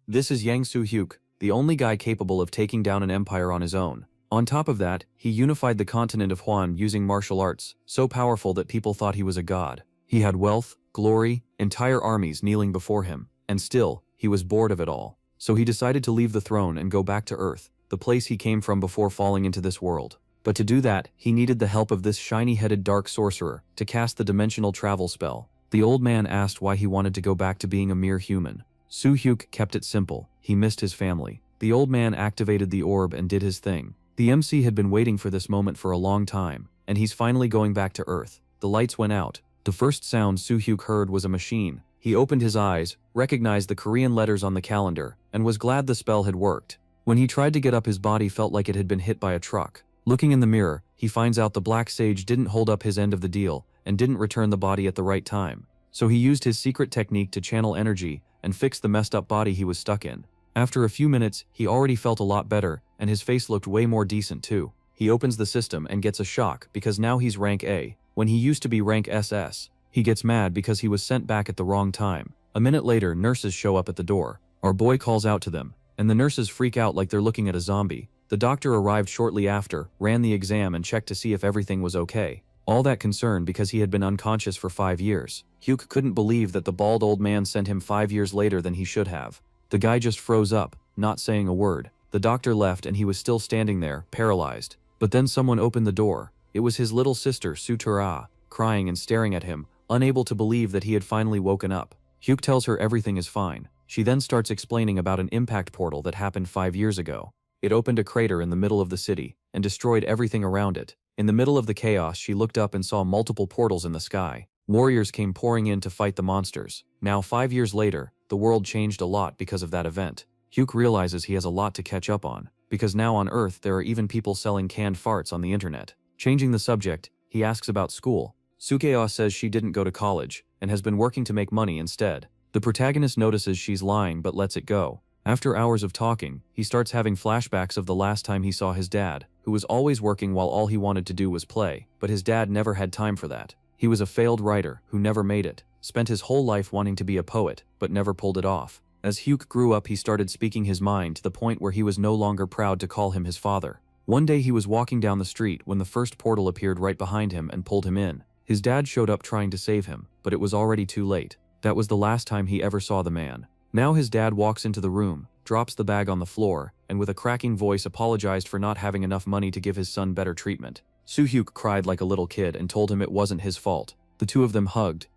This is Yang Soo-hyuk, the only guy capable of taking down an empire on his own. On top of that, he unified the continent of Hwan using martial arts, so powerful that people thought he was a god. He had wealth, glory, entire armies kneeling before him, and still, he was bored of it all. So he decided to leave the throne and go back to Earth, the place he came from before falling into this world. But to do that, he needed the help of this shiny-headed dark sorcerer to cast the dimensional travel spell. The old man asked why he wanted to go back to being a mere human. Soo-hyuk kept it simple. He missed his family. The old man activated the orb and did his thing. The MC had been waiting for this moment for a long time, and he's finally going back to Earth. The lights went out. The first sound Soo-hyuk heard was a machine. He opened his eyes, recognized the Korean letters on the calendar, and was glad the spell had worked. When he tried to get up, his body felt like it had been hit by a truck. Looking in the mirror, he finds out the Black Sage didn't hold up his end of the deal and didn't return the body at the right time. So he used his secret technique to channel energy and fix the messed up body he was stuck in. After a few minutes, he already felt a lot better, and his face looked way more decent too. He opens the system and gets a shock because now he's rank A, when he used to be rank SS. He gets mad because he was sent back at the wrong time. A minute later, nurses show up at the door. Our boy calls out to them, and the nurses freak out like they're looking at a zombie. The doctor arrived shortly after, ran the exam and checked to see if everything was okay. All that concerned because he had been unconscious for 5 years. Hyuk couldn't believe that the bald old man sent him 5 years later than he should have. The guy just froze up, not saying a word. The doctor left and he was still standing there, paralyzed. But then someone opened the door. It was his little sister, Sutura, crying and staring at him, unable to believe that he had finally woken up. Hyuk tells her everything is fine. She then starts explaining about an impact portal that happened 5 years ago. It opened a crater in the middle of the city and destroyed everything around it. In the middle of the chaos, she looked up and saw multiple portals in the sky. Warriors came pouring in to fight the monsters. Now 5 years later, the world changed a lot because of that event. Hyuk realizes he has a lot to catch up on, because now on Earth there are even people selling canned farts on the internet. Changing the subject, he asks about school. Sukeo says she didn't go to college, and has been working to make money instead. The protagonist notices she's lying but lets it go. After hours of talking, he starts having flashbacks of the last time he saw his dad, who was always working while all he wanted to do was play, but his dad never had time for that. He was a failed writer who never made it, spent his whole life wanting to be a poet, but never pulled it off. As Hyuk grew up, he started speaking his mind to the point where he was no longer proud to call him his father. One day he was walking down the street when the first portal appeared right behind him and pulled him in. His dad showed up trying to save him, but it was already too late. That was the last time he ever saw the man. Now his dad walks into the room, drops the bag on the floor, and with a cracking voice apologized for not having enough money to give his son better treatment. Soo-hyuk cried like a little kid and told him it wasn't his fault. The two of them hugged.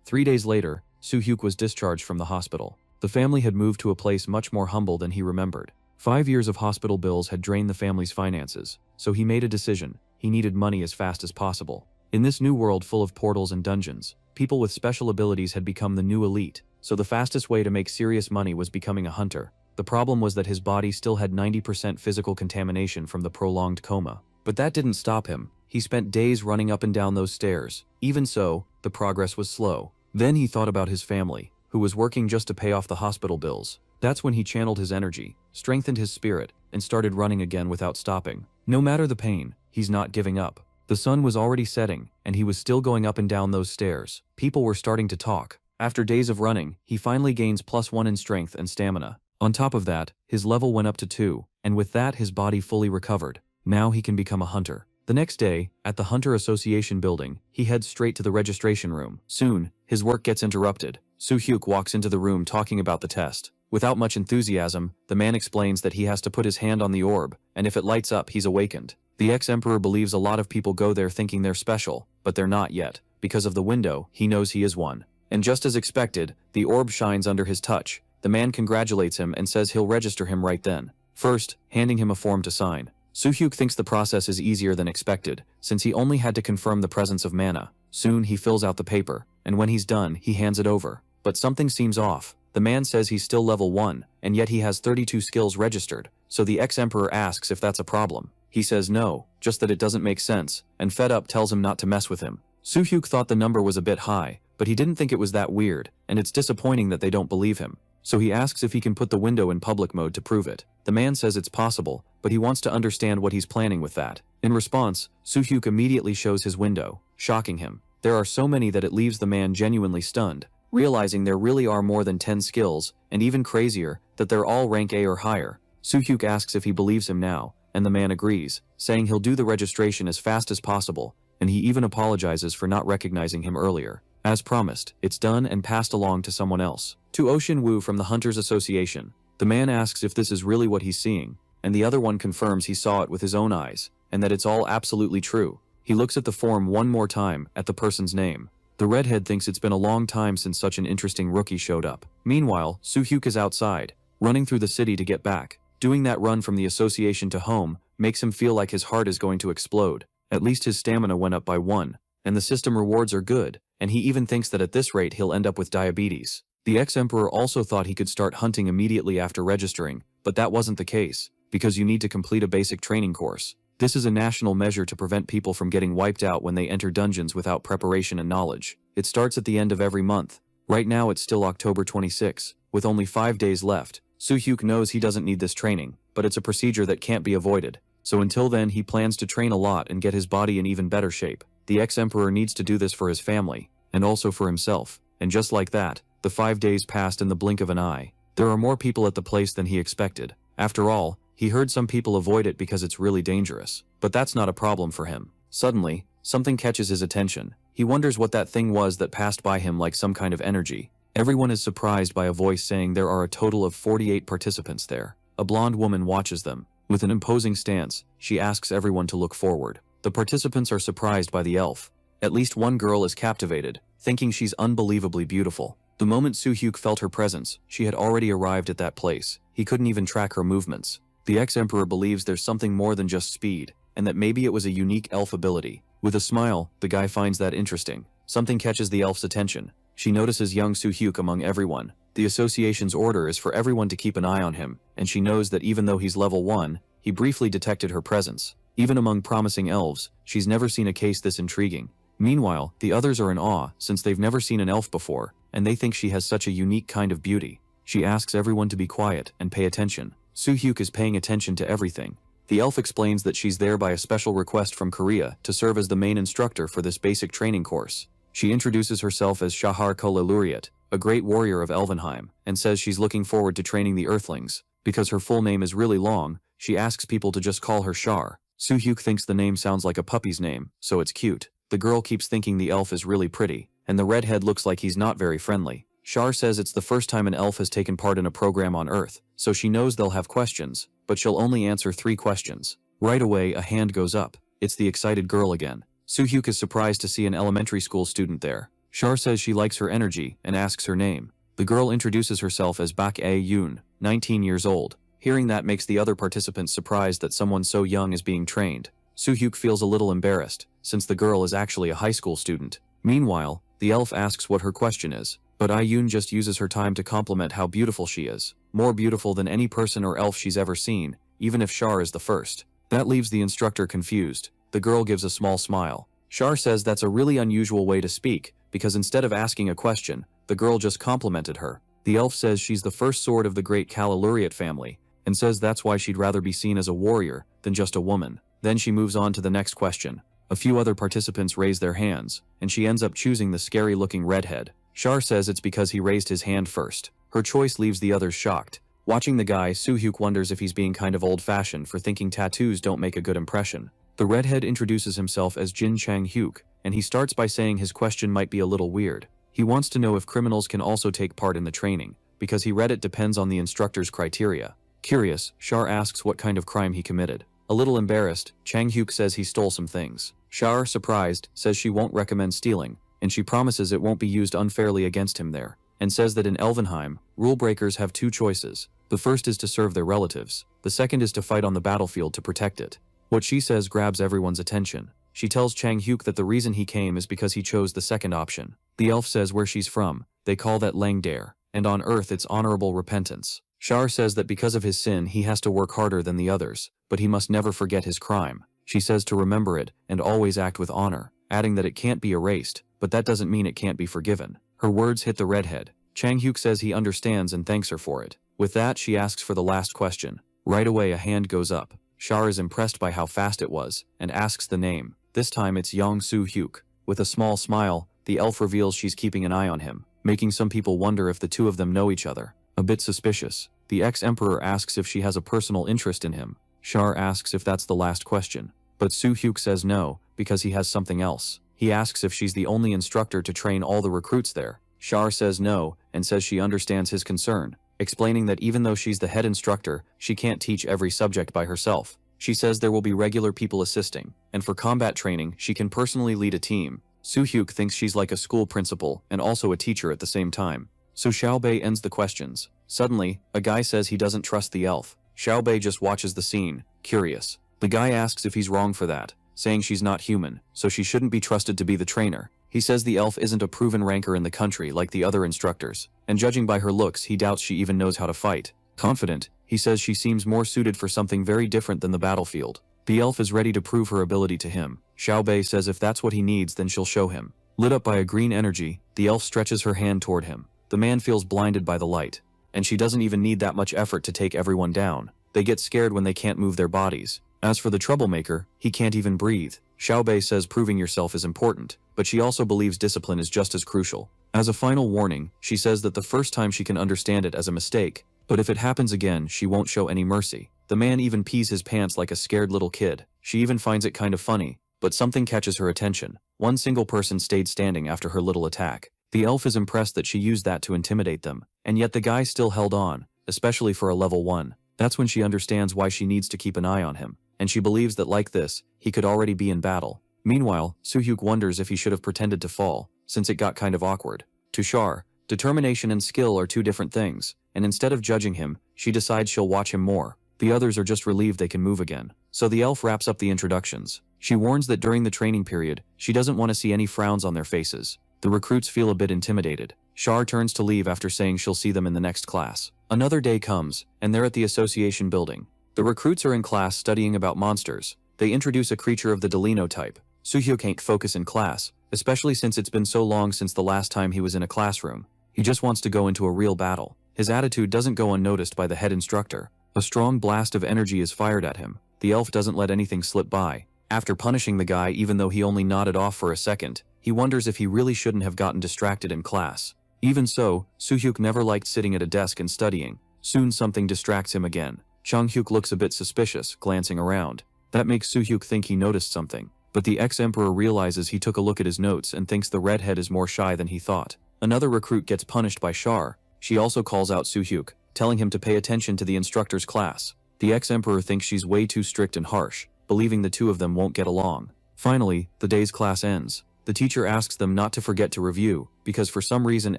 3 days later, Soo-hyuk was discharged from the hospital. The family had moved to a place much more humble than he remembered. 5 years of hospital bills had drained the family's finances, so he made a decision. He needed money as fast as possible. In this new world full of portals and dungeons, people with special abilities had become the new elite, so the fastest way to make serious money was becoming a hunter. The problem was that his body still had 90% physical contamination from the prolonged coma. But that didn't stop him. He spent days running up and down those stairs. Even so, the progress was slow. Then he thought about his family, who was working just to pay off the hospital bills. That's when he channeled his energy, strengthened his spirit, and started running again without stopping. No matter the pain, he's not giving up. The sun was already setting, and he was still going up and down those stairs. People were starting to talk. After days of running, he finally gains +1 in strength and stamina. On top of that, his level went up to 2, and with that his body fully recovered. Now he can become a hunter. The next day, at the Hunter Association building, he heads straight to the registration room. Soon, his work gets interrupted. Soo-hyuk walks into the room talking about the test. Without much enthusiasm, the man explains that he has to put his hand on the orb, and if it lights up, he's awakened. The ex-emperor believes a lot of people go there thinking they're special, but they're not yet. Because of the window, he knows he is one. And just as expected, the orb shines under his touch. The man congratulates him and says he'll register him right then. First, handing him a form to sign. Soo-hyuk thinks the process is easier than expected, since he only had to confirm the presence of mana. Soon he fills out the paper, and when he's done, he hands it over. But something seems off. The man says he's still level 1, and yet he has 32 skills registered, so the ex-emperor asks if that's a problem. He says no, just that it doesn't make sense, and fed up tells him not to mess with him. Soo-hyuk thought the number was a bit high, but he didn't think it was that weird, and it's disappointing that they don't believe him. So he asks if he can put the window in public mode to prove it. The man says it's possible, but he wants to understand what he's planning with that. In response, Soo-hyuk immediately shows his window, shocking him. There are so many that it leaves the man genuinely stunned. realizing there really are more than 10 skills, and even crazier, that they're all rank A or higher. Soo-hyuk asks if he believes him now, and the man agrees, saying he'll do the registration as fast as possible, and he even apologizes for not recognizing him earlier. As promised, it's done and passed along to someone else. To Ocean Woo from the Hunters Association, the man asks if this is really what he's seeing, and the other one confirms he saw it with his own eyes, and that it's all absolutely true. He looks at the form one more time, at the person's name. The redhead thinks it's been a long time since such an interesting rookie showed up. Meanwhile, Soo-hyuk is outside, running through the city to get back. Doing that run from the association to home makes him feel like his heart is going to explode. At least his stamina went up by 1, and the system rewards are good, and he even thinks that at this rate he'll end up with diabetes. The ex-emperor also thought he could start hunting immediately after registering, but that wasn't the case, because you need to complete a basic training course. This is a national measure to prevent people from getting wiped out when they enter dungeons without preparation and knowledge. It starts at the end of every month. Right now it's still October 26, with only 5 days left. Soo-hyuk knows he doesn't need this training, but it's a procedure that can't be avoided. So until then he plans to train a lot and get his body in even better shape. The ex-emperor needs to do this for his family, and also for himself. And just like that, the 5 days passed in the blink of an eye. There are more people at the place than he expected. After all, he heard some people avoid it because it's really dangerous. But that's not a problem for him. Suddenly, something catches his attention. He wonders what that thing was that passed by him like some kind of energy. Everyone is surprised by a voice saying there are a total of 48 participants there. A blonde woman watches them. With an imposing stance, she asks everyone to look forward. The participants are surprised by the elf. At least one girl is captivated, thinking she's unbelievably beautiful. The moment Soo-hyuk felt her presence, she had already arrived at that place. He couldn't even track her movements. The ex-emperor believes there's something more than just speed, and that maybe it was a unique elf ability. With a smile, the guy finds that interesting. Something catches the elf's attention. She notices young Soo-hyuk among everyone. The association's order is for everyone to keep an eye on him, and she knows that even though he's level 1, he briefly detected her presence. Even among promising elves, she's never seen a case this intriguing. Meanwhile, the others are in awe since they've never seen an elf before, and they think she has such a unique kind of beauty. She asks everyone to be quiet and pay attention. Soo-hyuk is paying attention to everything. The elf explains that she's there by a special request from Korea to serve as the main instructor for this basic training course. She introduces herself as Shahar Kolaluriat, a great warrior of Elvenheim, and says she's looking forward to training the Earthlings. Because her full name is really long, she asks people to just call her Shar. Soo-hyuk thinks the name sounds like a puppy's name, so it's cute. The girl keeps thinking the elf is really pretty, and the redhead looks like he's not very friendly. Shar says it's the first time an elf has taken part in a program on Earth, so she knows they'll have questions, but she'll only answer 3 questions. Right away, a hand goes up. It's the excited girl again. Soo-hyuk is surprised to see an elementary school student there. Shar says she likes her energy and asks her name. The girl introduces herself as Bak A-yoon, 19 years old. Hearing that makes the other participants surprised that someone so young is being trained. Soo-hyuk feels a little embarrassed, since the girl is actually a high school student. Meanwhile, the elf asks what her question is, but Ayun just uses her time to compliment how beautiful she is. More beautiful than any person or elf she's ever seen, even if Shar is the first. That leaves the instructor confused. The girl gives a small smile. Shar says that's a really unusual way to speak, because instead of asking a question, the girl just complimented her. The elf says she's the first sword of the great Kalaluriat family, and says that's why she'd rather be seen as a warrior than just a woman. Then she moves on to the next question. A few other participants raise their hands, and she ends up choosing the scary-looking redhead. Shar says it's because he raised his hand first. Her choice leaves the others shocked. Watching the guy, Soo-hyuk wonders if he's being kind of old-fashioned for thinking tattoos don't make a good impression. The redhead introduces himself as Jin Chang-hyuk, and he starts by saying his question might be a little weird. He wants to know if criminals can also take part in the training, because he read it depends on the instructor's criteria. Curious, Shar asks what kind of crime he committed. A little embarrassed, Chang-hyuk says he stole some things. Shar, surprised, says she won't recommend stealing, and she promises it won't be used unfairly against him there, and says that in Elvenheim, rule breakers have 2 choices. The first is to serve their relatives. The second is to fight on the battlefield to protect it. What she says grabs everyone's attention. She tells Chang-hyuk that the reason he came is because he chose the second option. The elf says where she's from, they call that Langdare, and on Earth it's honorable repentance. Shar says that because of his sin he has to work harder than the others, but he must never forget his crime. She says to remember it and always act with honor, adding that it can't be erased, but that doesn't mean it can't be forgiven. Her words hit the redhead. Chang-hyuk says he understands and thanks her for it. With that, she asks for the last question. Right away a hand goes up. Shar is impressed by how fast it was, and asks the name. This time it's Yong Soo-hyuk. With a small smile, the elf reveals she's keeping an eye on him. making some people wonder if the two of them know each other. A bit suspicious. The ex-emperor asks if she has a personal interest in him. Char asks if that's the last question. But Soo-hyuk says no, because he has something else. He asks if she's the only instructor to train all the recruits there. Char says no, and says she understands his concern, explaining that even though she's the head instructor, she can't teach every subject by herself. She says there will be regular people assisting, and for combat training, she can personally lead a team. Soo-hyuk thinks she's like a school principal and also a teacher at the same time. So Xiaobei ends the questions. Suddenly, a guy says he doesn't trust the elf. Xiaobei just watches the scene, curious. The guy asks if he's wrong for that, saying she's not human, so she shouldn't be trusted to be the trainer. He says the elf isn't a proven ranker in the country like the other instructors, and judging by her looks he doubts she even knows how to fight. Confident, he says she seems more suited for something very different than the battlefield. The elf is ready to prove her ability to him. Xiaobei says if that's what he needs then she'll show him. Lit up by a green energy, the elf stretches her hand toward him. The man feels blinded by the light. And she doesn't even need that much effort to take everyone down. They get scared when they can't move their bodies. As for the troublemaker, he can't even breathe. Xiaobei says proving yourself is important, but she also believes discipline is just as crucial. As a final warning, she says that the first time she can understand it as a mistake, but if it happens again, she won't show any mercy. The man even pees his pants like a scared little kid. She even finds it kind of funny, but something catches her attention. One single person stayed standing after her little attack. The elf is impressed that she used that to intimidate them, and yet the guy still held on, especially for a level 1. That's when she understands why she needs to keep an eye on him, and she believes that like this, he could already be in battle. Meanwhile, Soo-hyuk wonders if he should have pretended to fall, since it got kind of awkward. To Char, determination and skill are two different things, and instead of judging him, she decides she'll watch him more. The others are just relieved they can move again. So the elf wraps up the introductions. She warns that during the training period, she doesn't want to see any frowns on their faces. The recruits feel a bit intimidated. Char turns to leave after saying she'll see them in the next class. Another day comes, and they're at the association building. The recruits are in class studying about monsters. They introduce a creature of the Delino type. Soo-hyuk can't focus in class, especially since it's been so long since the last time he was in a classroom. He just wants to go into a real battle. His attitude doesn't go unnoticed by the head instructor. A strong blast of energy is fired at him. The elf doesn't let anything slip by. After punishing the guy even though he only nodded off for a second, he wonders if he really shouldn't have gotten distracted in class. Even so, Soo-hyuk never liked sitting at a desk and studying. Soon something distracts him again. Chang-hyuk looks a bit suspicious, glancing around. That makes Soo-hyuk think he noticed something. But the ex-emperor realizes he took a look at his notes and thinks the redhead is more shy than he thought. Another recruit gets punished by Char. She also calls out Soo-hyuk, telling him to pay attention to the instructor's class. The ex-emperor thinks she's way too strict and harsh, believing the two of them won't get along. Finally, the day's class ends. The teacher asks them not to forget to review, because for some reason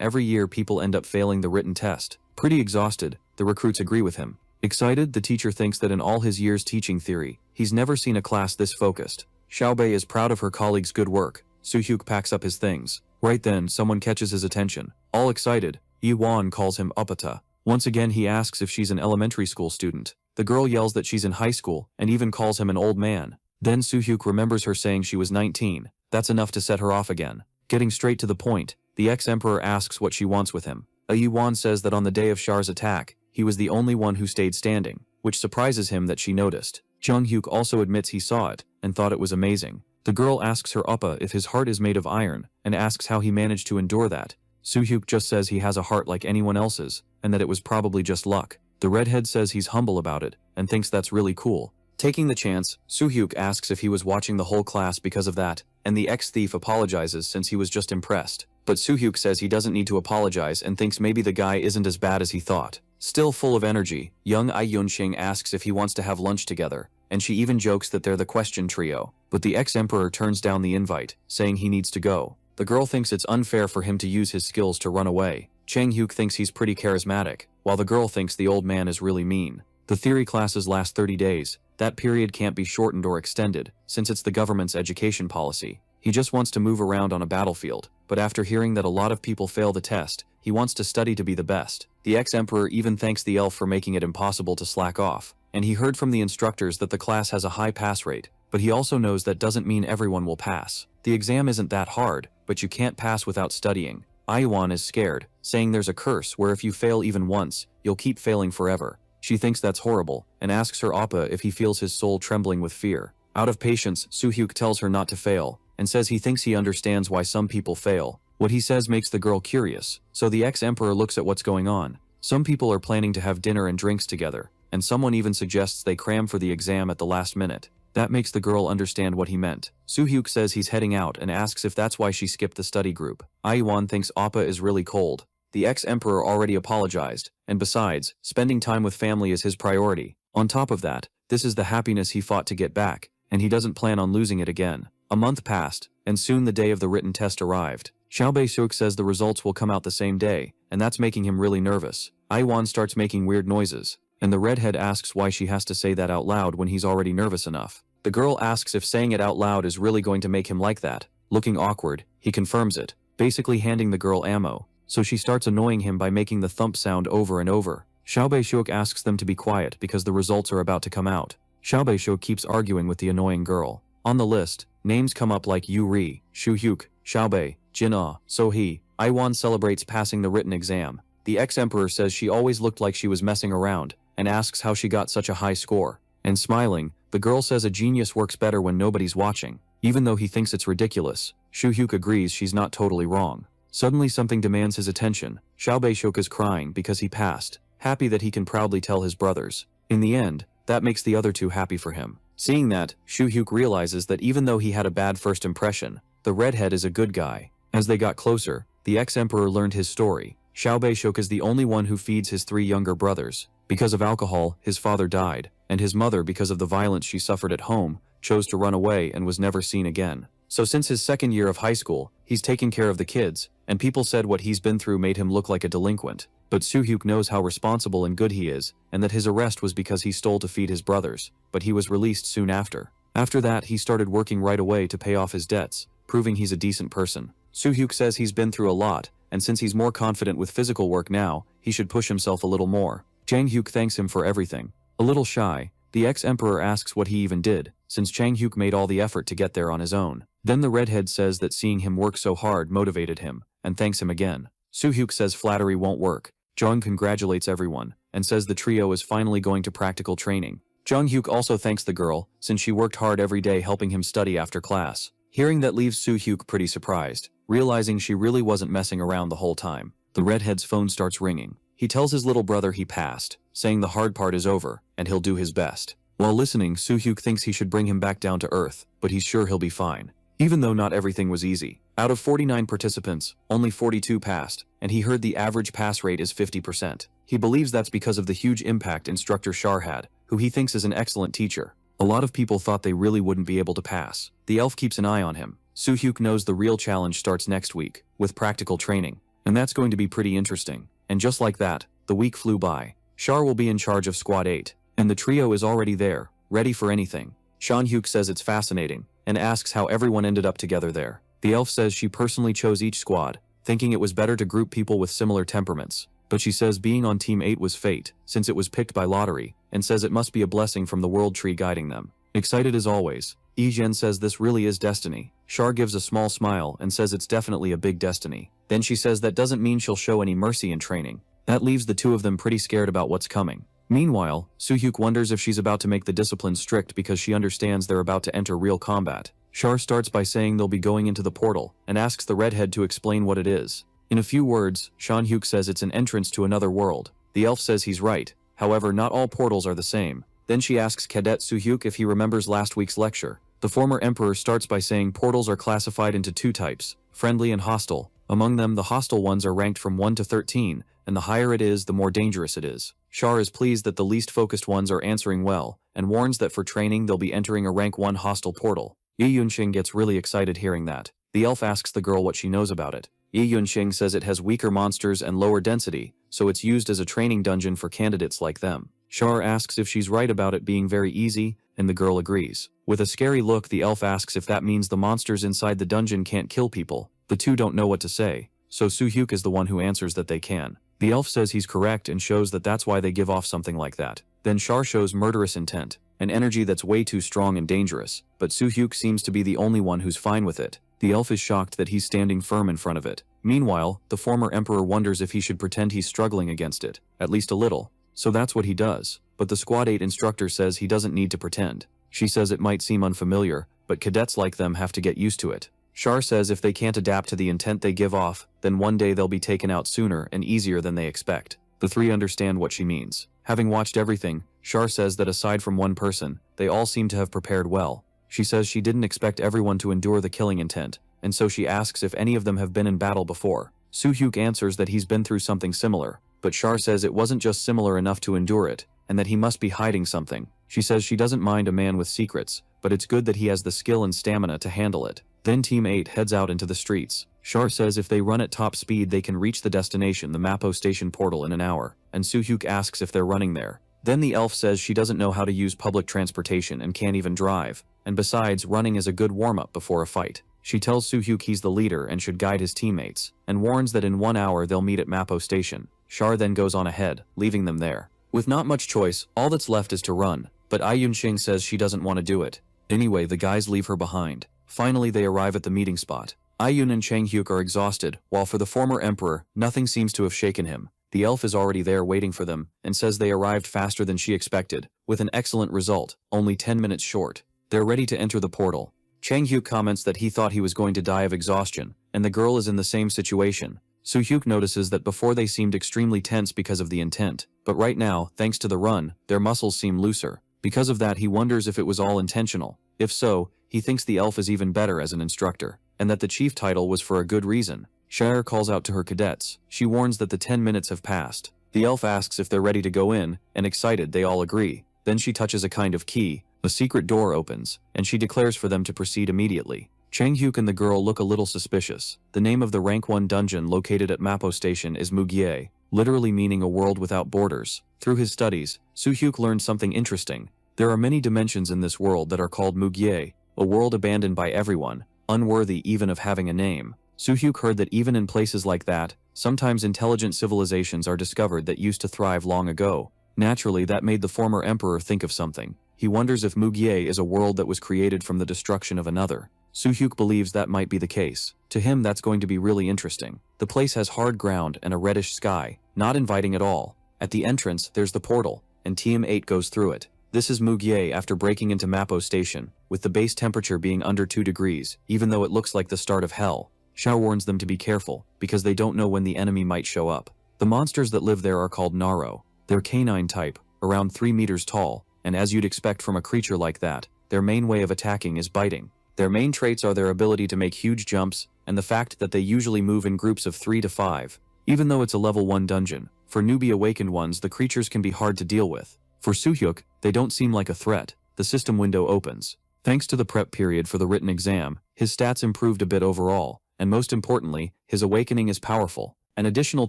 every year people end up failing the written test. Pretty exhausted, the recruits agree with him. Excited, the teacher thinks that in all his years teaching theory, he's never seen a class this focused. Xiaobei is proud of her colleagues' good work. Soo-hyuk packs up his things. Right then, someone catches his attention. All excited, Yi-won calls him Uppata. Once again he asks if she's an elementary school student. The girl yells that she's in high school, and even calls him an old man. Then Soo-hyuk remembers her saying she was 19. That's enough to set her off again. Getting straight to the point, the ex-emperor asks what she wants with him. Yi-won says that on the day of Char's attack, he was the only one who stayed standing, which surprises him that she noticed. Jung-hyuk also admits he saw it, and thought it was amazing. The girl asks her Uppa if his heart is made of iron, and asks how he managed to endure that. Soo-hyuk just says he has a heart like anyone else's, and that it was probably just luck. The redhead says he's humble about it, and thinks that's really cool. Taking the chance, Soo-hyuk asks if he was watching the whole class because of that, and the ex-thief apologizes since he was just impressed. But Soo-hyuk says he doesn't need to apologize and thinks maybe the guy isn't as bad as he thought. Still full of energy, young Ai-yun-shing asks if he wants to have lunch together, and she even jokes that they're the question trio. But the ex-emperor turns down the invite, saying he needs to go. The girl thinks it's unfair for him to use his skills to run away. Chang-hyuk thinks he's pretty charismatic, while the girl thinks the old man is really mean. The theory classes last 30 days. That period can't be shortened or extended, since it's the government's education policy. He just wants to move around on a battlefield, but after hearing that a lot of people fail the test, he wants to study to be the best. The ex-emperor even thanks the elf for making it impossible to slack off, and he heard from the instructors that the class has a high pass rate, but he also knows that doesn't mean everyone will pass. The exam isn't that hard, but you can't pass without studying. Ai-won is scared, saying there's a curse where if you fail even once, you'll keep failing forever. She thinks that's horrible, and asks her Appa if he feels his soul trembling with fear. Out of patience, Soo-hyuk tells her not to fail, and says he thinks he understands why some people fail, What he says makes the girl curious, so the ex-emperor looks at what's going on. Some people are planning to have dinner and drinks together, and someone even suggests they cram for the exam at the last minute. That makes the girl understand what he meant. Soo-hyuk says he's heading out and asks if that's why she skipped the study group. Aiwan thinks Appa is really cold. The ex-emperor already apologized, and besides, spending time with family is his priority. On top of that, this is the happiness he fought to get back, and he doesn't plan on losing it again. A month passed, and soon the day of the written test arrived. Xiaobei-suk says the results will come out the same day, and that's making him really nervous. Aiwan starts making weird noises, and the redhead asks why she has to say that out loud when he's already nervous enough. The girl asks if saying it out loud is really going to make him like that. Looking awkward, he confirms it, basically handing the girl ammo. So she starts annoying him by making the thump sound over and over. Xiaobei-suk asks them to be quiet because the results are about to come out. Xiaobei-suk keeps arguing with the annoying girl. On the list, names come up like Yu Ri, Shu-hyuk, Xiaobei, Jin-ah, So-hee. Aiwan celebrates passing the written exam. The ex-emperor says she always looked like she was messing around, and asks how she got such a high score. And smiling, the girl says a genius works better when nobody's watching. Even though he thinks it's ridiculous, Shu-hyuk agrees she's not totally wrong. Suddenly something demands his attention. Xiaobei-suk is crying because he passed, happy that he can proudly tell his brothers. In the end, that makes the other two happy for him. Seeing that, Shu-hyuk realizes that even though he had a bad first impression, the redhead is a good guy. As they got closer, the ex-emperor learned his story. Xiaobei-suk is the only one who feeds his 3 younger brothers. Because of alcohol, his father died, and his mother, because of the violence she suffered at home, chose to run away and was never seen again. So since his second year of high school, he's taking care of the kids, and people said what he's been through made him look like a delinquent. But Soo-hyuk knows how responsible and good he is, and that his arrest was because he stole to feed his brothers, but he was released soon after. After that, he started working right away to pay off his debts, proving he's a decent person. Soo-hyuk says he's been through a lot, and since he's more confident with physical work now, he should push himself a little more. Chang-hyuk thanks him for everything. A little shy, the ex-emperor asks what he even did, since Chang-hyuk made all the effort to get there on his own. Then the redhead says that seeing him work so hard motivated him, and thanks him again. Soo-hyuk says flattery won't work. Jung congratulates everyone, and says the trio is finally going to practical training. Jung-hyuk also thanks the girl, since she worked hard every day helping him study after class. Hearing that leaves Soo-hyuk pretty surprised, realizing she really wasn't messing around the whole time. The redhead's phone starts ringing. He tells his little brother he passed, saying the hard part is over, and he'll do his best. While listening, Soo-hyuk thinks he should bring him back down to earth, but he's sure he'll be fine. Even though not everything was easy. Out of 49 participants, only 42 passed, and he heard the average pass rate is 50%. He believes that's because of the huge impact instructor Shar had, who he thinks is an excellent teacher. A lot of people thought they really wouldn't be able to pass. The elf keeps an eye on him. Soo-hyuk knows the real challenge starts next week, with practical training, and that's going to be pretty interesting. And just like that, the week flew by. Shar will be in charge of Squad 8, and the trio is already there, ready for anything. Shan-hyuk says it's fascinating, and asks how everyone ended up together there. The elf says she personally chose each squad, thinking it was better to group people with similar temperaments. But she says being on Team 8 was fate, since it was picked by lottery, and says it must be a blessing from the world tree guiding them. Excited as always, Yi-Jian says this really is destiny. Shar gives a small smile and says it's definitely a big destiny. Then she says that doesn't mean she'll show any mercy in training. That leaves the two of them pretty scared about what's coming. Meanwhile, Soo-hyuk wonders if she's about to make the discipline strict because she understands they're about to enter real combat. Shar starts by saying they'll be going into the portal, and asks the redhead to explain what it is. In a few words, Shan-hyuk says it's an entrance to another world. The elf says he's right, however not all portals are the same. Then she asks Cadet Soo-hyuk if he remembers last week's lecture. The former emperor starts by saying portals are classified into 2 types, friendly and hostile. Among them, the hostile ones are ranked from 1 to 13, and the higher it is, the more dangerous it is. Shar is pleased that the least focused ones are answering well, and warns that for training they'll be entering a rank 1 hostile portal. Yi Yunxing gets really excited hearing that. The elf asks the girl what she knows about it. Yi Yunxing says it has weaker monsters and lower density, so it's used as a training dungeon for candidates like them. Shar asks if she's right about it being very easy, and the girl agrees. With a scary look, the elf asks if that means the monsters inside the dungeon can't kill people. The two don't know what to say, so Soo-hyuk is the one who answers that they can. The elf says he's correct and shows that that's why they give off something like that. Then Shar shows murderous intent, an energy that's way too strong and dangerous, but Soo-hyuk seems to be the only one who's fine with it. The elf is shocked that he's standing firm in front of it. Meanwhile, the former emperor wonders if he should pretend he's struggling against it, at least a little. So that's what he does, but the Squad 8 instructor says he doesn't need to pretend. She says it might seem unfamiliar, but cadets like them have to get used to it. Char says if they can't adapt to the intent they give off, then one day they'll be taken out sooner and easier than they expect. The three understand what she means. Having watched everything, Char says that aside from one person, they all seem to have prepared well. She says she didn't expect everyone to endure the killing intent, and so she asks if any of them have been in battle before. Soo-hyuk answers that he's been through something similar, but Char says it wasn't just similar enough to endure it, and that he must be hiding something. She says she doesn't mind a man with secrets, but it's good that he has the skill and stamina to handle it. Then Team 8 heads out into the streets. Char says if they run at top speed they can reach the destination, the Mappo station portal, in an hour, and Soo-hyuk asks if they're running there. Then the elf says she doesn't know how to use public transportation and can't even drive, and besides, running is a good warm-up before a fight. She tells Soo-hyuk he's the leader and should guide his teammates, and warns that in 1 hour they'll meet at Mappo station. Char then goes on ahead, leaving them there. With not much choice, all that's left is to run, but Ayun-shing says she doesn't want to do it. Anyway, the guys leave her behind. Finally they arrive at the meeting spot. Ayun and Chang-hyuk are exhausted, while for the former emperor, nothing seems to have shaken him. The elf is already there waiting for them, and says they arrived faster than she expected, with an excellent result, only 10 minutes short. They're ready to enter the portal. Chang-hyuk comments that he thought he was going to die of exhaustion, and the girl is in the same situation. Soo-hyuk notices that before they seemed extremely tense because of the intent, but right now, thanks to the run, their muscles seem looser. Because of that he wonders if it was all intentional. If so, he thinks the elf is even better as an instructor, and that the chief title was for a good reason. Shire calls out to her cadets. She warns that the 10 minutes have passed. The elf asks if they're ready to go in, and excited they all agree. Then she touches a kind of key. A secret door opens, and she declares for them to proceed immediately. Chang-hyuk and the girl look a little suspicious. The name of the rank 1 dungeon located at Mappo Station is Mugye, literally meaning a world without borders. Through his studies, Soo-hyuk learned something interesting. There are many dimensions in this world that are called Mugye, a world abandoned by everyone, unworthy even of having a name. Soo-hyuk heard that even in places like that, sometimes intelligent civilizations are discovered that used to thrive long ago. Naturally, that made the former emperor think of something. He wonders if Mugye is a world that was created from the destruction of another. Soo-hyuk believes that might be the case. To him that's going to be really interesting. The place has hard ground and a reddish sky, not inviting at all. At the entrance, there's the portal, and Team 8 goes through it. This is Mugye after breaking into Mappo Station, with the base temperature being under 2 degrees, even though it looks like the start of hell. Xiao warns them to be careful, because they don't know when the enemy might show up. The monsters that live there are called Naro. They're canine type, around 3 meters tall, and as you'd expect from a creature like that, their main way of attacking is biting. Their main traits are their ability to make huge jumps, and the fact that they usually move in groups of 3 to 5. Even though it's a level 1 dungeon, for newbie awakened ones the creatures can be hard to deal with. For Soo-hyuk, they don't seem like a threat. The system window opens. Thanks to the prep period for the written exam, his stats improved a bit overall, and most importantly, his awakening is powerful. An additional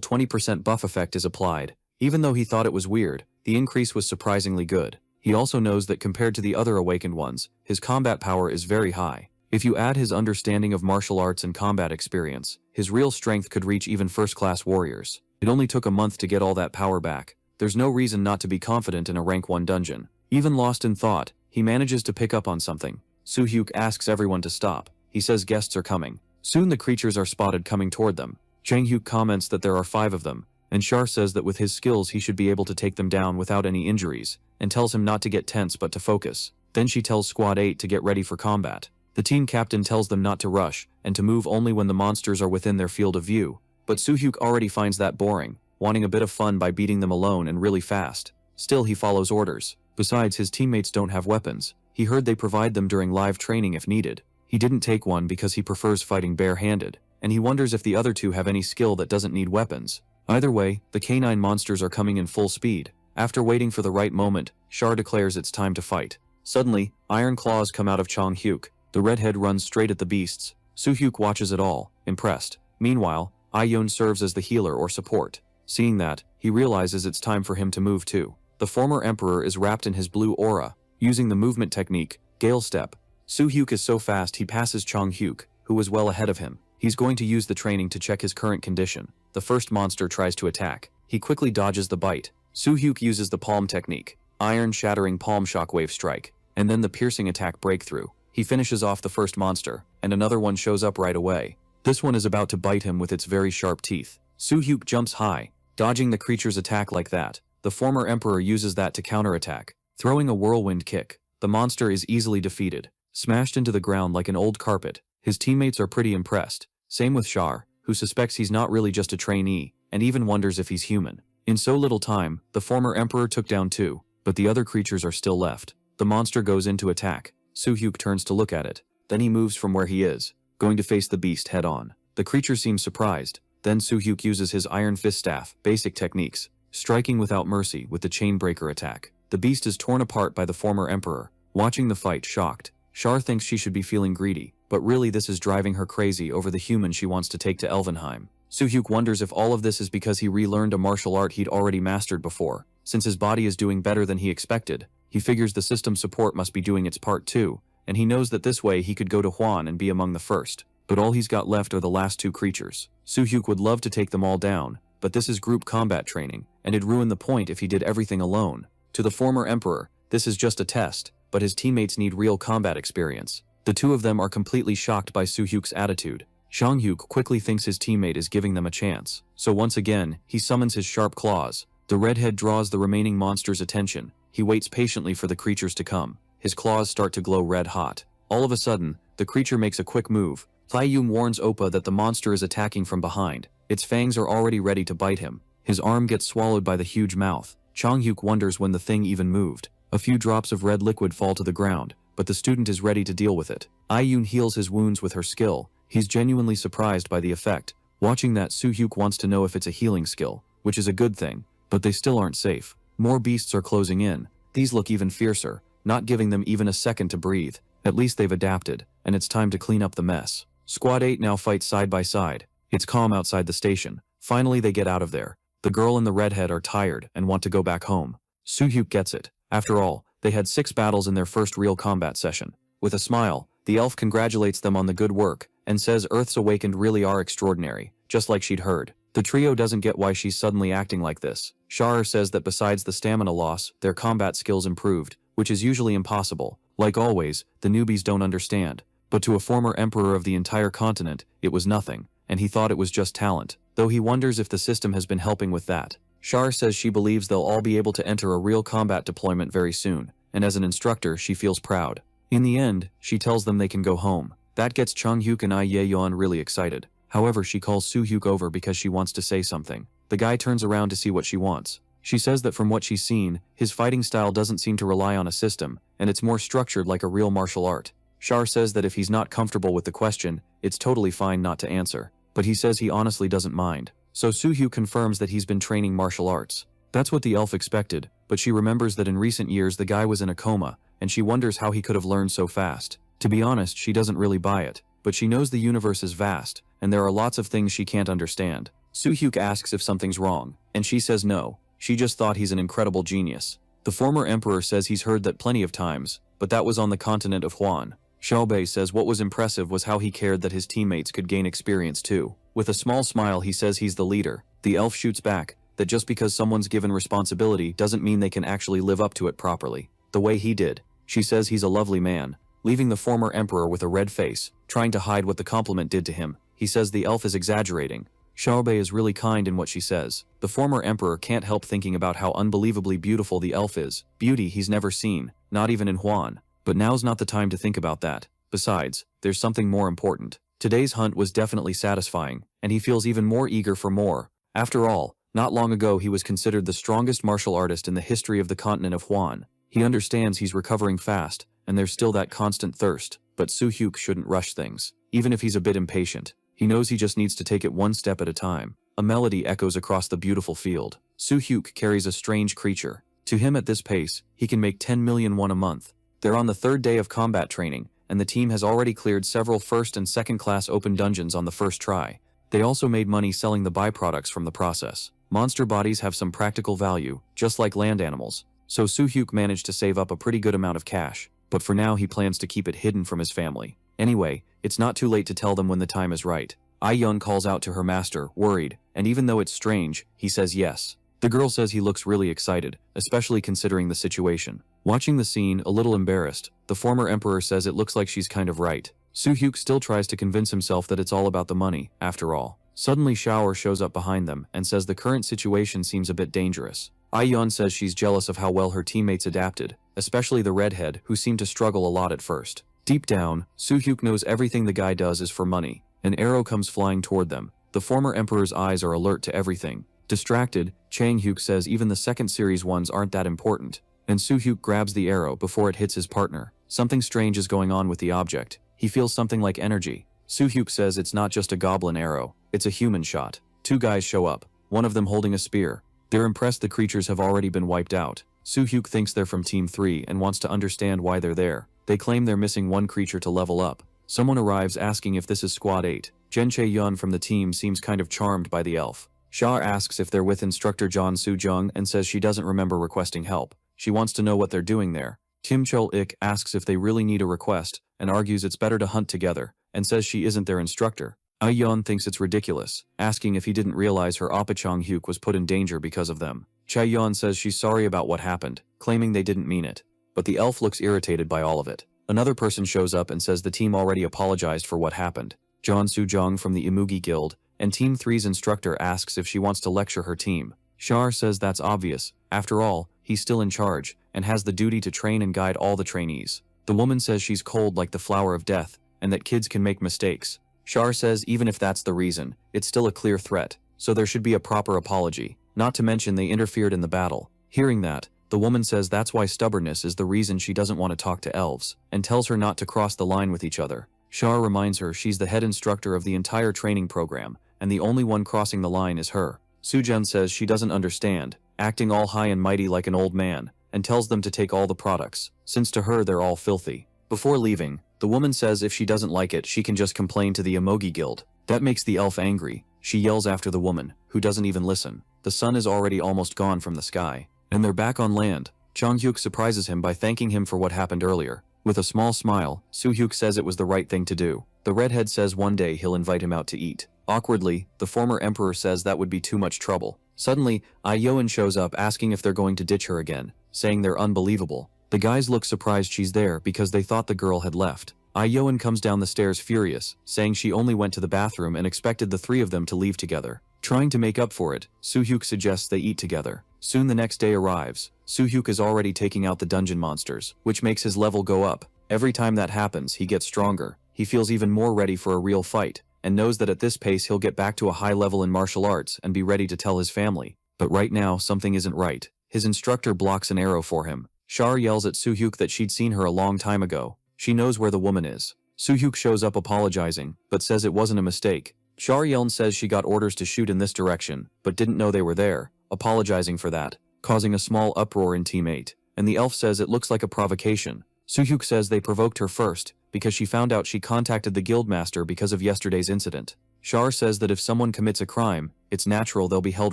20% buff effect is applied. Even though he thought it was weird, the increase was surprisingly good. He also knows that compared to the other awakened ones, his combat power is very high. If you add his understanding of martial arts and combat experience, his real strength could reach even first-class warriors. It only took a month to get all that power back. There's no reason not to be confident in a rank 1 dungeon. Even lost in thought, he manages to pick up on something. Soo-hyuk asks everyone to stop. He says guests are coming. Soon the creatures are spotted coming toward them. Chang-hyuk comments that there are 5 of them, and Char says that with his skills he should be able to take them down without any injuries, and tells him not to get tense but to focus. Then she tells Squad 8 to get ready for combat. The team captain tells them not to rush, and to move only when the monsters are within their field of view. But Soo-hyuk already finds that boring, wanting a bit of fun by beating them alone and really fast. Still he follows orders. Besides, his teammates don't have weapons. He heard they provide them during live training if needed. He didn't take one because he prefers fighting bare-handed, and he wonders if the other 2 have any skill that doesn't need weapons. Either way, the canine monsters are coming in full speed. After waiting for the right moment, Char declares it's time to fight. Suddenly, iron claws come out of Chang-hyuk. The redhead runs straight at the beasts. Soo-hyuk watches it all, impressed. Meanwhile, Ayun serves as the healer or support. Seeing that, he realizes it's time for him to move too. The former emperor is wrapped in his blue aura, using the movement technique, Gale Step. Soo-hyuk is so fast he passes Chang-hyuk, who was well ahead of him. He's going to use the training to check his current condition. The first monster tries to attack. He quickly dodges the bite. Soo-hyuk uses the palm technique, iron shattering palm shockwave strike, and then the piercing attack breakthrough. He finishes off the first monster, and another one shows up right away. This one is about to bite him with its very sharp teeth. Soo-hyuk jumps high, dodging the creature's attack like that. The former emperor uses that to counterattack, throwing a whirlwind kick. The monster is easily defeated, smashed into the ground like an old carpet. His teammates are pretty impressed. Same with Char, who suspects he's not really just a trainee, and even wonders if he's human. In so little time, the former emperor took down 2, but the other creatures are still left. The monster goes into attack. Soo-hyuk turns to look at it. Then he moves from where he is, going to face the beast head-on. The creature seems surprised. Then Soo-hyuk uses his Iron Fist Staff, basic techniques, striking without mercy with the Chainbreaker attack. The beast is torn apart by the former emperor. Watching the fight, shocked, Char thinks she should be feeling greedy, but really this is driving her crazy over the human she wants to take to Elvenheim. Soo-hyuk wonders if all of this is because he relearned a martial art he'd already mastered before. Since his body is doing better than he expected, he figures the system support must be doing its part too, and he knows that this way he could go to Hwan and be among the first. But all he's got left are the last 2 creatures. Soo-hyuk would love to take them all down, but this is group combat training, and it'd ruin the point if he did everything alone. To the former emperor, this is just a test, but his teammates need real combat experience. The 2 of them are completely shocked by Soo-hyuk's attitude. Sang-hyuk quickly thinks his teammate is giving them a chance, so once again, he summons his sharp claws. The redhead draws the remaining monster's attention. He waits patiently for the creatures to come. His claws start to glow red hot. All of a sudden, the creature makes a quick move. Taeyun warns Oppa that the monster is attacking from behind. Its fangs are already ready to bite him. His arm gets swallowed by the huge mouth. Sang-hyuk wonders when the thing even moved. A few drops of red liquid fall to the ground, but the student is ready to deal with it. Aiyun heals his wounds with her skill. He's genuinely surprised by the effect. Watching that, Soo-hyuk wants to know if it's a healing skill, which is a good thing, but they still aren't safe. More beasts are closing in. These look even fiercer, not giving them even a second to breathe. At least they've adapted, and it's time to clean up the mess. Squad 8 now fights side by side. It's calm outside the station. Finally they get out of there. The girl and the redhead are tired and want to go back home. Soo-hyuk gets it. After all, they had 6 battles in their first real combat session. With a smile, the elf congratulates them on the good work, and says Earth's awakened really are extraordinary, just like she'd heard. The trio doesn't get why she's suddenly acting like this. Char says that besides the stamina loss, their combat skills improved, which is usually impossible. Like always, the newbies don't understand. But to a former emperor of the entire continent, it was nothing, and he thought it was just talent, though he wonders if the system has been helping with that. Char says she believes they'll all be able to enter a real combat deployment very soon, and as an instructor she feels proud. In the end, she tells them they can go home. That gets Chung-hyuk and Ye-yeon really excited. However, she calls Soo-hyuk over because she wants to say something. The guy turns around to see what she wants. She says that from what she's seen, his fighting style doesn't seem to rely on a system, and it's more structured like a real martial art. Char says that if he's not comfortable with the question, it's totally fine not to answer. But he says he honestly doesn't mind. So Soo-hyuk confirms that he's been training martial arts. That's what the elf expected, but she remembers that in recent years the guy was in a coma, and she wonders how he could have learned so fast. To be honest, she doesn't really buy it, but she knows the universe is vast, and there are lots of things she can't understand. Soo-hyuk asks if something's wrong, and she says no, she just thought he's an incredible genius. The former emperor says he's heard that plenty of times, but that was on the continent of Hwan. Xiaobei says what was impressive was how he cared that his teammates could gain experience too. With a small smile he says he's the leader. The elf shoots back, that just because someone's given responsibility doesn't mean they can actually live up to it properly, the way he did. She says he's a lovely man, leaving the former emperor with a red face, trying to hide what the compliment did to him. He says the elf is exaggerating. Xiaobei is really kind in what she says. The former emperor can't help thinking about how unbelievably beautiful the elf is, beauty he's never seen, not even in Hwan. But now's not the time to think about that. Besides, there's something more important. Today's hunt was definitely satisfying, and he feels even more eager for more. After all, not long ago he was considered the strongest martial artist in the history of the continent of Hwan. He understands he's recovering fast, and there's still that constant thirst, but Soo-hyuk shouldn't rush things. Even if he's a bit impatient, he knows he just needs to take it one step at a time. A melody echoes across the beautiful field. Soo-hyuk carries a strange creature. To him at this pace, he can make 10 million won a month. They're on the 3rd day of combat training, and the team has already cleared several first and second class open dungeons on the first try. They also made money selling the byproducts from the process. Monster bodies have some practical value, just like land animals, so Soo-hyuk managed to save up a pretty good amount of cash, but for now he plans to keep it hidden from his family. Anyway, it's not too late to tell them when the time is right. Aiyun calls out to her master, worried, and even though it's strange, he says yes. The girl says he looks really excited, especially considering the situation. Watching the scene, a little embarrassed, the former emperor says it looks like she's kind of right. Soo-hyuk still tries to convince himself that it's all about the money, after all. Suddenly Shower shows up behind them and says the current situation seems a bit dangerous. Aiyun says she's jealous of how well her teammates adapted, especially the redhead, who seemed to struggle a lot at first. Deep down, Soo-hyuk knows everything the guy does is for money. An arrow comes flying toward them. The former emperor's eyes are alert to everything. Distracted, Chang-hyuk says even the second series ones aren't that important. And Soo-hyuk grabs the arrow before it hits his partner. Something strange is going on with the object. He feels something like energy. Soo-hyuk says it's not just a goblin arrow, it's a human shot. Two guys show up, one of them holding a spear. They're impressed the creatures have already been wiped out. Soo-hyuk thinks they're from Team 3 and wants to understand why they're there. They claim they're missing one creature to level up. Someone arrives asking if this is Squad 8. Jen Chae-yeon from the team seems kind of charmed by the elf. Sha asks if they're with instructor John Soo-jung and says she doesn't remember requesting help. She wants to know what they're doing there. Kim Chol-ik asks if they really need a request and argues it's better to hunt together and says she isn't their instructor. Ai-yeon thinks it's ridiculous, asking if he didn't realize her Oppa Chang-hyuk was put in danger because of them. Chae-yeon says she's sorry about what happened, claiming they didn't mean it. But the elf looks irritated by all of it. Another person shows up and says the team already apologized for what happened. John Soo-jung from the Imugi Guild, and Team 3's instructor asks if she wants to lecture her team. Char says that's obvious. After all, he's still in charge, and has the duty to train and guide all the trainees. The woman says she's cold like the flower of death, and that kids can make mistakes. Char says even if that's the reason, it's still a clear threat, so there should be a proper apology, not to mention they interfered in the battle. Hearing that, the woman says that's why stubbornness is the reason she doesn't want to talk to elves, and tells her not to cross the line with each other. Char reminds her she's the head instructor of the entire training program, and the only one crossing the line is her. Soo-jun says she doesn't understand, acting all high and mighty like an old man, and tells them to take all the products, since to her they're all filthy. Before leaving, the woman says if she doesn't like it she can just complain to the Emogi Guild. That makes the elf angry. She yells after the woman, who doesn't even listen. The sun is already almost gone from the sky, and they're back on land. Chang-hyuk surprises him by thanking him for what happened earlier. With a small smile, Soo-hyuk says it was the right thing to do. The redhead says one day he'll invite him out to eat. Awkwardly, the former emperor says that would be too much trouble. Suddenly, Ai-yeon shows up asking if they're going to ditch her again, saying they're unbelievable. The guys look surprised she's there because they thought the girl had left. Ai-yeon comes down the stairs furious, saying she only went to the bathroom and expected the three of them to leave together. Trying to make up for it, Soo-hyuk suggests they eat together. Soon the next day arrives. Soo-hyuk is already taking out the dungeon monsters, which makes his level go up. Every time that happens, he gets stronger. He feels even more ready for a real fight, and knows that at this pace he'll get back to a high level in martial arts and be ready to tell his family. But right now, something isn't right. His instructor blocks an arrow for him. Char yells at Soo-hyuk that she'd seen her a long time ago. She knows where the woman is. Soo-hyuk shows up apologizing, but says it wasn't a mistake. Char Yeln says she got orders to shoot in this direction, but didn't know they were there, apologizing for that, causing a small uproar in Team 8, and the elf says it looks like a provocation. Soo-hyuk says they provoked her first, because she found out she contacted the guildmaster because of yesterday's incident. Char says that if someone commits a crime, it's natural they'll be held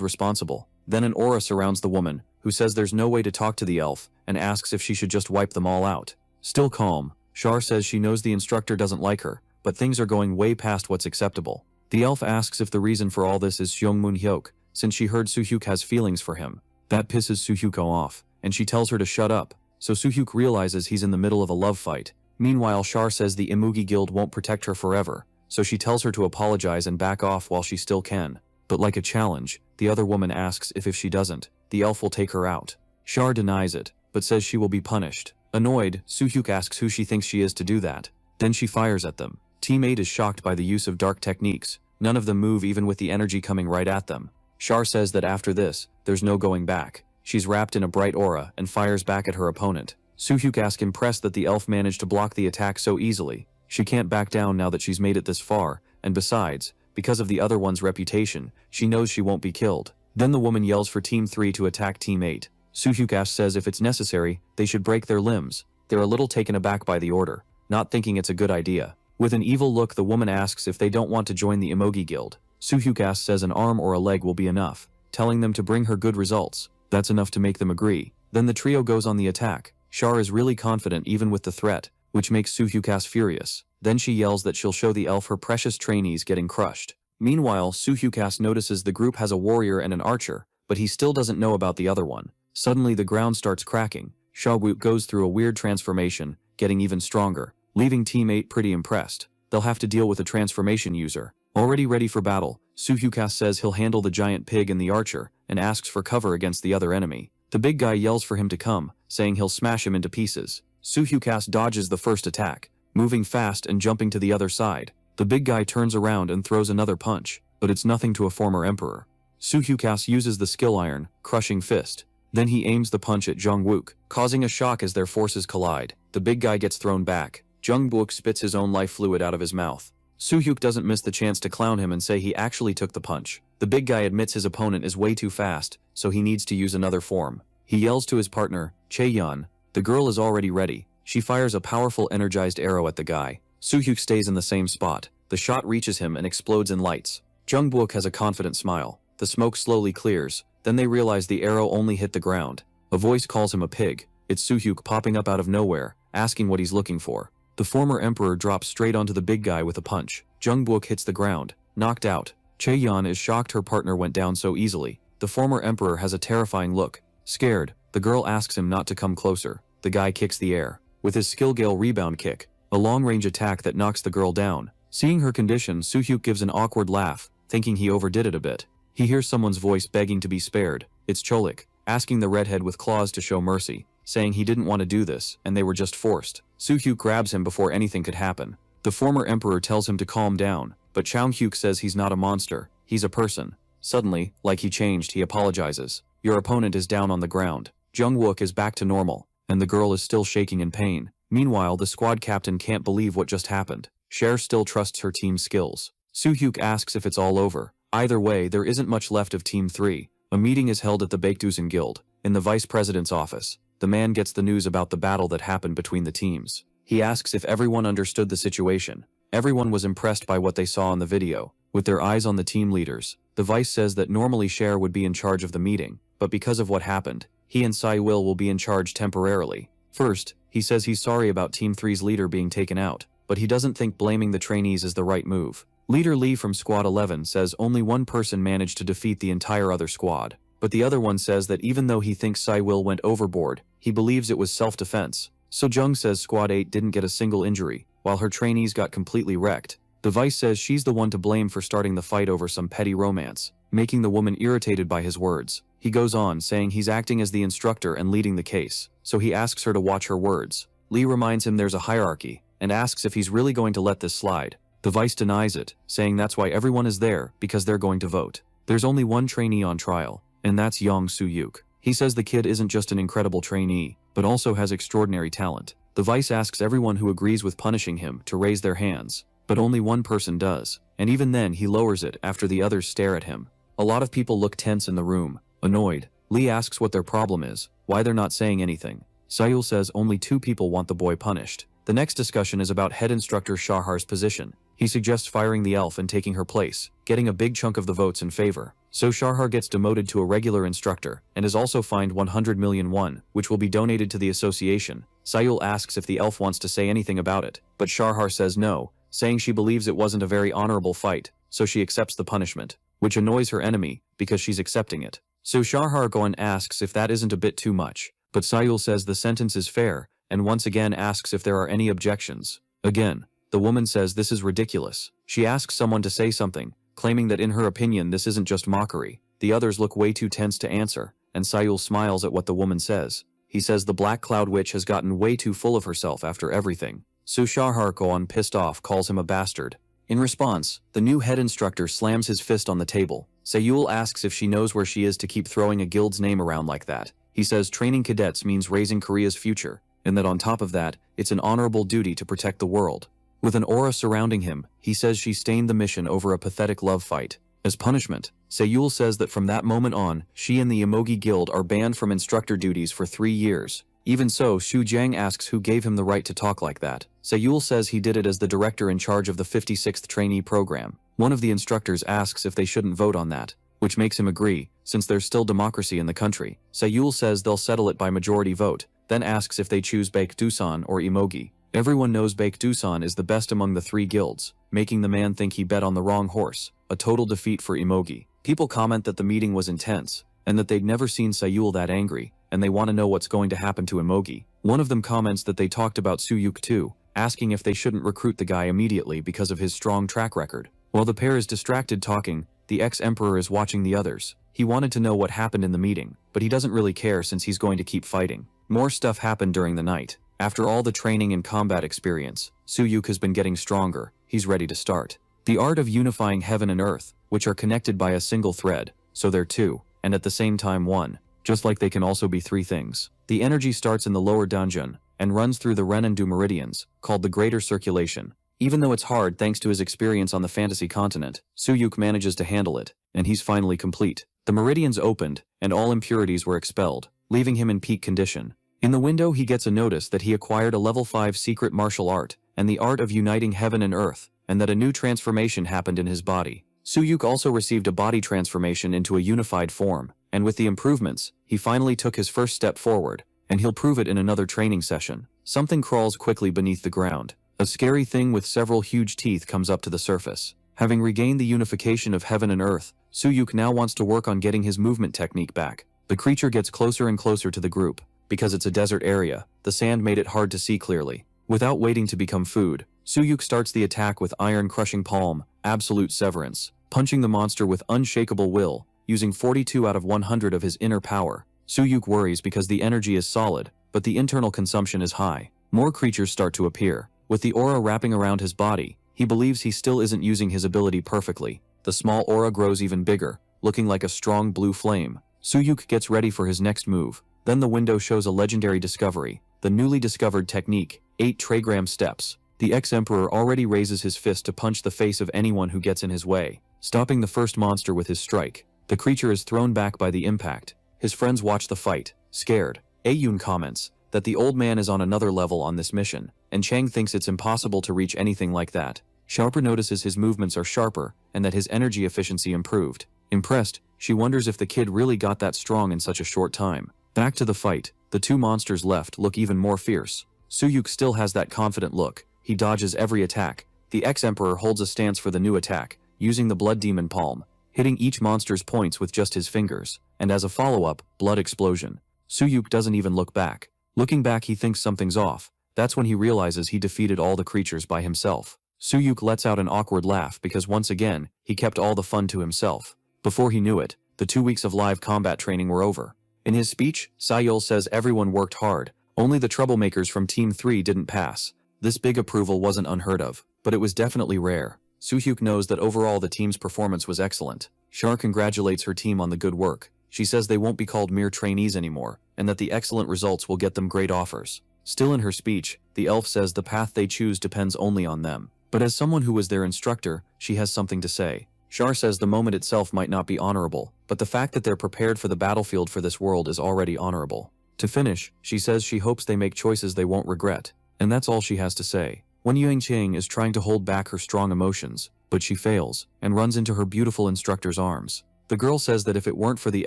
responsible. Then an aura surrounds the woman, who says there's no way to talk to the elf, and asks if she should just wipe them all out. Still calm, Char says she knows the instructor doesn't like her, but things are going way past what's acceptable. The elf asks if the reason for all this is Seong Moon-hyuk, since she heard Soo-hyuk has feelings for him. That pisses Soo-hyuk off, and she tells her to shut up, so Soo-hyuk realizes he's in the middle of a love fight. Meanwhile, Char says the Imugi Guild won't protect her forever, so she tells her to apologize and back off while she still can. But like a challenge, the other woman asks if she doesn't, the elf will take her out. Char denies it, but says she will be punished. Annoyed, Soo-hyuk asks who she thinks she is to do that. Then she fires at them. Team 8 is shocked by the use of dark techniques. None of them move even with the energy coming right at them. Char says that after this, there's no going back. She's wrapped in a bright aura and fires back at her opponent. Soo-hyuk asks impressed that the elf managed to block the attack so easily. She can't back down now that she's made it this far, and besides, because of the other one's reputation, she knows she won't be killed. Then the woman yells for Team 3 to attack Team 8. Soo-hyuk says if it's necessary, they should break their limbs. They're a little taken aback by the order, not thinking it's a good idea. With an evil look, the woman asks if they don't want to join the Emogi Guild. Soo-hyuk says an arm or a leg will be enough, telling them to bring her good results. That's enough to make them agree. Then the trio goes on the attack. Char is really confident even with the threat, which makes Soo-hyuk furious. Then she yells that she'll show the elf her precious trainees getting crushed. Meanwhile, Soo-hyuk notices the group has a warrior and an archer, but he still doesn't know about the other one. Suddenly the ground starts cracking. Sha-wook goes through a weird transformation, getting even stronger, leaving Team 8 pretty impressed. They'll have to deal with a transformation user. Already ready for battle, Soo-hyuk says he'll handle the giant pig and the archer, and asks for cover against the other enemy. The big guy yells for him to come, saying he'll smash him into pieces. Soo-hyuk dodges the first attack. moving fast and jumping to the other side. The big guy turns around and throws another punch, but it's nothing to a former emperor. Soo-hyuk uses the skill iron, crushing fist. Then he aims the punch at Jung-wook, causing a shock as their forces collide. The big guy gets thrown back. Jung-wook spits his own life fluid out of his mouth. Soo-hyuk doesn't miss the chance to clown him and say he actually took the punch. The big guy admits his opponent is way too fast, so he needs to use another form. He yells to his partner, Chae-yeon. The girl is already ready. She fires a powerful energized arrow at the guy. Soo-hyuk stays in the same spot. The shot reaches him and explodes in lights. Jung-wook has a confident smile. The smoke slowly clears. Then they realize the arrow only hit the ground. A voice calls him a pig. It's Soo-hyuk popping up out of nowhere, asking what he's looking for. The former emperor drops straight onto the big guy with a punch. Jung-wook hits the ground, knocked out. Chae-yeon is shocked her partner went down so easily. The former emperor has a terrifying look. Scared, the girl asks him not to come closer. The guy kicks the air. With his skill gale rebound kick, a long-range attack that knocks the girl down. Seeing her condition, Soo-hyuk gives an awkward laugh, thinking he overdid it a bit. He hears someone's voice begging to be spared. It's Cholik, asking the redhead with claws to show mercy, saying he didn't want to do this, and they were just forced. Soo-hyuk grabs him before anything could happen. The former emperor tells him to calm down, but Chang-hyuk says he's not a monster, he's a person. Suddenly, like he changed, he apologizes. Your opponent is down on the ground. Jung-wook is back to normal, and the girl is still shaking in pain. Meanwhile, the squad captain can't believe what just happened. Cher still trusts her team's skills. Soo-hyuk asks if it's all over. Either way, there isn't much left of Team 3. A meeting is held at the Baekdusan Guild, in the vice president's office. The man gets the news about the battle that happened between the teams. He asks if everyone understood the situation. Everyone was impressed by what they saw on the video, with their eyes on the team leaders. The vice says that normally Cher would be in charge of the meeting, but because of what happened, he and Sai-will will be in charge temporarily. First, he says he's sorry about Team 3's leader being taken out, but he doesn't think blaming the trainees is the right move. Leader Lee from Squad 11 says only one person managed to defeat the entire other squad, but the other one says that even though he thinks Sai-will went overboard, he believes it was self-defense. So-jung says Squad 8 didn't get a single injury, while her trainees got completely wrecked. The vice says she's the one to blame for starting the fight over some petty romance, making the woman irritated by his words. He goes on, saying he's acting as the instructor and leading the case, so he asks her to watch her words. Lee reminds him there's a hierarchy, and asks if he's really going to let this slide. The vice denies it, saying that's why everyone is there, because they're going to vote. There's only one trainee on trial, and that's Young Soo-hyuk. He says the kid isn't just an incredible trainee, but also has extraordinary talent. The vice asks everyone who agrees with punishing him to raise their hands, but only one person does, and even then he lowers it after the others stare at him. A lot of people look tense in the room, annoyed. Lee asks what their problem is, why they're not saying anything. Sayul says only 2 people want the boy punished. The next discussion is about head instructor Shahar's position. He suggests firing the elf and taking her place, getting a big chunk of the votes in favor. So Shahar gets demoted to a regular instructor, and is also fined 100 million won, which will be donated to the association. Sayul asks if the elf wants to say anything about it, but Shahar says no, saying she believes it wasn't a very honorable fight, so she accepts the punishment, which annoys her enemy, because she's accepting it. So Shahar Goen asks if that isn't a bit too much, but Sayul says the sentence is fair, and once again asks if there are any objections. Again, the woman says this is ridiculous. She asks someone to say something, claiming that in her opinion this isn't just mockery. The others look way too tense to answer, and Sayul smiles at what the woman says. He says the Black Cloud Witch has gotten way too full of herself after everything. So Shahar Goen, pissed off, calls him a bastard. In response, the new head instructor slams his fist on the table. Sayul asks if she knows where she is to keep throwing a guild's name around like that. He says training cadets means raising Korea's future, and that on top of that, it's an honorable duty to protect the world. With an aura surrounding him, he says she stained the mission over a pathetic love fight. As punishment, Sayul says that from that moment on, she and the Emogi Guild are banned from instructor duties for 3 years. Even so, Xu Jiang asks who gave him the right to talk like that. Sayul says he did it as the director in charge of the 56th trainee program. One of the instructors asks if they shouldn't vote on that, which makes him agree, since there's still democracy in the country. Sayul says they'll settle it by majority vote, then asks if they choose Baekdusan or Emogi. Everyone knows Baekdusan is the best among the 3 guilds, making the man think he bet on the wrong horse, a total defeat for Emogi. People comment that the meeting was intense, and that they'd never seen Sayul that angry, and they want to know what's going to happen to Emogi. One of them comments that they talked about Soo-hyuk too, asking if they shouldn't recruit the guy immediately because of his strong track record. While the pair is distracted talking, the ex-emperor is watching the others. He wanted to know what happened in the meeting, but he doesn't really care since he's going to keep fighting. More stuff happened during the night. After all the training and combat experience, Suyuk has been getting stronger. He's ready to start. The art of unifying heaven and earth, which are connected by a single thread, so they're two, and at the same time one, just like they can also be three things. The energy starts in the lower dungeon, and runs through the Ren and Du meridians, called the Greater Circulation. Even though it's hard thanks to his experience on the fantasy continent, Suyuk manages to handle it, and he's finally complete. The meridians opened, and all impurities were expelled, leaving him in peak condition. In the window he gets a notice that he acquired a level 5 secret martial art, and the art of uniting heaven and earth, and that a new transformation happened in his body. Suyuk also received a body transformation into a unified form, and with the improvements, he finally took his first step forward, and he'll prove it in another training session. Something crawls quickly beneath the ground. A scary thing with several huge teeth comes up to the surface. Having regained the unification of heaven and earth, Suyuk now wants to work on getting his movement technique back. The creature gets closer and closer to the group. Because it's a desert area, the sand made it hard to see clearly. Without waiting to become food, Suyuk starts the attack with iron-crushing palm, absolute severance, punching the monster with unshakable will, using 42 out of 100 of his inner power. Suyuk worries because the energy is solid, but the internal consumption is high. More creatures start to appear. With the aura wrapping around his body, he believes he still isn't using his ability perfectly. The small aura grows even bigger, looking like a strong blue flame. Suyuk gets ready for his next move. Then the window shows a legendary discovery, the newly discovered technique, 8 trigram steps. The ex-emperor already raises his fist to punch the face of anyone who gets in his way, stopping the first monster with his strike. The creature is thrown back by the impact. His friends watch the fight, scared. Ayun comments that the old man is on another level on this mission, and Chang thinks it's impossible to reach anything like that. Sharper notices his movements are sharper, and that his energy efficiency improved. Impressed, she wonders if the kid really got that strong in such a short time. Back to the fight, the two monsters left look even more fierce. Suyuk still has that confident look. He dodges every attack. The ex-emperor holds a stance for the new attack, using the blood demon palm, hitting each monster's points with just his fingers, and as a follow-up, blood explosion. Suyuk doesn't even look back. Looking back, he thinks something's off. That's when he realizes he defeated all the creatures by himself. Suyuk lets out an awkward laugh because once again, he kept all the fun to himself. Before he knew it, the 2 weeks of live combat training were over. In his speech, Sayol says everyone worked hard, only the troublemakers from Team 3 didn't pass. This big approval wasn't unheard of, but it was definitely rare. Suyuk knows that overall the team's performance was excellent. Char congratulates her team on the good work. She says they won't be called mere trainees anymore, and that the excellent results will get them great offers. Still in her speech, the elf says the path they choose depends only on them. But as someone who was their instructor, she has something to say. Char says the moment itself might not be honorable, but the fact that they're prepared for the battlefield for this world is already honorable. To finish, she says she hopes they make choices they won't regret. And that's all she has to say. Wen Yuanqing is trying to hold back her strong emotions, but she fails, and runs into her beautiful instructor's arms. The girl says that if it weren't for the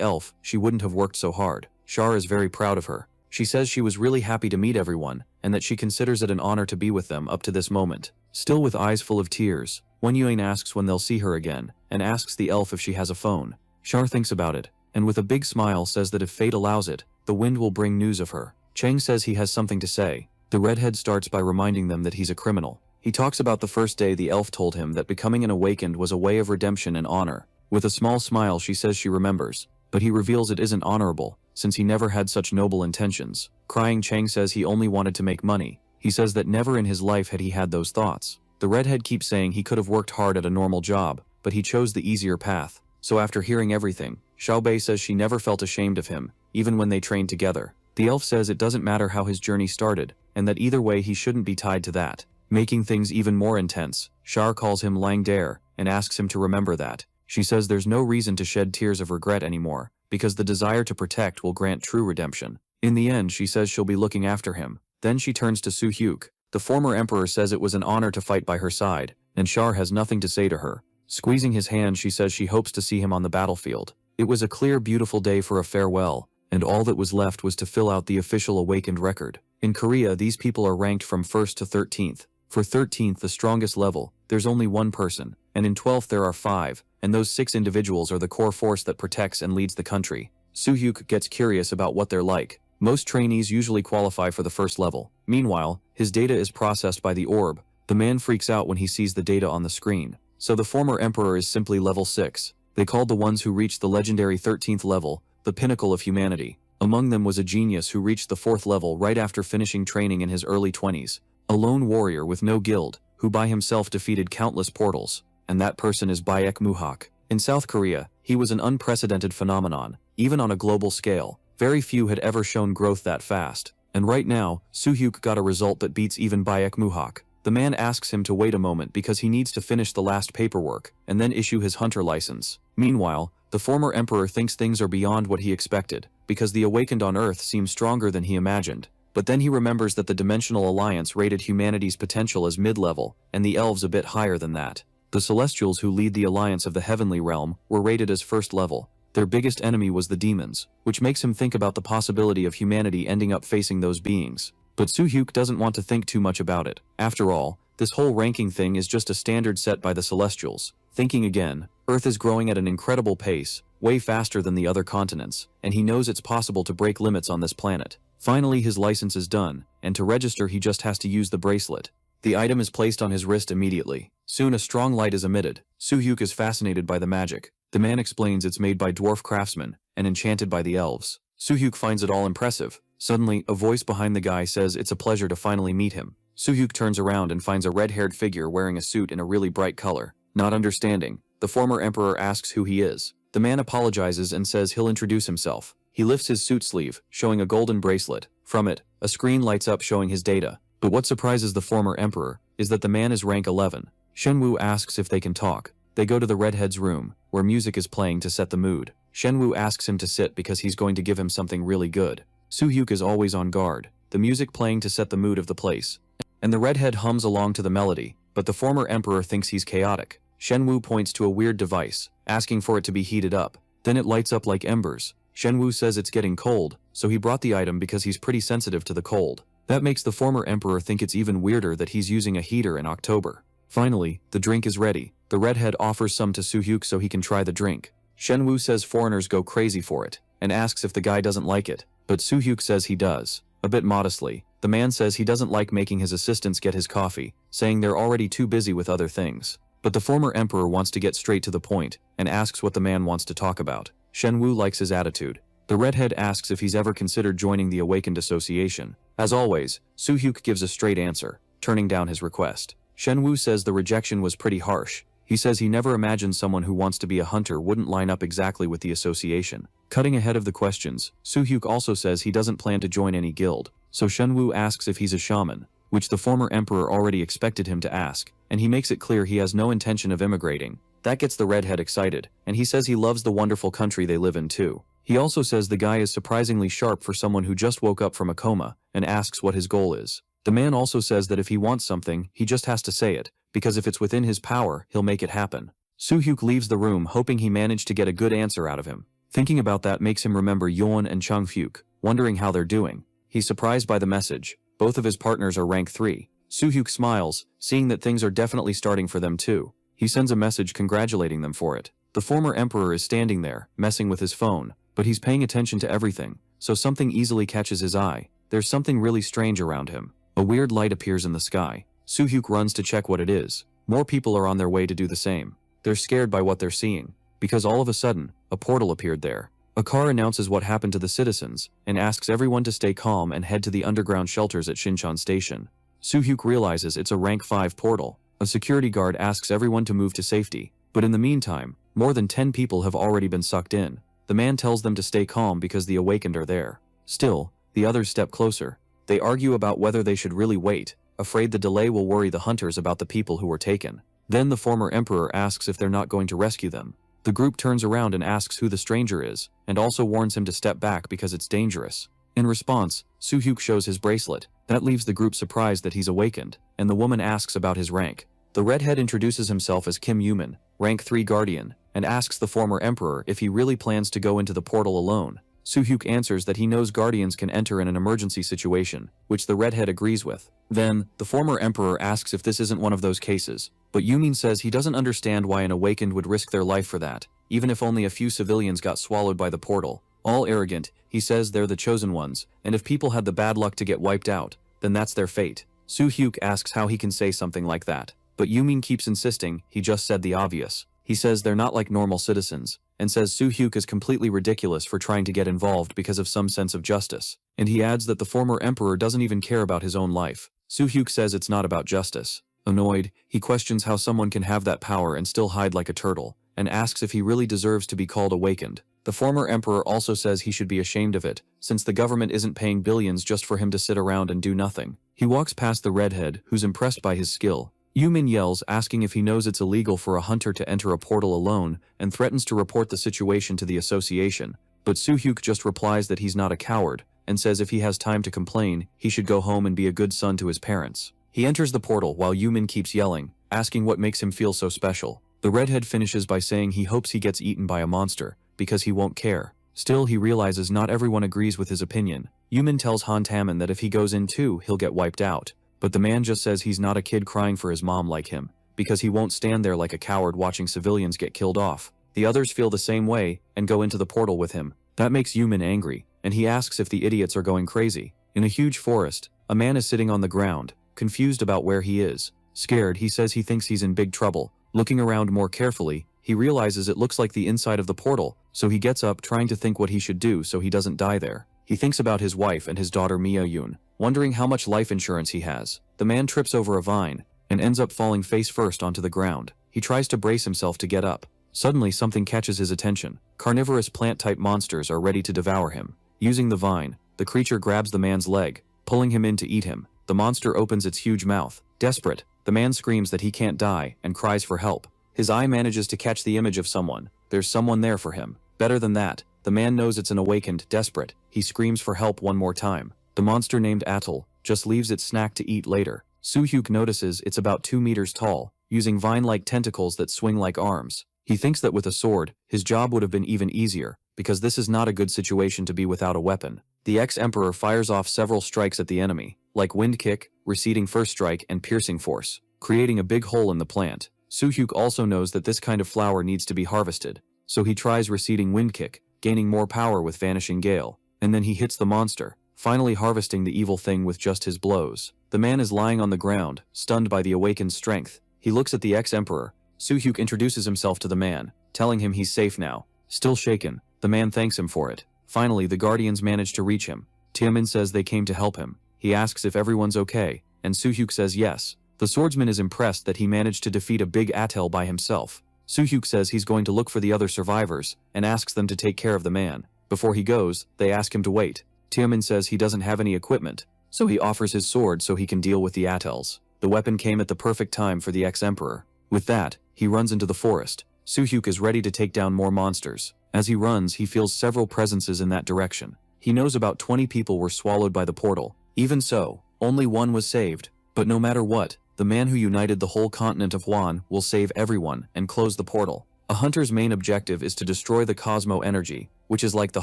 elf, she wouldn't have worked so hard. Char is very proud of her. She says she was really happy to meet everyone, and that she considers it an honor to be with them up to this moment. Still with eyes full of tears, Wen Yuan asks when they'll see her again, and asks the elf if she has a phone. Char thinks about it, and with a big smile says that if fate allows it, the wind will bring news of her. Chang says he has something to say. The redhead starts by reminding them that he's a criminal. He talks about the first day the elf told him that becoming an awakened was a way of redemption and honor. With a small smile she says she remembers, but he reveals it isn't honorable, since he never had such noble intentions. Crying, Chang says he only wanted to make money. He says that never in his life had he had those thoughts. The redhead keeps saying he could have worked hard at a normal job, but he chose the easier path. So after hearing everything, Xiaobei says she never felt ashamed of him, even when they trained together. The elf says it doesn't matter how his journey started, and that either way he shouldn't be tied to that. Making things even more intense, Char calls him Lang Dare, and asks him to remember that. She says there's no reason to shed tears of regret anymore, because the desire to protect will grant true redemption. In the end, she says she'll be looking after him. Then she turns to Su Hyuk. The former emperor says it was an honor to fight by her side, and Char has nothing to say to her. Squeezing his hand, she says she hopes to see him on the battlefield. It was a clear, beautiful day for a farewell, and all that was left was to fill out the official awakened record. In Korea, these people are ranked from 1st to 13th. For 13th, the strongest level, there's only one person, and in 12th there are 5, and those 6 individuals are the core force that protects and leads the country. Su Hyuk gets curious about what they're like. Most trainees usually qualify for the first level. Meanwhile, his data is processed by the orb. The man freaks out when he sees the data on the screen. So the former emperor is simply level 6. They called the ones who reached the legendary 13th level, the pinnacle of humanity. Among them was a genius who reached the 4th level right after finishing training in his early 20s, a lone warrior with no guild, who by himself defeated countless portals, and that person is Baek Muhak. In South Korea, he was an unprecedented phenomenon, even on a global scale. Very few had ever shown growth that fast, and right now, Soo-hyuk got a result that beats even Baek Muhak. The man asks him to wait a moment because he needs to finish the last paperwork, and then issue his hunter license. Meanwhile, the former emperor thinks things are beyond what he expected, because the awakened on Earth seem stronger than he imagined. But then he remembers that the Dimensional Alliance rated humanity's potential as mid-level, and the elves a bit higher than that. The Celestials who lead the Alliance of the Heavenly Realm were rated as 1st level. Their biggest enemy was the demons, which makes him think about the possibility of humanity ending up facing those beings. But Soo-hyuk doesn't want to think too much about it. After all, this whole ranking thing is just a standard set by the Celestials. Thinking again, Earth is growing at an incredible pace, way faster than the other continents, and he knows it's possible to break limits on this planet. Finally, his license is done, and to register he just has to use the bracelet. The item is placed on his wrist immediately. Soon a strong light is emitted. Soo-hyuk is fascinated by the magic. The man explains it's made by dwarf craftsmen, and enchanted by the elves. Soo-hyuk finds it all impressive. Suddenly, a voice behind the guy says it's a pleasure to finally meet him. Soo-hyuk turns around and finds a red-haired figure wearing a suit in a really bright color. Not understanding, the former emperor asks who he is. The man apologizes and says he'll introduce himself. He lifts his suit sleeve, showing a golden bracelet. From it, a screen lights up showing his data. But what surprises the former emperor is that the man is rank 11. Shenwu asks if they can talk. They go to the redhead's room, where music is playing to set the mood. Shenwu asks him to sit because he's going to give him something really good. Soo-hyuk is always on guard, the music playing to set the mood of the place. And the redhead hums along to the melody, but the former emperor thinks he's chaotic. Shenwu points to a weird device, asking for it to be heated up. Then it lights up like embers. Shenwu says it's getting cold, so he brought the item because he's pretty sensitive to the cold. That makes the former emperor think it's even weirder that he's using a heater in October. Finally, the drink is ready. The redhead offers some to Soo-hyuk so he can try the drink. Shenwu says foreigners go crazy for it, and asks if the guy doesn't like it, but Soo-hyuk says he does. A bit modestly, the man says he doesn't like making his assistants get his coffee, saying they're already too busy with other things. But the former emperor wants to get straight to the point, and asks what the man wants to talk about. Shenwu likes his attitude. The redhead asks if he's ever considered joining the Awakened Association. As always, Soo-hyuk gives a straight answer, turning down his request. Shenwu says the rejection was pretty harsh. He says he never imagined someone who wants to be a hunter wouldn't line up exactly with the association. Cutting ahead of the questions, Soo-hyuk also says he doesn't plan to join any guild, so Shenwu asks if he's a shaman, which the former emperor already expected him to ask, and he makes it clear he has no intention of immigrating. That gets the redhead excited, and he says he loves the wonderful country they live in too. He also says the guy is surprisingly sharp for someone who just woke up from a coma, and asks what his goal is. The man also says that if he wants something, he just has to say it, because if it's within his power, he'll make it happen. Soo-hyuk leaves the room hoping he managed to get a good answer out of him. Thinking about that makes him remember Yeon and Chang-fyuk, wondering how they're doing. He's surprised by the message. Both of his partners are rank 3. Soo-hyuk smiles, seeing that things are definitely starting for them too. He sends a message congratulating them for it. The former emperor is standing there, messing with his phone, but he's paying attention to everything, so something easily catches his eye. There's something really strange around him. A weird light appears in the sky. Soo-hyuk runs to check what it is. More people are on their way to do the same. They're scared by what they're seeing, because all of a sudden, a portal appeared there. A car announces what happened to the citizens, and asks everyone to stay calm and head to the underground shelters at Shinchan Station. Soo-hyuk realizes it's a rank 5 portal. A security guard asks everyone to move to safety, but in the meantime, more than 10 people have already been sucked in. The man tells them to stay calm because the awakened are there. Still, the others step closer. They argue about whether they should really wait, afraid the delay will worry the hunters about the people who were taken. Then the former emperor asks if they're not going to rescue them. The group turns around and asks who the stranger is, and also warns him to step back because it's dangerous. In response, Soo-hyuk shows his bracelet. That leaves the group surprised that he's awakened, and the woman asks about his rank. The redhead introduces himself as Kim Yuman, rank 3 guardian, and asks the former emperor if he really plans to go into the portal alone. Soo-hyuk answers that he knows guardians can enter in an emergency situation, which the redhead agrees with. Then, the former emperor asks if this isn't one of those cases, but Yumin says he doesn't understand why an awakened would risk their life for that, even if only a few civilians got swallowed by the portal. All arrogant, he says they're the chosen ones, and if people had the bad luck to get wiped out, then that's their fate. Soo-hyuk asks how he can say something like that, but Yumin keeps insisting he just said the obvious. He says they're not like normal citizens, and says Soo-hyuk is completely ridiculous for trying to get involved because of some sense of justice. And he adds that the former emperor doesn't even care about his own life. Soo-hyuk says it's not about justice. Annoyed, he questions how someone can have that power and still hide like a turtle, and asks if he really deserves to be called awakened. The former emperor also says he should be ashamed of it, since the government isn't paying billions just for him to sit around and do nothing. He walks past the redhead, who's impressed by his skill. Yumin yells, asking if he knows it's illegal for a hunter to enter a portal alone, and threatens to report the situation to the association. But Soo-hyuk just replies that he's not a coward, and says if he has time to complain, he should go home and be a good son to his parents. He enters the portal while Yumin keeps yelling, asking what makes him feel so special. The redhead finishes by saying he hopes he gets eaten by a monster, because he won't care. Still, he realizes not everyone agrees with his opinion. Yumin tells Han Taman that if he goes in too, he'll get wiped out. But the man just says he's not a kid crying for his mom like him, because he won't stand there like a coward watching civilians get killed off. The others feel the same way, and go into the portal with him. That makes Yumin angry, and he asks if the idiots are going crazy. In a huge forest, a man is sitting on the ground, confused about where he is. Scared, he says he thinks he's in big trouble. Looking around more carefully, he realizes it looks like the inside of the portal, so he gets up trying to think what he should do so he doesn't die there. He thinks about his wife and his daughter Mia-yoon, wondering how much life insurance he has. The man trips over a vine, and ends up falling face first onto the ground. He tries to brace himself to get up. Suddenly something catches his attention. Carnivorous plant-type monsters are ready to devour him. Using the vine, the creature grabs the man's leg, pulling him in to eat him. The monster opens its huge mouth. Desperate, the man screams that he can't die, and cries for help. His eye manages to catch the image of someone. There's someone there for him. Better than that, the man knows it's an awakened. Desperate, he screams for help one more time. The monster named Atoll just leaves its snack to eat later. Soo-hyuk notices it's about 2 meters tall, using vine-like tentacles that swing like arms. He thinks that with a sword, his job would have been even easier, because this is not a good situation to be without a weapon. The ex-emperor fires off several strikes at the enemy, like wind kick, receding first strike, and piercing force, creating a big hole in the plant. Soo-hyuk also knows that this kind of flower needs to be harvested, so he tries receding wind kick, gaining more power with vanishing gale, and then he hits the monster, finally harvesting the evil thing with just his blows. The man is lying on the ground, stunned by the awakened strength. He looks at the ex-emperor. Soo-hyuk introduces himself to the man, telling him he's safe now. Still shaken, the man thanks him for it. Finally, the guardians manage to reach him. Taemin says they came to help him. He asks if everyone's okay, and Soo-hyuk says yes. The swordsman is impressed that he managed to defeat a big Atoll by himself. Soo-hyuk says he's going to look for the other survivors, and asks them to take care of the man. Before he goes, they ask him to wait. Taemin says he doesn't have any equipment, so he offers his sword so he can deal with the Atolls. The weapon came at the perfect time for the ex-emperor. With that, he runs into the forest. Soo-hyuk is ready to take down more monsters. As he runs, he feels several presences in that direction. He knows about 20 people were swallowed by the portal. Even so, only one was saved. But no matter what, the man who united the whole continent of Hwan will save everyone and close the portal. A hunter's main objective is to destroy the cosmo energy, which is like the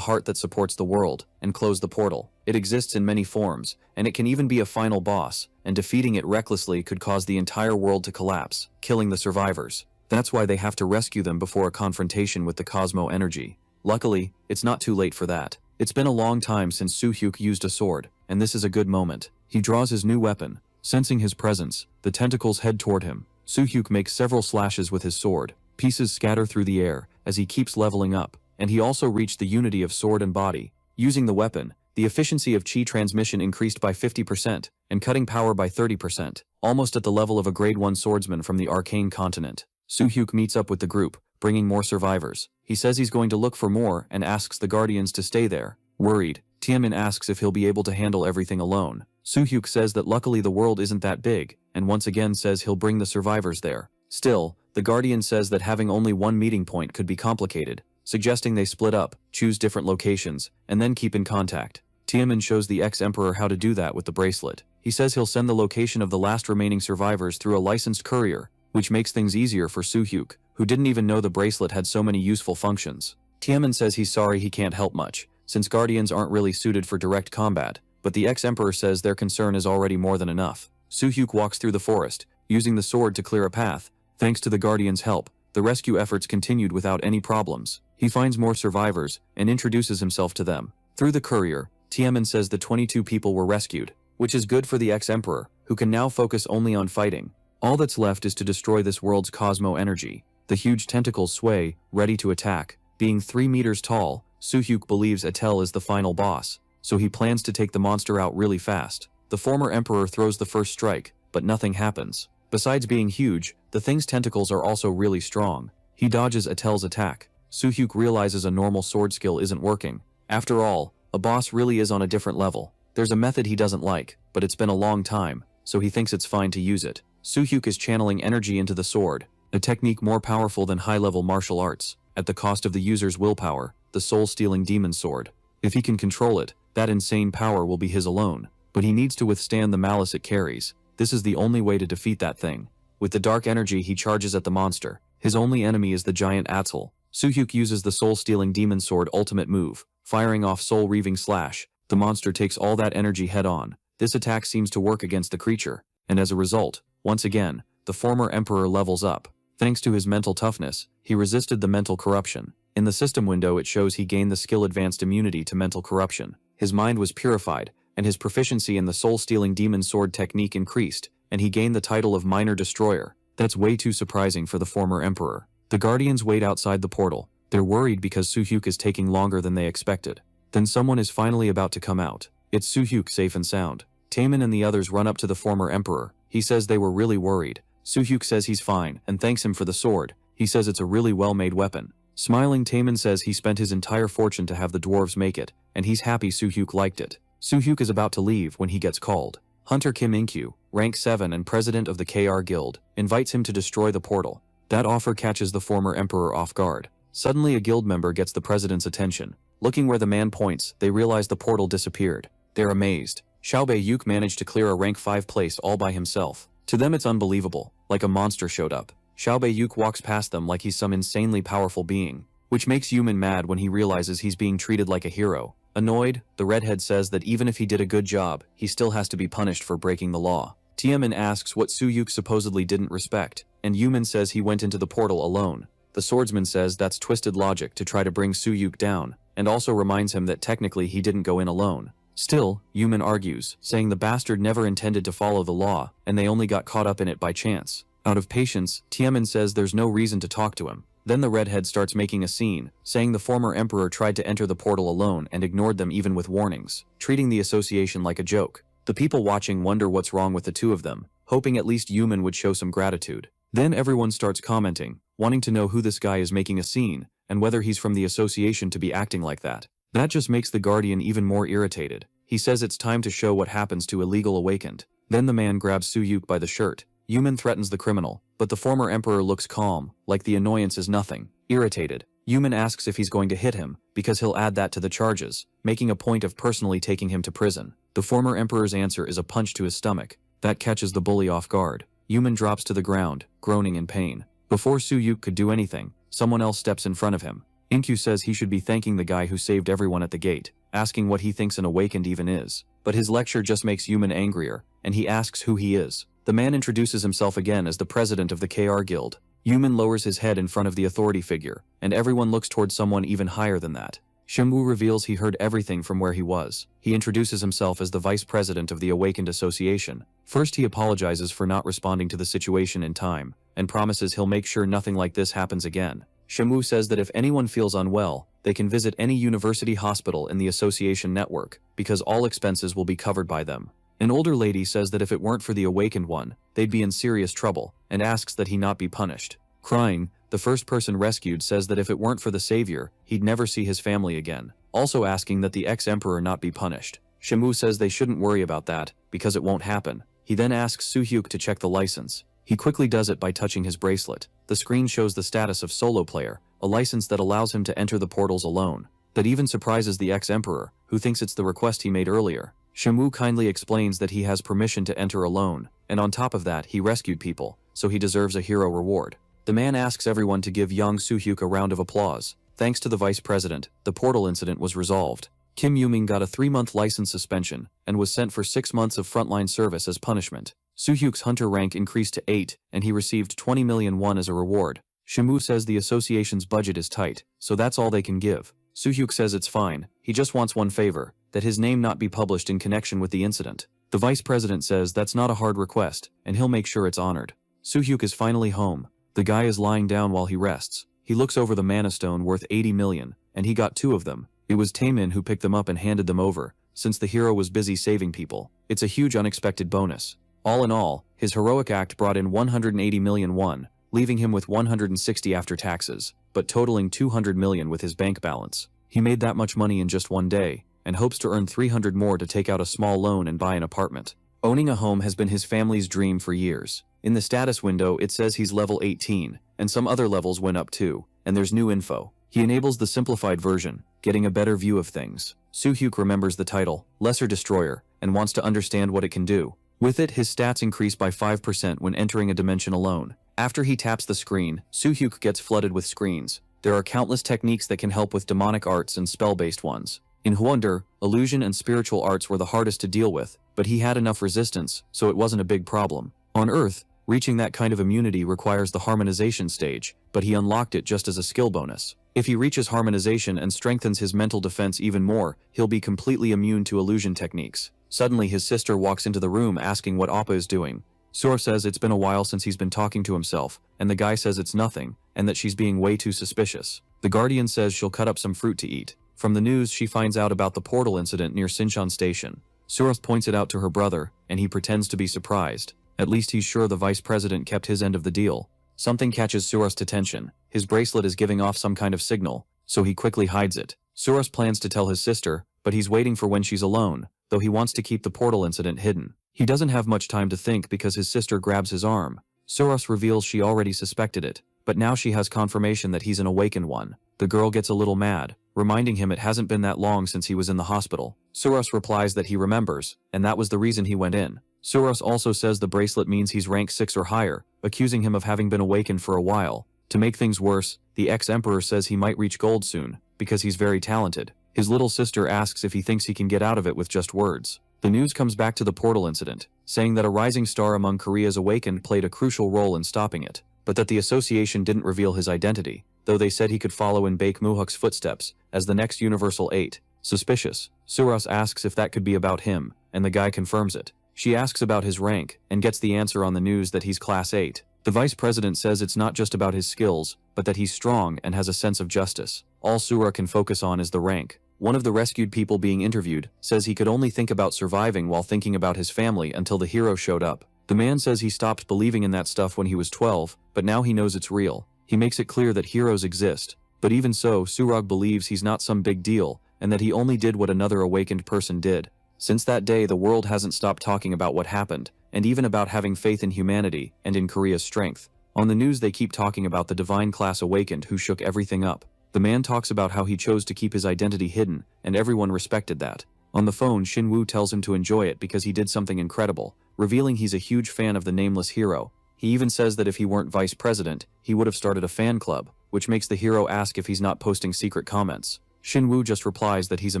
heart that supports the world, and close the portal. It exists in many forms, and it can even be a final boss, and defeating it recklessly could cause the entire world to collapse, killing the survivors. That's why they have to rescue them before a confrontation with the cosmo energy. Luckily, it's not too late for that. It's been a long time since Soo-hyuk used a sword, and this is a good moment. He draws his new weapon. Sensing his presence, the tentacles head toward him. Soo-hyuk makes several slashes with his sword. Pieces scatter through the air as he keeps leveling up, and he also reached the unity of sword and body. Using the weapon, the efficiency of chi transmission increased by 50%, and cutting power by 30%, almost at the level of a grade 1 swordsman from the arcane continent. Soo-hyuk meets up with the group, bringing more survivors. He says he's going to look for more and asks the guardians to stay there. Worried, Taemin asks if he'll be able to handle everything alone. Soo-hyuk says that luckily the world isn't that big, and once again says he'll bring the survivors there. Still, the guardian says that having only one meeting point could be complicated, suggesting they split up, choose different locations, and then keep in contact. Taemin shows the ex-emperor how to do that with the bracelet. He says he'll send the location of the last remaining survivors through a licensed courier, which makes things easier for Soo-hyuk, who didn't even know the bracelet had so many useful functions. Taemin says he's sorry he can't help much, since guardians aren't really suited for direct combat, but the ex-emperor says their concern is already more than enough. Soo-hyuk walks through the forest, using the sword to clear a path. Thanks to the guardians' help, the rescue efforts continued without any problems. He finds more survivors, and introduces himself to them. Through the courier, Taemin says the 22 people were rescued, which is good for the ex-emperor, who can now focus only on fighting. All that's left is to destroy this world's cosmo energy. The huge tentacles sway, ready to attack. Being 3 meters tall, Soo-hyuk believes Atel is the final boss, so he plans to take the monster out really fast. The former emperor throws the first strike, but nothing happens. Besides being huge, the thing's tentacles are also really strong. He dodges Atel's attack. Soo-hyuk realizes a normal sword skill isn't working. After all, a boss really is on a different level. There's a method he doesn't like, but it's been a long time, so he thinks it's fine to use it. Soo-hyuk is channeling energy into the sword, a technique more powerful than high-level martial arts, at the cost of the user's willpower, the soul-stealing demon sword. If he can control it, that insane power will be his alone, but he needs to withstand the malice it carries. This is the only way to defeat that thing. With the dark energy he charges at the monster. His only enemy is the giant Atzel. Soo-hyuk uses the soul-stealing demon sword ultimate move, firing off soul-reaving slash. The monster takes all that energy head-on. This attack seems to work against the creature, and as a result, once again, the former emperor levels up. Thanks to his mental toughness, he resisted the mental corruption. In the system window it shows he gained the skill advanced immunity to mental corruption. His mind was purified, and his proficiency in the soul-stealing demon sword technique increased, and he gained the title of Minor Destroyer. That's way too surprising for the former emperor. The Guardians wait outside the portal. They're worried because Soo-hyuk is taking longer than they expected. Then someone is finally about to come out. It's Soo-hyuk safe and sound. Taemin and the others run up to the former emperor. He says they were really worried. Soo-hyuk says he's fine and thanks him for the sword. He says it's a really well-made weapon. Smiling, Taemin says he spent his entire fortune to have the dwarves make it, and he's happy Soo-hyuk liked it. Soo-hyuk is about to leave when he gets called. Hunter Kim In-kyu, rank 7 and president of the KR Guild, invites him to destroy the portal. That offer catches the former emperor off guard. Suddenly a guild member gets the president's attention. Looking where the man points, they realize the portal disappeared. They're amazed. Xiaobei-yuk managed to clear a rank 5 place all by himself. To them it's unbelievable, like a monster showed up. Xiaobei-yuk walks past them like he's some insanely powerful being, which makes Yumin mad when he realizes he's being treated like a hero. Annoyed, the redhead says that even if he did a good job, he still has to be punished for breaking the law. Taemin asks what Soo-hyuk supposedly didn't respect, and Yumin says he went into the portal alone. The swordsman says that's twisted logic to try to bring Soo-hyuk down, and also reminds him that technically he didn't go in alone. Still, Yumin argues, saying the bastard never intended to follow the law, and they only got caught up in it by chance. Out of patience, Taemin says there's no reason to talk to him. Then the redhead starts making a scene, saying the former emperor tried to enter the portal alone and ignored them even with warnings, treating the association like a joke. The people watching wonder what's wrong with the two of them, hoping at least Yumin would show some gratitude. Then everyone starts commenting, wanting to know who this guy is making a scene, and whether he's from the association to be acting like that. That just makes the Guardian even more irritated. He says it's time to show what happens to illegal awakened. Then the man grabs Soo-hyuk by the shirt. Yumin threatens the criminal, but the former emperor looks calm, like the annoyance is nothing. Irritated, Yumin asks if he's going to hit him, because he'll add that to the charges, making a point of personally taking him to prison. The former emperor's answer is a punch to his stomach. That catches the bully off guard. Yumin drops to the ground, groaning in pain. Before Soo-hyuk could do anything, someone else steps in front of him. In-kyu says he should be thanking the guy who saved everyone at the gate, asking what he thinks an awakened even is. But his lecture just makes Yumin angrier, and he asks who he is. The man introduces himself again as the president of the KR Guild. Yumin lowers his head in front of the authority figure, and everyone looks towards someone even higher than that. Shimwoo reveals he heard everything from where he was. He introduces himself as the vice president of the Awakened Association. First he apologizes for not responding to the situation in time, and promises he'll make sure nothing like this happens again. Shimwoo says that if anyone feels unwell, they can visit any university hospital in the association network, because all expenses will be covered by them. An older lady says that if it weren't for the awakened one, they'd be in serious trouble, and asks that he not be punished. Crying, the first person rescued says that if it weren't for the savior, he'd never see his family again, also asking that the ex-emperor not be punished. Shimwoo says they shouldn't worry about that, because it won't happen. He then asks Soo-hyuk to check the license. He quickly does it by touching his bracelet. The screen shows the status of solo player, a license that allows him to enter the portals alone. That even surprises the ex-emperor, who thinks it's the request he made earlier. Shimwoo kindly explains that he has permission to enter alone, and on top of that he rescued people, so he deserves a hero reward. The man asks everyone to give young Soo-hyuk a round of applause. Thanks to the vice president, the portal incident was resolved. Kim Yoo-ming got a 3-month license suspension, and was sent for 6 months of frontline service as punishment. Soo-hyuk's hunter rank increased to 8, and he received 20 million won as a reward. Shimwoo says the association's budget is tight, so that's all they can give. Soo-hyuk says it's fine, he just wants one favor, that his name not be published in connection with the incident. The vice president says that's not a hard request, and he'll make sure it's honored. Soo-hyuk is finally home. The guy is lying down while he rests. He looks over the mana stone worth 80 million, and he got 2 of them. It was Taemin who picked them up and handed them over, since the hero was busy saving people. It's a huge unexpected bonus. All in all, his heroic act brought in 180 million won, leaving him with 160 after taxes, but totaling 200 million with his bank balance. He made that much money in just one day, and hopes to earn 300 more to take out a small loan and buy an apartment. Owning a home has been his family's dream for years. In the status window it says he's level 18, and some other levels went up too, and there's new info. He enables the simplified version, getting a better view of things. Soo-hyuk remembers the title, Lesser Destroyer, and wants to understand what it can do. With it, his stats increase by 5% when entering a dimension alone. After he taps the screen, Soo-hyuk gets flooded with screens. There are countless techniques that can help with demonic arts and spell-based ones. In Hwonder, illusion and spiritual arts were the hardest to deal with, but he had enough resistance, so it wasn't a big problem. On Earth, reaching that kind of immunity requires the harmonization stage, but he unlocked it just as a skill bonus. If he reaches harmonization and strengthens his mental defense even more, he'll be completely immune to illusion techniques. Suddenly his sister walks into the room asking what Appa is doing. Sora says it's been a while since he's been talking to himself, and the guy says it's nothing, and that she's being way too suspicious. The Guardian says she'll cut up some fruit to eat. From the news she finds out about the portal incident near Sinshan Station. Sora points it out to her brother, and he pretends to be surprised. At least he's sure the vice president kept his end of the deal. Something catches Sora's attention. His bracelet is giving off some kind of signal, so he quickly hides it. Sora plans to tell his sister, but he's waiting for when she's alone, though he wants to keep the portal incident hidden. He doesn't have much time to think because his sister grabs his arm. Sora reveals she already suspected it, but now she has confirmation that he's an awakened one. The girl gets a little mad, reminding him it hasn't been that long since he was in the hospital. Sora replies that he remembers, and that was the reason he went in. Sora also says the bracelet means he's rank 6 or higher, accusing him of having been awakened for a while. To make things worse, the ex-emperor says he might reach gold soon, because he's very talented. His little sister asks if he thinks he can get out of it with just words. The news comes back to the portal incident, saying that a rising star among Korea's awakened played a crucial role in stopping it, but that the association didn't reveal his identity, though they said he could follow in Baek Muhuk's footsteps as the next Universal 8. Suspicious, Suras asks if that could be about him, and the guy confirms it. She asks about his rank, and gets the answer on the news that he's class 8. The vice president says it's not just about his skills, but that he's strong and has a sense of justice. All Sura can focus on is the rank. One of the rescued people being interviewed says he could only think about surviving while thinking about his family until the hero showed up. The man says he stopped believing in that stuff when he was 12, but now he knows it's real. He makes it clear that heroes exist, but even so, Surag believes he's not some big deal, and that he only did what another awakened person did. Since that day, the world hasn't stopped talking about what happened, and even about having faith in humanity and in Korea's strength. On the news they keep talking about the divine class awakened who shook everything up. The man talks about how he chose to keep his identity hidden, and everyone respected that. On the phone, Shinwoo tells him to enjoy it because he did something incredible, revealing he's a huge fan of the nameless hero. He even says that if he weren't vice president, he would have started a fan club, which makes the hero ask if he's not posting secret comments. Shinwoo just replies that he's a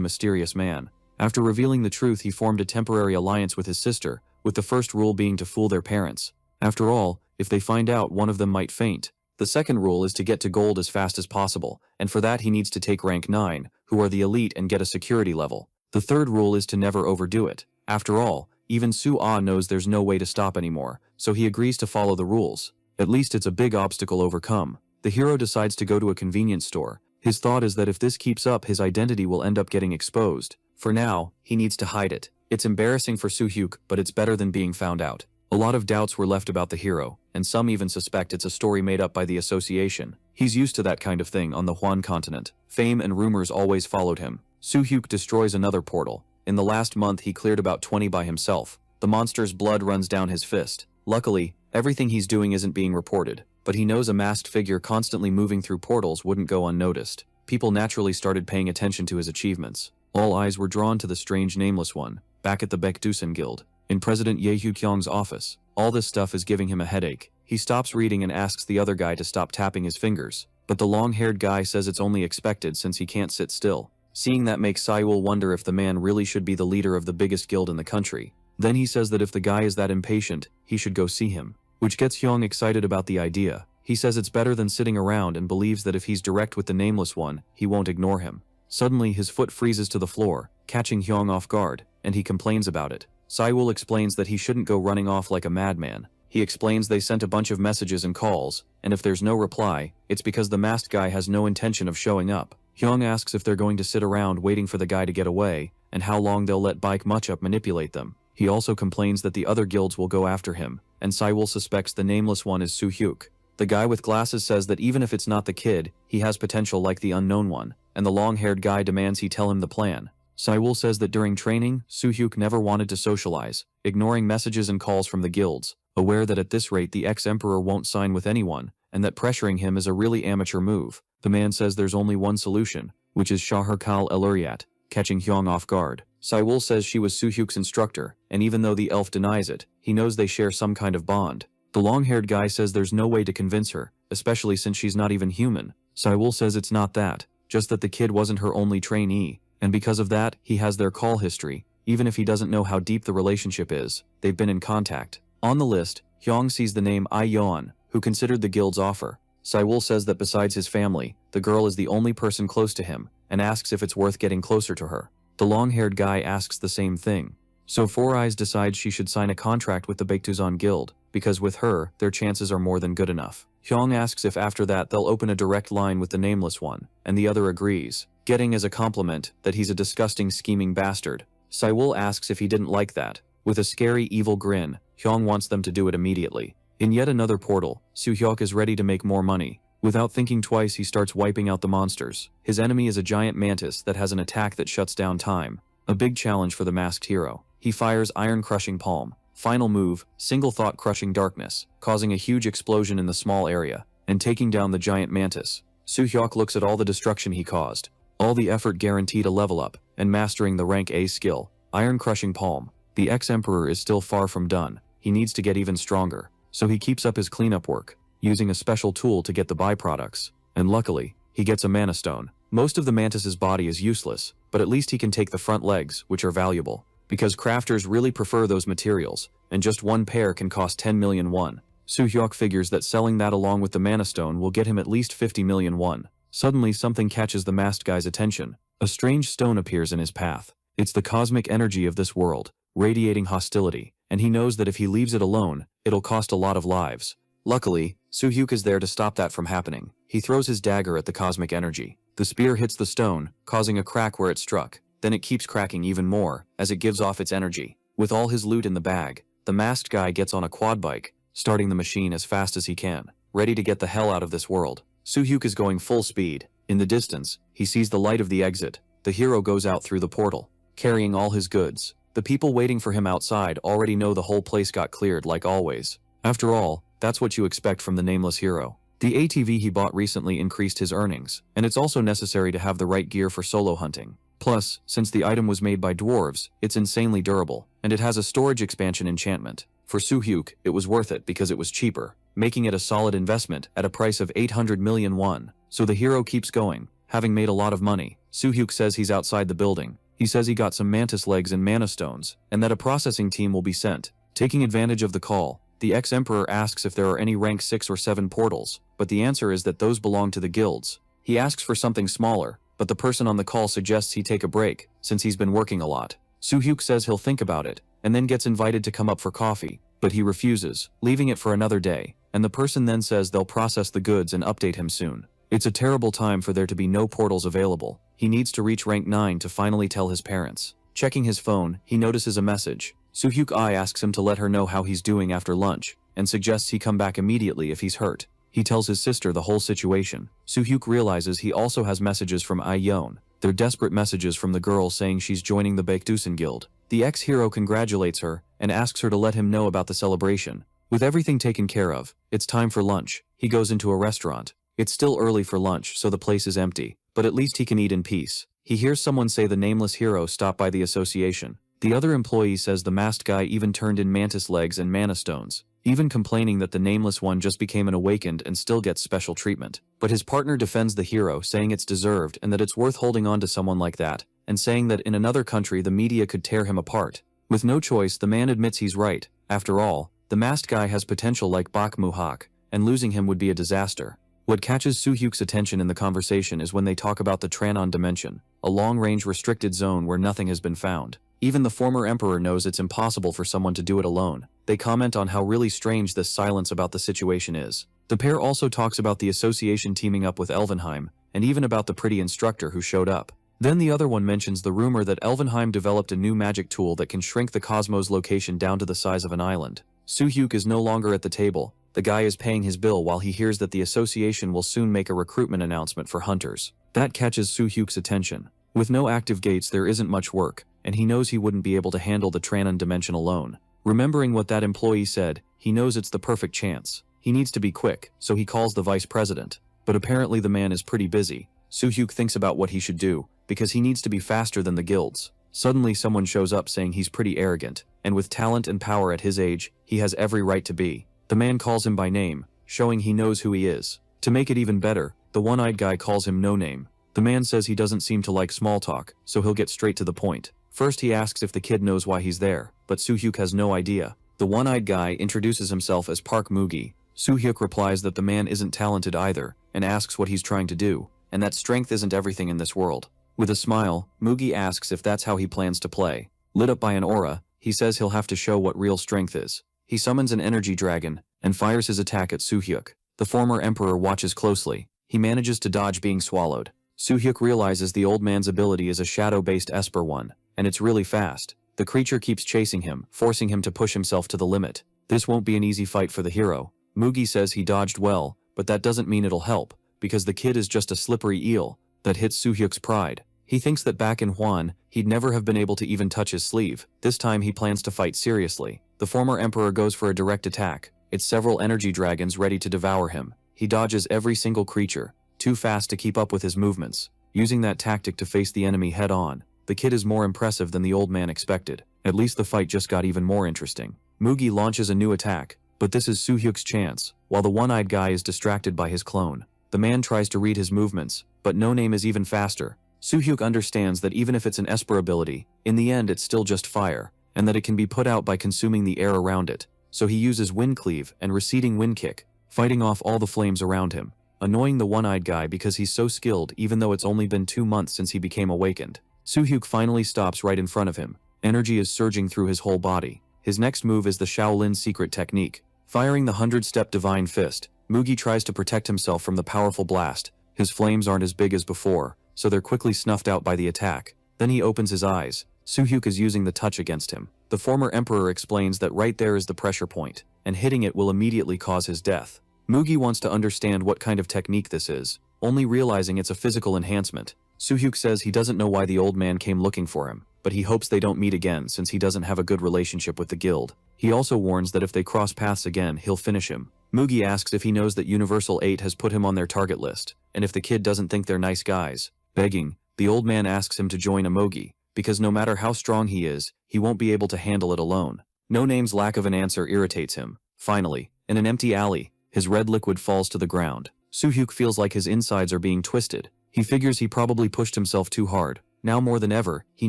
mysterious man. After revealing the truth, he formed a temporary alliance with his sister, with the first rule being to fool their parents. After all, if they find out, one of them might faint. The second rule is to get to gold as fast as possible, and for that he needs to take rank 9, who are the elite, and get a security level. The third rule is to never overdo it. After all, even Su-ah knows there's no way to stop anymore, so he agrees to follow the rules. At least it's a big obstacle overcome. The hero decides to go to a convenience store. His thought is that if this keeps up, his identity will end up getting exposed. For now, he needs to hide it. It's embarrassing for Soo-hyuk, but it's better than being found out. A lot of doubts were left about the hero, and some even suspect it's a story made up by the association. He's used to that kind of thing on the Hwan continent. Fame and rumors always followed him. Soo-hyuk destroys another portal. In the last month he cleared about 20 by himself. The monster's blood runs down his fist. Luckily, everything he's doing isn't being reported, but he knows a masked figure constantly moving through portals wouldn't go unnoticed. People naturally started paying attention to his achievements. All eyes were drawn to the strange nameless one, back at the Baekdusan Guild, in President Ye Hu-kyung's office. All this stuff is giving him a headache. He stops reading and asks the other guy to stop tapping his fingers, but the long-haired guy says it's only expected since he can't sit still. Seeing that makes Sayul wonder if the man really should be the leader of the biggest guild in the country. Then he says that if the guy is that impatient, he should go see him, which gets Hyung excited about the idea. He says it's better than sitting around and believes that if he's direct with the nameless one, he won't ignore him. Suddenly his foot freezes to the floor, catching Hyung off guard, and he complains about it. Saiwul explains that he shouldn't go running off like a madman. He explains they sent a bunch of messages and calls, and if there's no reply, it's because the masked guy has no intention of showing up. Hyung asks if they're going to sit around waiting for the guy to get away, and how long they'll let ManhwaCapped manipulate them. He also complains that the other guilds will go after him, and Saiwol suspects the nameless one is Soo-hyuk. The guy with glasses says that even if it's not the kid, he has potential like the unknown one, and the long-haired guy demands he tell him the plan. Saiwol says that during training, Soo-hyuk never wanted to socialize, ignoring messages and calls from the guilds, aware that at this rate the ex-emperor won't sign with anyone, and that pressuring him is a really amateur move. The man says there's only one solution, which is Shaharkal Eluriat, catching Hyung off guard. Saiwol says she was Soo-hyuk's instructor, and even though the elf denies it, he knows they share some kind of bond. The long-haired guy says there's no way to convince her, especially since she's not even human. Saiwol says it's not that, just that the kid wasn't her only trainee, and because of that, he has their call history. Even if he doesn't know how deep the relationship is, they've been in contact. On the list, Hyung sees the name Yeon, who considered the guild's offer. Saiwol says that besides his family, the girl is the only person close to him, and asks if it's worth getting closer to her. The long-haired guy asks the same thing. So Four Eyes decides she should sign a contract with the Baektuzan Guild, because with her, their chances are more than good enough. Hyung asks if after that they'll open a direct line with the nameless one, and the other agrees, getting as a compliment that he's a disgusting scheming bastard. Saiwol asks if he didn't like that. With a scary evil grin, Hyung wants them to do it immediately. In yet another portal, Soo-hyuk is ready to make more money. Without thinking twice, he starts wiping out the monsters. His enemy is a giant mantis that has an attack that shuts down time. A big challenge for the masked hero. He fires Iron Crushing Palm. Final move, Single Thought Crushing Darkness, causing a huge explosion in the small area, and taking down the giant mantis. Soo-hyuk looks at all the destruction he caused. All the effort guaranteed a level up, and mastering the rank A skill, Iron Crushing Palm. The ex-emperor is still far from done. He needs to get even stronger. So he keeps up his cleanup work, using a special tool to get the byproducts. And luckily, he gets a mana stone. Most of the mantis's body is useless, but at least he can take the front legs, which are valuable. Because crafters really prefer those materials, and just one pair can cost 10 million won. Soo-hyuk figures that selling that along with the mana stone will get him at least 50 million won. Suddenly something catches the masked guy's attention. A strange stone appears in his path. It's the cosmic energy of this world, radiating hostility, and he knows that if he leaves it alone, it'll cost a lot of lives. Luckily, Soo-hyuk is there to stop that from happening. He throws his dagger at the cosmic energy. The spear hits the stone, causing a crack where it struck. Then it keeps cracking even more, as it gives off its energy. With all his loot in the bag, the masked guy gets on a quad bike, starting the machine as fast as he can, ready to get the hell out of this world. Soo-hyuk is going full speed. In the distance, he sees the light of the exit. The hero goes out through the portal, carrying all his goods. The people waiting for him outside already know the whole place got cleared like always. After all, that's what you expect from the nameless hero. The ATV he bought recently increased his earnings, and it's also necessary to have the right gear for solo hunting. Plus, since the item was made by dwarves, it's insanely durable, and it has a storage expansion enchantment. For Soo-hyuk, it was worth it because it was cheaper, making it a solid investment at a price of 800 million won. So the hero keeps going, having made a lot of money. Soo-hyuk says he's outside the building. He says he got some mantis legs and mana stones, and that a processing team will be sent. Taking advantage of the call, the ex-emperor asks if there are any rank 6 or 7 portals, but the answer is that those belong to the guilds. He asks for something smaller, but the person on the call suggests he take a break, since he's been working a lot. Soo-hyuk says he'll think about it, and then gets invited to come up for coffee, but he refuses, leaving it for another day, and the person then says they'll process the goods and update him soon. It's a terrible time for there to be no portals available. He needs to reach rank 9 to finally tell his parents. Checking his phone, he notices a message. Soo-hyuk asks him to let her know how he's doing after lunch, and suggests he come back immediately if he's hurt. He tells his sister the whole situation. Soo-hyuk realizes he also has messages from Yeon. They're desperate messages from the girl saying she's joining the Baekdusan Guild. The ex-hero congratulates her, and asks her to let him know about the celebration. With everything taken care of, it's time for lunch. He goes into a restaurant. It's still early for lunch, so the place is empty, but at least he can eat in peace. He hears someone say the nameless hero stopped by the association. The other employee says the masked guy even turned in mantis legs and mana stones, even complaining that the nameless one just became an awakened and still gets special treatment. But his partner defends the hero, saying it's deserved and that it's worth holding on to someone like that, and saying that in another country the media could tear him apart. With no choice, the man admits he's right. After all, the masked guy has potential like Bak Muhak, and losing him would be a disaster. What catches Soo-hyuk's attention in the conversation is when they talk about the Tranon dimension, a long-range restricted zone where nothing has been found. Even the former emperor knows it's impossible for someone to do it alone. They comment on how really strange this silence about the situation is. The pair also talks about the association teaming up with Elvenheim, and even about the pretty instructor who showed up. Then the other one mentions the rumor that Elvenheim developed a new magic tool that can shrink the Cosmos location down to the size of an island. Soo-hyuk is no longer at the table. The guy is paying his bill while he hears that the association will soon make a recruitment announcement for hunters. That catches Soo-hyuk's attention. With no active gates there isn't much work, and he knows he wouldn't be able to handle the Tranon dimension alone. Remembering what that employee said, he knows it's the perfect chance. He needs to be quick, so he calls the vice president. But apparently the man is pretty busy. Soo-hyuk thinks about what he should do, because he needs to be faster than the guilds. Suddenly someone shows up saying he's pretty arrogant, and with talent and power at his age, he has every right to be. The man calls him by name, showing he knows who he is. To make it even better, the one-eyed guy calls him no name. The man says he doesn't seem to like small talk, so he'll get straight to the point. First he asks if the kid knows why he's there, but Soo-hyuk has no idea. The one-eyed guy introduces himself as Park Mugi. Soo-hyuk replies that the man isn't talented either, and asks what he's trying to do, and that strength isn't everything in this world. With a smile, Mugi asks if that's how he plans to play. Lit up by an aura, he says he'll have to show what real strength is. He summons an energy dragon, and fires his attack at Soo-hyuk. The former emperor watches closely. He manages to dodge being swallowed. Soo-hyuk realizes the old man's ability is a shadow-based Esper one, and it's really fast. The creature keeps chasing him, forcing him to push himself to the limit. This won't be an easy fight for the hero. Mugi says he dodged well, but that doesn't mean it'll help, because the kid is just a slippery eel that hits Soo-hyuk's pride. He thinks that back in Hwan, he'd never have been able to even touch his sleeve. This time he plans to fight seriously. The former emperor goes for a direct attack. It's several energy dragons ready to devour him. He dodges every single creature, too fast to keep up with his movements. Using that tactic to face the enemy head-on, the kid is more impressive than the old man expected. At least the fight just got even more interesting. Mugi launches a new attack, but this is Soo-hyuk's chance, while the one-eyed guy is distracted by his clone. The man tries to read his movements, but no name is even faster. Soo-hyuk understands that even if it's an Esper ability, in the end it's still just fire, and that it can be put out by consuming the air around it. So he uses Wind Cleave and Receding Wind Kick, fighting off all the flames around him, annoying the one-eyed guy because he's so skilled even though it's only been 2 months since he became awakened. Soo-hyuk finally stops right in front of him. Energy is surging through his whole body. His next move is the Shaolin secret technique. Firing the 100-step Divine Fist, Mugi tries to protect himself from the powerful blast. His flames aren't as big as before, so they're quickly snuffed out by the attack. Then he opens his eyes. Soo-hyuk is using the touch against him. The former emperor explains that right there is the pressure point, and hitting it will immediately cause his death. Mugi wants to understand what kind of technique this is, only realizing it's a physical enhancement. Soo-hyuk says he doesn't know why the old man came looking for him, but he hopes they don't meet again since he doesn't have a good relationship with the guild. He also warns that if they cross paths again, he'll finish him. Mugi asks if he knows that Universal 8 has put him on their target list, and if the kid doesn't think they're nice guys. Begging, the old man asks him to join Amogi, because no matter how strong he is, he won't be able to handle it alone. No Name's lack of an answer irritates him. Finally, in an empty alley, his red liquid falls to the ground. Soo-hyuk feels like his insides are being twisted. He figures he probably pushed himself too hard. Now more than ever, he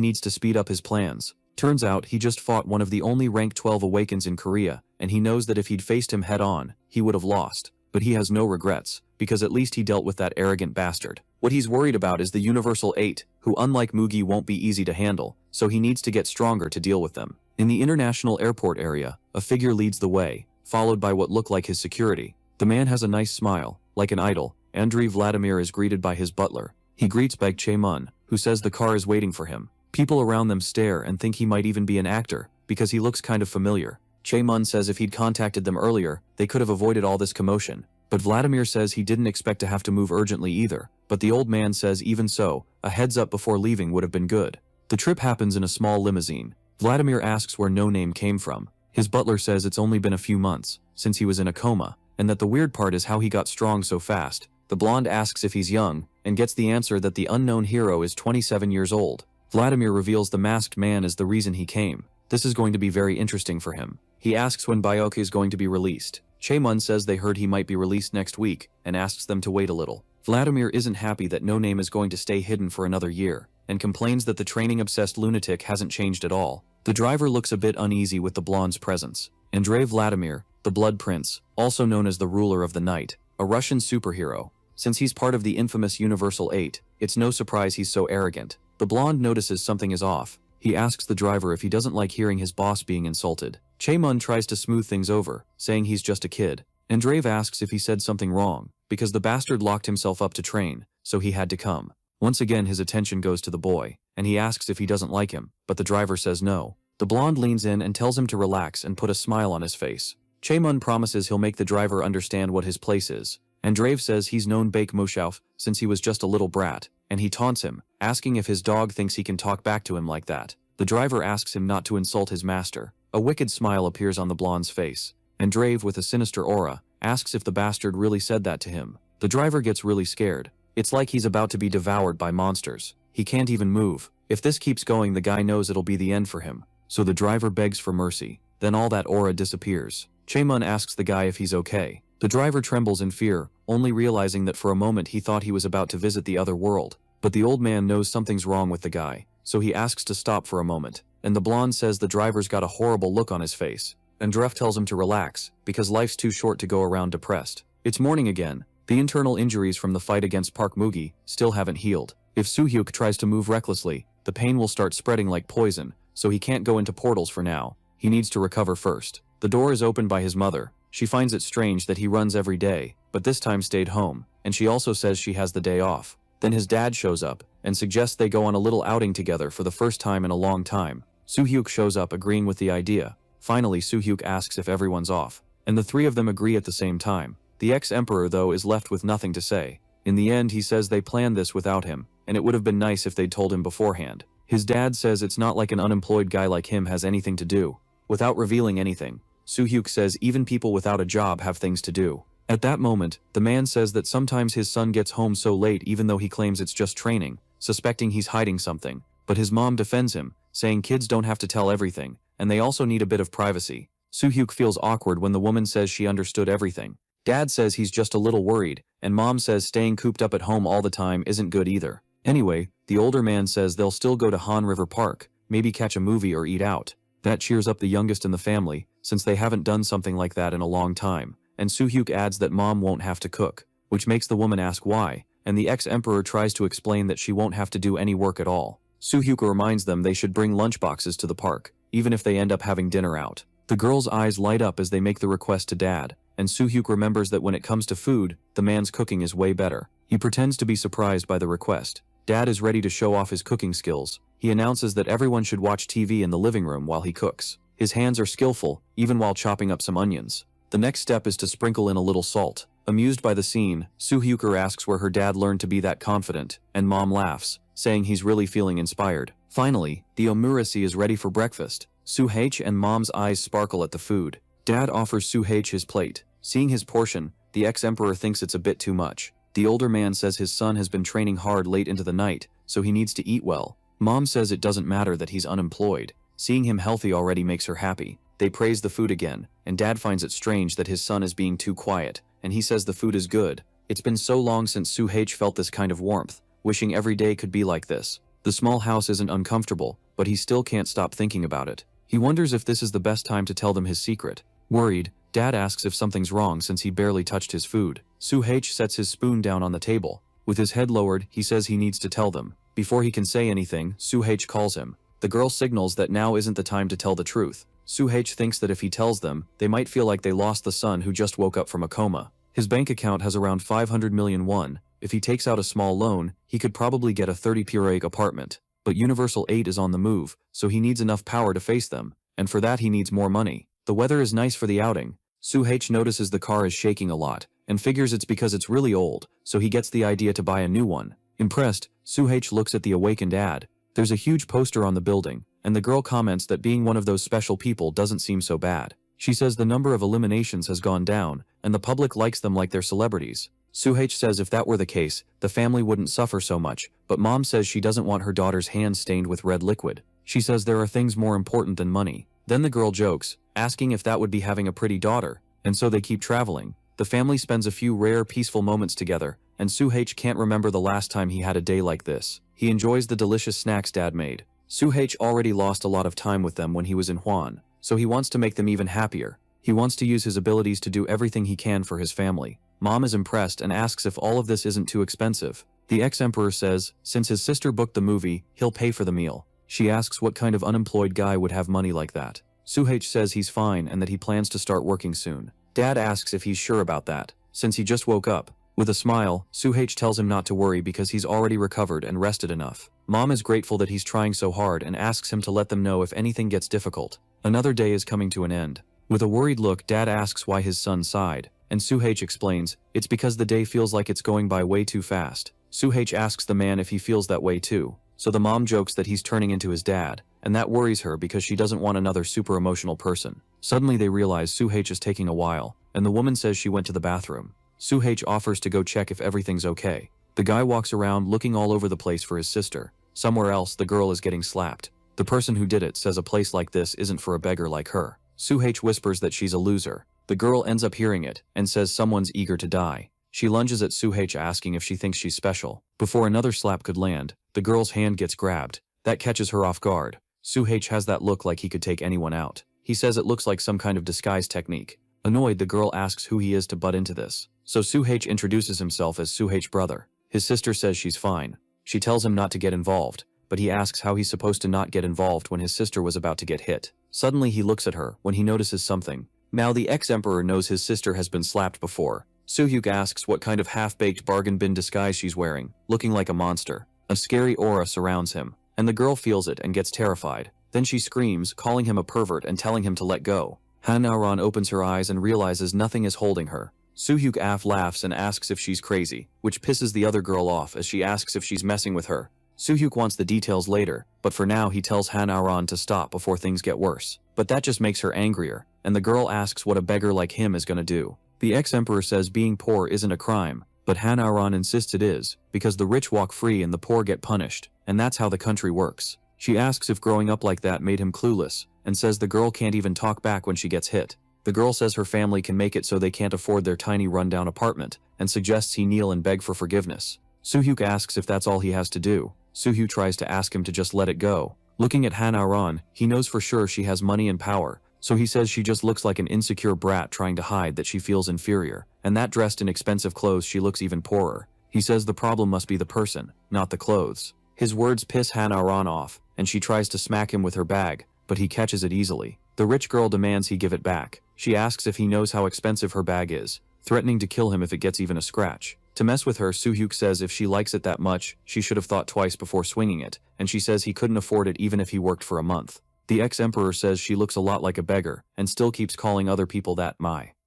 needs to speed up his plans. Turns out he just fought one of the only rank 12 awakens in Korea, and he knows that if he'd faced him head-on, he would have lost. But he has no regrets, because at least he dealt with that arrogant bastard. What he's worried about is the Universal 8, who unlike Mugi won't be easy to handle, so he needs to get stronger to deal with them. In the international airport area, a figure leads the way, followed by what look like his security. The man has a nice smile, like an idol. Andrei Vladimir is greeted by his butler. He greets Baek Chae-mun, who says the car is waiting for him. People around them stare and think he might even be an actor, because he looks kind of familiar. Chae-mun says if he'd contacted them earlier, they could have avoided all this commotion. But Vladimir says he didn't expect to have to move urgently either. But the old man says even so, a heads up before leaving would have been good. The trip happens in a small limousine. Vladimir asks where No Name came from. His butler says it's only been a few months, since he was in a coma, and that the weird part is how he got strong so fast. The blonde asks if he's young, and gets the answer that the unknown hero is 27 years old. Vladimir reveals the masked man is the reason he came. This is going to be very interesting for him. He asks when Byoke is going to be released. Chae-mun says they heard he might be released next week, and asks them to wait a little. Vladimir isn't happy that No Name is going to stay hidden for another year, and complains that the training-obsessed lunatic hasn't changed at all. The driver looks a bit uneasy with the blonde's presence. Andrei Vladimir, the Blood Prince, also known as the ruler of the night, a Russian superhero. Since he's part of the infamous Universal 8, it's no surprise he's so arrogant. The blonde notices something is off. He asks the driver if he doesn't like hearing his boss being insulted. Chaemun tries to smooth things over, saying he's just a kid. Andrave asks if he said something wrong, because the bastard locked himself up to train, so he had to come. Once again his attention goes to the boy, and he asks if he doesn't like him, but the driver says no. The blonde leans in and tells him to relax and put a smile on his face. Chaemun promises he'll make the driver understand what his place is. Andrave says he's known Bake Mushauf since he was just a little brat, and he taunts him, asking if his dog thinks he can talk back to him like that. The driver asks him not to insult his master. A wicked smile appears on the blonde's face. Andrave, with a sinister aura, asks if the bastard really said that to him. The driver gets really scared. It's like he's about to be devoured by monsters. He can't even move. If this keeps going, the guy knows it'll be the end for him. So the driver begs for mercy. Then all that aura disappears. Chaemun asks the guy if he's okay. The driver trembles in fear, only realizing that for a moment he thought he was about to visit the other world. But the old man knows something's wrong with the guy, so he asks to stop for a moment. And the blonde says the driver's got a horrible look on his face. Andrave tells him to relax, because life's too short to go around depressed. It's morning again. The internal injuries from the fight against Park Mugi still haven't healed. If Soo-hyuk tries to move recklessly, the pain will start spreading like poison, so he can't go into portals for now. He needs to recover first. The door is opened by his mother. She finds it strange that he runs every day, but this time stayed home, and she also says she has the day off. Then his dad shows up, and suggests they go on a little outing together for the first time in a long time. Soo-hyuk shows up agreeing with the idea. Finally, Soo-hyuk asks if everyone's off, and the three of them agree at the same time. The ex-emperor, though, is left with nothing to say. In the end, he says they planned this without him, and it would have been nice if they'd told him beforehand. His dad says it's not like an unemployed guy like him has anything to do. Without revealing anything, Soo-hyuk says even people without a job have things to do. At that moment, the man says that sometimes his son gets home so late even though he claims it's just training, suspecting he's hiding something. But his mom defends him, saying kids don't have to tell everything, and they also need a bit of privacy. Soo-hyuk feels awkward when the woman says she understood everything. Dad says he's just a little worried, and mom says staying cooped up at home all the time isn't good either. Anyway, the older man says they'll still go to Han River Park, maybe catch a movie or eat out. That cheers up the youngest in the family, since they haven't done something like that in a long time, and Soo-hyuk adds that mom won't have to cook, which makes the woman ask why, and the ex-emperor tries to explain that she won't have to do any work at all. Soo-hyuk reminds them they should bring lunchboxes to the park, even if they end up having dinner out. The girls' eyes light up as they make the request to Dad, and Soo-hyuk remembers that when it comes to food, the man's cooking is way better. He pretends to be surprised by the request. Dad is ready to show off his cooking skills. He announces that everyone should watch TV in the living room while he cooks. His hands are skillful, even while chopping up some onions. The next step is to sprinkle in a little salt. Amused by the scene, Soo-hyuk asks where her dad learned to be that confident, and mom laughs, saying he's really feeling inspired. Finally, the omurusi is ready for breakfast. Soo-hyuk and mom's eyes sparkle at the food. Dad offers Soo-hyuk his plate. Seeing his portion, the ex-emperor thinks it's a bit too much. The older man says his son has been training hard late into the night, so he needs to eat well. Mom says it doesn't matter that he's unemployed. Seeing him healthy already makes her happy. They praise the food again, and Dad finds it strange that his son is being too quiet, and he says the food is good. It's been so long since Soo-hyuk felt this kind of warmth, wishing every day could be like this. The small house isn't uncomfortable, but he still can't stop thinking about it. He wonders if this is the best time to tell them his secret. Worried, Dad asks if something's wrong since he barely touched his food. Soo-hyuk sets his spoon down on the table. With his head lowered, he says he needs to tell them. Before he can say anything, Soo-hyuk calls him. The girl signals that now isn't the time to tell the truth. Soo-hyuk thinks that if he tells them, they might feel like they lost the son who just woke up from a coma. His bank account has around 500 million won. If he takes out a small loan, he could probably get a 30-pureg apartment. But Universal 8 is on the move, so he needs enough power to face them, and for that he needs more money. The weather is nice for the outing. Soo-hyuk notices the car is shaking a lot, and figures it's because it's really old, so he gets the idea to buy a new one. Impressed, Soo-hyuk looks at the awakened ad. There's a huge poster on the building, and the girl comments that being one of those special people doesn't seem so bad. She says the number of eliminations has gone down, and the public likes them like they're celebrities. Soo-hyuk says if that were the case, the family wouldn't suffer so much, but mom says she doesn't want her daughter's hands stained with red liquid. She says there are things more important than money. Then the girl jokes, asking if that would be having a pretty daughter, and so they keep traveling. The family spends a few rare peaceful moments together, and Soo-hyuk can't remember the last time he had a day like this. He enjoys the delicious snacks Dad made. Soo-hyuk already lost a lot of time with them when he was in Hwan, so he wants to make them even happier. He wants to use his abilities to do everything he can for his family. Mom is impressed and asks if all of this isn't too expensive. The ex-emperor says, since his sister booked the movie, he'll pay for the meal. She asks what kind of unemployed guy would have money like that. Soo-H says he's fine and that he plans to start working soon. Dad asks if he's sure about that, since he just woke up. With a smile, Soo-H tells him not to worry because he's already recovered and rested enough. Mom is grateful that he's trying so hard and asks him to let them know if anything gets difficult. Another day is coming to an end. With a worried look, Dad asks why his son sighed, and Soo-H explains, it's because the day feels like it's going by way too fast. Soo-H asks the man if he feels that way too, so the mom jokes that he's turning into his dad, and that worries her because she doesn't want another super emotional person. Suddenly they realize Soo-H is taking a while, and the woman says she went to the bathroom. Soo-H offers to go check if everything's okay. The guy walks around looking all over the place for his sister. Somewhere else, the girl is getting slapped. The person who did it says a place like this isn't for a beggar like her. Soo-H whispers that she's a loser. The girl ends up hearing it and says someone's eager to die. She lunges at Soo-H asking if she thinks she's special. Before another slap could land, the girl's hand gets grabbed. That catches her off guard. Soo-H has that look like he could take anyone out. He says it looks like some kind of disguise technique. Annoyed, the girl asks who he is to butt into this. So Soo-H introduces himself as Soo-H's brother. His sister says she's fine. She tells him not to get involved, but he asks how he's supposed to not get involved when his sister was about to get hit. Suddenly he looks at her when he notices something. Now the ex-emperor knows his sister has been slapped before. Soo-Hyuk asks what kind of half-baked bargain bin disguise she's wearing, looking like a monster. A scary aura surrounds him, and the girl feels it and gets terrified. Then she screams, calling him a pervert and telling him to let go. Han-Aran opens her eyes and realizes nothing is holding her. Soo-Hyuk laughs and asks if she's crazy, which pisses the other girl off as she asks if she's messing with her. Soo-Hyuk wants the details later, but for now he tells Han-Aran to stop before things get worse. But that just makes her angrier, and the girl asks what a beggar like him is gonna do. The ex-emperor says being poor isn't a crime, but Han-Aran insists it is, because the rich walk free and the poor get punished, and that's how the country works. She asks if growing up like that made him clueless, and says the girl can't even talk back when she gets hit. The girl says her family can make it so they can't afford their tiny rundown apartment, and suggests he kneel and beg for forgiveness. Soo-Hyuk asks if that's all he has to do. Soo-Hyuk tries to ask him to just let it go. Looking at Han-Aran, he knows for sure she has money and power, so he says she just looks like an insecure brat trying to hide that she feels inferior, and that dressed in expensive clothes she looks even poorer. He says the problem must be the person, not the clothes. His words piss Han-Aran off, and she tries to smack him with her bag, but he catches it easily. The rich girl demands he give it back. She asks if he knows how expensive her bag is, threatening to kill him if it gets even a scratch. To mess with her, Soo-Hyuk says if she likes it that much, she should have thought twice before swinging it, and she says he couldn't afford it even if he worked for a month. The ex-emperor says she looks a lot like a beggar, and still keeps calling other people that.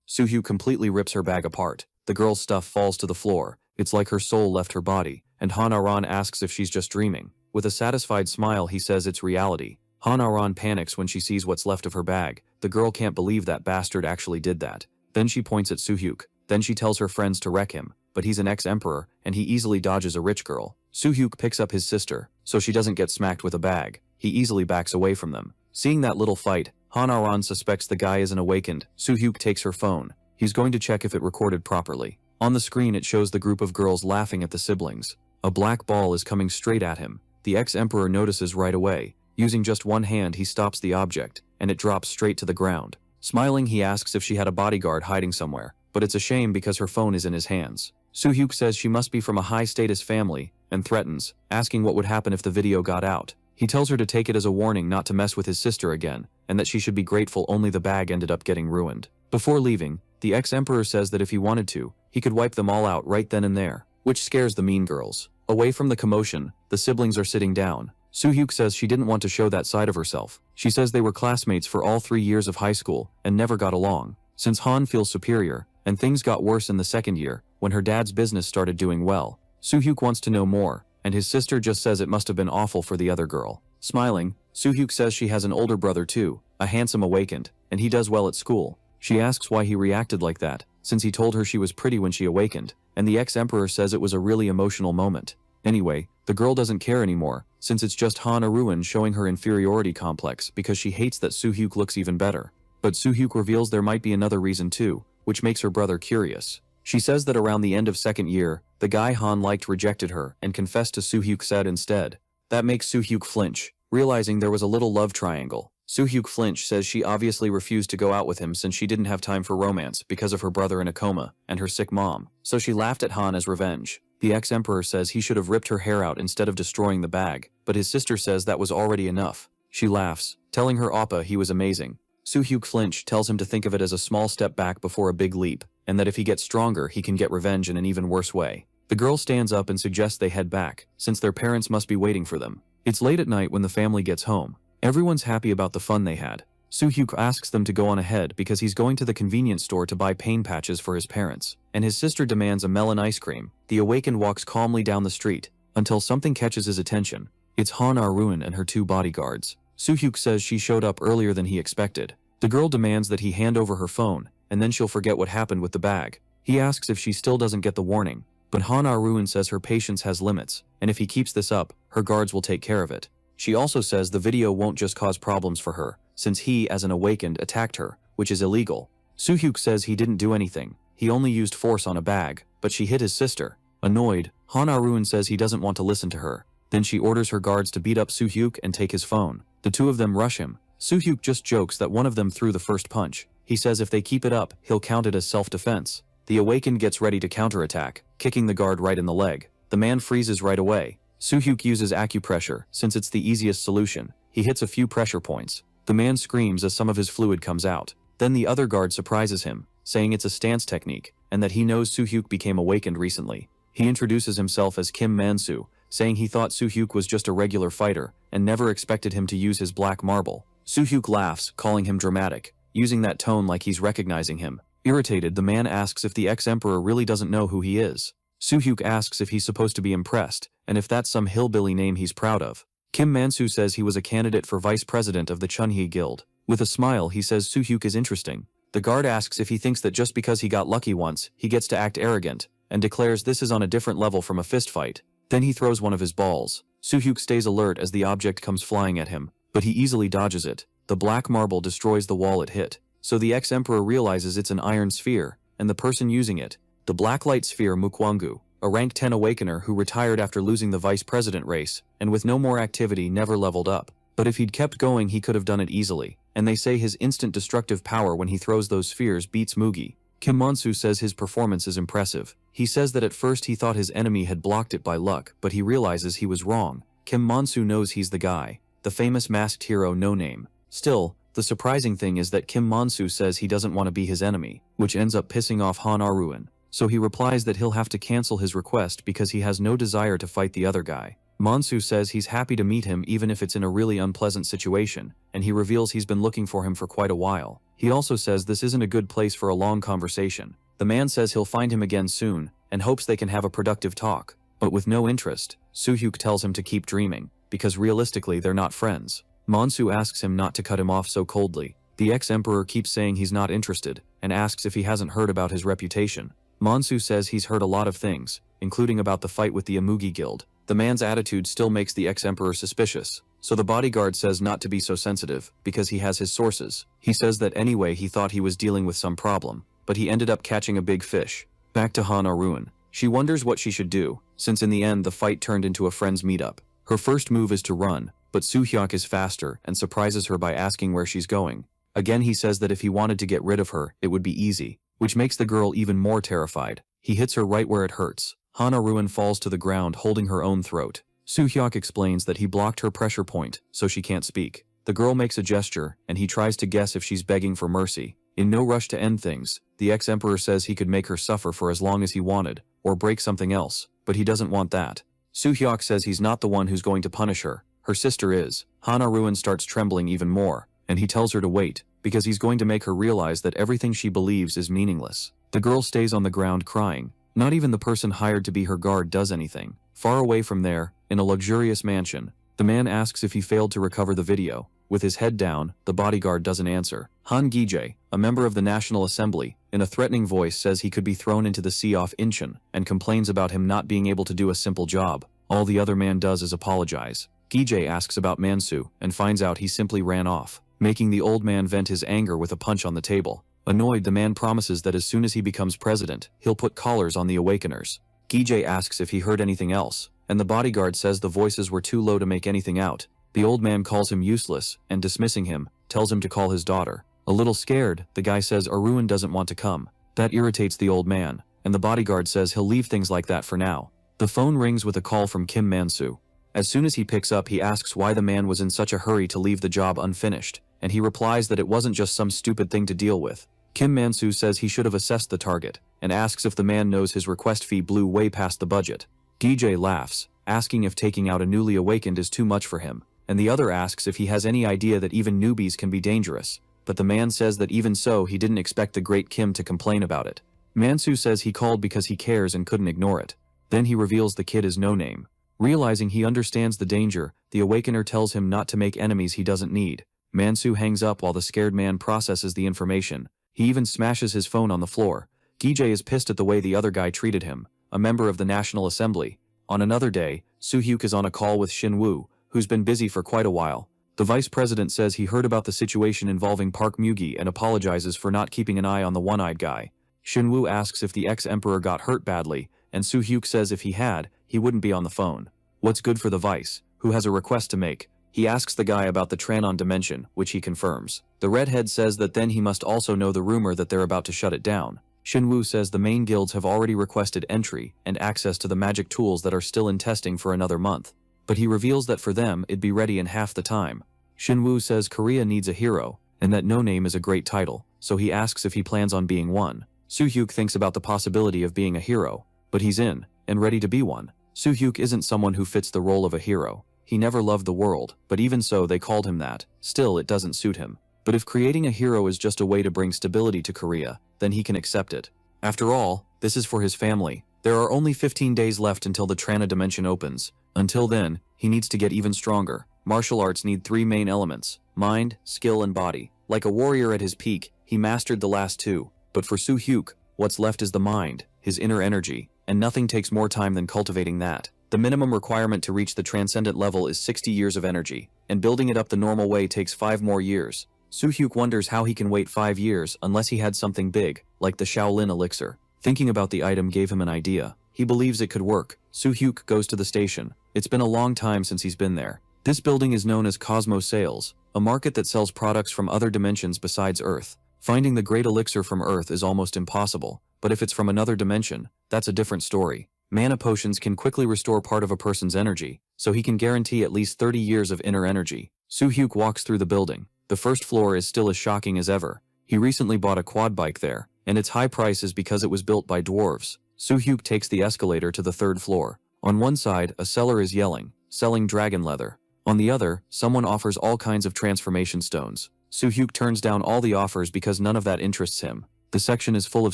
Soo-Hyuk completely rips her bag apart. The girl's stuff falls to the floor. It's like her soul left her body, and Han-Aran asks if she's just dreaming. With a satisfied smile, he says it's reality. Han-Aran panics when she sees what's left of her bag. The girl can't believe that bastard actually did that. Then she points at Soo-Hyuk. Then she tells her friends to wreck him, but he's an ex-emperor, and he easily dodges a rich girl. Soo-Hyuk picks up his sister, so she doesn't get smacked with a bag. He easily backs away from them. Seeing that little fight, Han-Aran suspects the guy isn't awakened. Soo-Hyuk takes her phone. He's going to check if it recorded properly. On the screen it shows the group of girls laughing at the siblings. A black ball is coming straight at him. The ex-emperor notices right away. Using just one hand he stops the object, and it drops straight to the ground. Smiling, he asks if she had a bodyguard hiding somewhere, but it's a shame because her phone is in his hands. Soo-Hyuk says she must be from a high-status family, and threatens, asking what would happen if the video got out. He tells her to take it as a warning not to mess with his sister again, and that she should be grateful only the bag ended up getting ruined. Before leaving, the ex-emperor says that if he wanted to, he could wipe them all out right then and there, which scares the mean girls. Away from the commotion, the siblings are sitting down. Soo-Hyuk says she didn't want to show that side of herself. She says they were classmates for all 3 years of high school and never got along. Since Han feels superior, and things got worse in the second year, when her dad's business started doing well, Soo-Hyuk wants to know more, and his sister just says it must have been awful for the other girl. Smiling, Soo-Hyuk says she has an older brother too, a handsome awakened, and he does well at school. She asks why he reacted like that, since he told her she was pretty when she awakened, and the ex-emperor says it was a really emotional moment. Anyway, the girl doesn't care anymore, since it's just Han-Aran showing her inferiority complex because she hates that Soo-Hyuk looks even better. But Soo-Hyuk reveals there might be another reason too, which makes her brother curious. She says that around the end of second year, the guy Han liked rejected her and confessed to Soo-Hyuk said instead. That makes Soo-Hyuk flinch, realizing there was a little love triangle. Soo-Hyuk flinch says she obviously refused to go out with him since she didn't have time for romance because of her brother in a coma and her sick mom, so she laughed at Han as revenge. The ex-emperor says he should have ripped her hair out instead of destroying the bag, but his sister says that was already enough. She laughs, telling her oppa he was amazing. Soo-hyuk flinch tells him to think of it as a small step back before a big leap, and that if he gets stronger he can get revenge in an even worse way. The girl stands up and suggests they head back, since their parents must be waiting for them. It's late at night when the family gets home. Everyone's happy about the fun they had. Soo-hyuk asks them to go on ahead because he's going to the convenience store to buy pain patches for his parents, and his sister demands a melon ice cream. The awakened walks calmly down the street, until something catches his attention. It's Han Ah-ruin and her 2 bodyguards. Soo-hyuk says she showed up earlier than he expected. The girl demands that he hand over her phone, and then she'll forget what happened with the bag. He asks if she still doesn't get the warning, but Han Ah-ruin says her patience has limits, and if he keeps this up, her guards will take care of it. She also says the video won't just cause problems for her, since he, as an awakened, attacked her, which is illegal. Soo-hyuk says he didn't do anything, he only used force on a bag, but she hit his sister. Annoyed, Han Ah-ruin says he doesn't want to listen to her. Then she orders her guards to beat up Soo-hyuk and take his phone. The 2 of them rush him. Soo-hyuk just jokes that one of them threw the first punch. He says if they keep it up, he'll count it as self-defense. The awakened gets ready to counterattack, kicking the guard right in the leg. The man freezes right away. Soo-hyuk uses acupressure, since it's the easiest solution. He hits a few pressure points. The man screams as some of his fluid comes out. Then the other guard surprises him, saying it's a stance technique, and that he knows Soo-hyuk became awakened recently. He introduces himself as Kim Man-soo, saying he thought Soo-hyuk was just a regular fighter, and never expected him to use his black marble. Soo-hyuk laughs, calling him dramatic, using that tone like he's recognizing him. Irritated, the man asks if the ex-emperor really doesn't know who he is. Soo-hyuk asks if he's supposed to be impressed, and if that's some hillbilly name he's proud of. Kim Man-soo says he was a candidate for vice president of the Chunhee Guild. With a smile, he says Soo-hyuk is interesting. The guard asks if he thinks that just because he got lucky once, he gets to act arrogant, and declares this is on a different level from a fistfight. Then he throws one of his balls. Soo-hyuk stays alert as the object comes flying at him, but he easily dodges it. The black marble destroys the wall it hit, so the ex-emperor realizes it's an iron sphere, and the person using it, the blacklight sphere Mukwangu, a rank 10 awakener who retired after losing the vice president race, and with no more activity never leveled up. But if he'd kept going he could have done it easily, and they say his instant destructive power when he throws those spheres beats Mugi. Kim Man-soo says his performance is impressive. He says that at first he thought his enemy had blocked it by luck, but he realizes he was wrong. Kim Man-soo knows he's the guy, the famous masked hero No Name. Still, the surprising thing is that Kim Man-soo says he doesn't want to be his enemy, which ends up pissing off Han Ah-ruin. So he replies that he'll have to cancel his request because he has no desire to fight the other guy. Man-soo says he's happy to meet him even if it's in a really unpleasant situation, and he reveals he's been looking for him for quite a while. He also says this isn't a good place for a long conversation. The man says he'll find him again soon, and hopes they can have a productive talk. But with no interest, Soo-hyuk tells him to keep dreaming, because realistically they're not friends. Man-soo asks him not to cut him off so coldly. The ex-emperor keeps saying he's not interested, and asks if he hasn't heard about his reputation. Man-soo says he's heard a lot of things, including about the fight with the Amugi Guild. The man's attitude still makes the ex-emperor suspicious, so the bodyguard says not to be so sensitive, because he has his sources. He says that anyway he thought he was dealing with some problem, but he ended up catching a big fish. Back to Han Ah-ruin. She wonders what she should do, since in the end the fight turned into a friends meetup. Her first move is to run, but Soo-hyuk is faster and surprises her by asking where she's going. Again he says that if he wanted to get rid of her, it would be easy, which makes the girl even more terrified. He hits her right where it hurts. Han Ah-ruin falls to the ground holding her own throat. Soo-hyuk explains that he blocked her pressure point, so she can't speak. The girl makes a gesture, and he tries to guess if she's begging for mercy. In no rush to end things, the ex-emperor says he could make her suffer for as long as he wanted, or break something else, but he doesn't want that. Soo-hyuk says he's not the one who's going to punish her. Her sister is. Han Ah-ruin starts trembling even more, and he tells her to wait, because he's going to make her realize that everything she believes is meaningless. The girl stays on the ground crying. Not even the person hired to be her guard does anything. Far away from there, in a luxurious mansion, the man asks if he failed to recover the video. With his head down, the bodyguard doesn't answer. Han Gi-jae, a member of the National Assembly, in a threatening voice says he could be thrown into the sea off Incheon, and complains about him not being able to do a simple job. All the other man does is apologize. Gi-jae asks about Man-soo, and finds out he simply ran off, making the old man vent his anger with a punch on the table. Annoyed, the man promises that as soon as he becomes president, he'll put collars on the awakeners. Gi-jae asks if he heard anything else, and the bodyguard says the voices were too low to make anything out. The old man calls him useless, and dismissing him, tells him to call his daughter. A little scared, the guy says Ah-ruin doesn't want to come. That irritates the old man, and the bodyguard says he'll leave things like that for now. The phone rings with a call from Kim Mansu. As soon as he picks up, he asks why the man was in such a hurry to leave the job unfinished, and he replies that it wasn't just some stupid thing to deal with. Kim Mansu says he should have assessed the target, and asks if the man knows his request fee blew way past the budget. DJ laughs, asking if taking out a newly awakened is too much for him, and the other asks if he has any idea that even newbies can be dangerous, but the man says that even so he didn't expect the great Kim to complain about it. Mansu says he called because he cares and couldn't ignore it. Then he reveals the kid is No Name. Realizing he understands the danger, the awakener tells him not to make enemies he doesn't need. Mansu hangs up while the scared man processes the information. He even smashes his phone on the floor. DJ is pissed at the way the other guy treated him, a member of the National Assembly. On another day, Soo-hyuk is on a call with Shin-woo, who's been busy for quite a while. The vice president says he heard about the situation involving Park Myugi and apologizes for not keeping an eye on the one-eyed guy. Shin-woo asks if the ex-emperor got hurt badly, and Soo-hyuk says if he had, he wouldn't be on the phone. What's good for the vice, who has a request to make? He asks the guy about the Tranon dimension, which he confirms. The redhead says that then he must also know the rumor that they're about to shut it down. Shin-woo says the main guilds have already requested entry and access to the magic tools that are still in testing for another month. But he reveals that for them it'd be ready in half the time. Shin-woo says Korea needs a hero, and that No Name is a great title, so he asks if he plans on being one. Soo-hyuk thinks about the possibility of being a hero, but he's in, and ready to be one. Soo-hyuk isn't someone who fits the role of a hero. He never loved the world, but even so they called him that. Still, it doesn't suit him. But if creating a hero is just a way to bring stability to Korea, then he can accept it. After all, this is for his family. There are only 15 days left until the Trana dimension opens. Until then, he needs to get even stronger. Martial arts need 3 main elements: mind, skill, and body. Like a warrior at his peak, he mastered the last 2. But for Soo-hyuk, what's left is the mind, his inner energy, and nothing takes more time than cultivating that. The minimum requirement to reach the transcendent level is 60 years of energy, and building it up the normal way takes 5 more years. Soo-hyuk wonders how he can wait 5 years unless he had something big, like the Shaolin elixir. Thinking about the item gave him an idea. He believes it could work. Soo-hyuk goes to the station. It's been a long time since he's been there. This building is known as Cosmo Sales, a market that sells products from other dimensions besides Earth. Finding the great elixir from Earth is almost impossible, but if it's from another dimension, that's a different story. Mana potions can quickly restore part of a person's energy, so he can guarantee at least 30 years of inner energy. Soo-hyuk walks through the building. The first floor is still as shocking as ever. He recently bought a quad bike there, and its high price is because it was built by dwarves. Soo-hyuk takes the escalator to the 3rd floor. On one side, a seller is yelling, selling dragon leather. On the other, someone offers all kinds of transformation stones. Soo-hyuk turns down all the offers because none of that interests him. The section is full of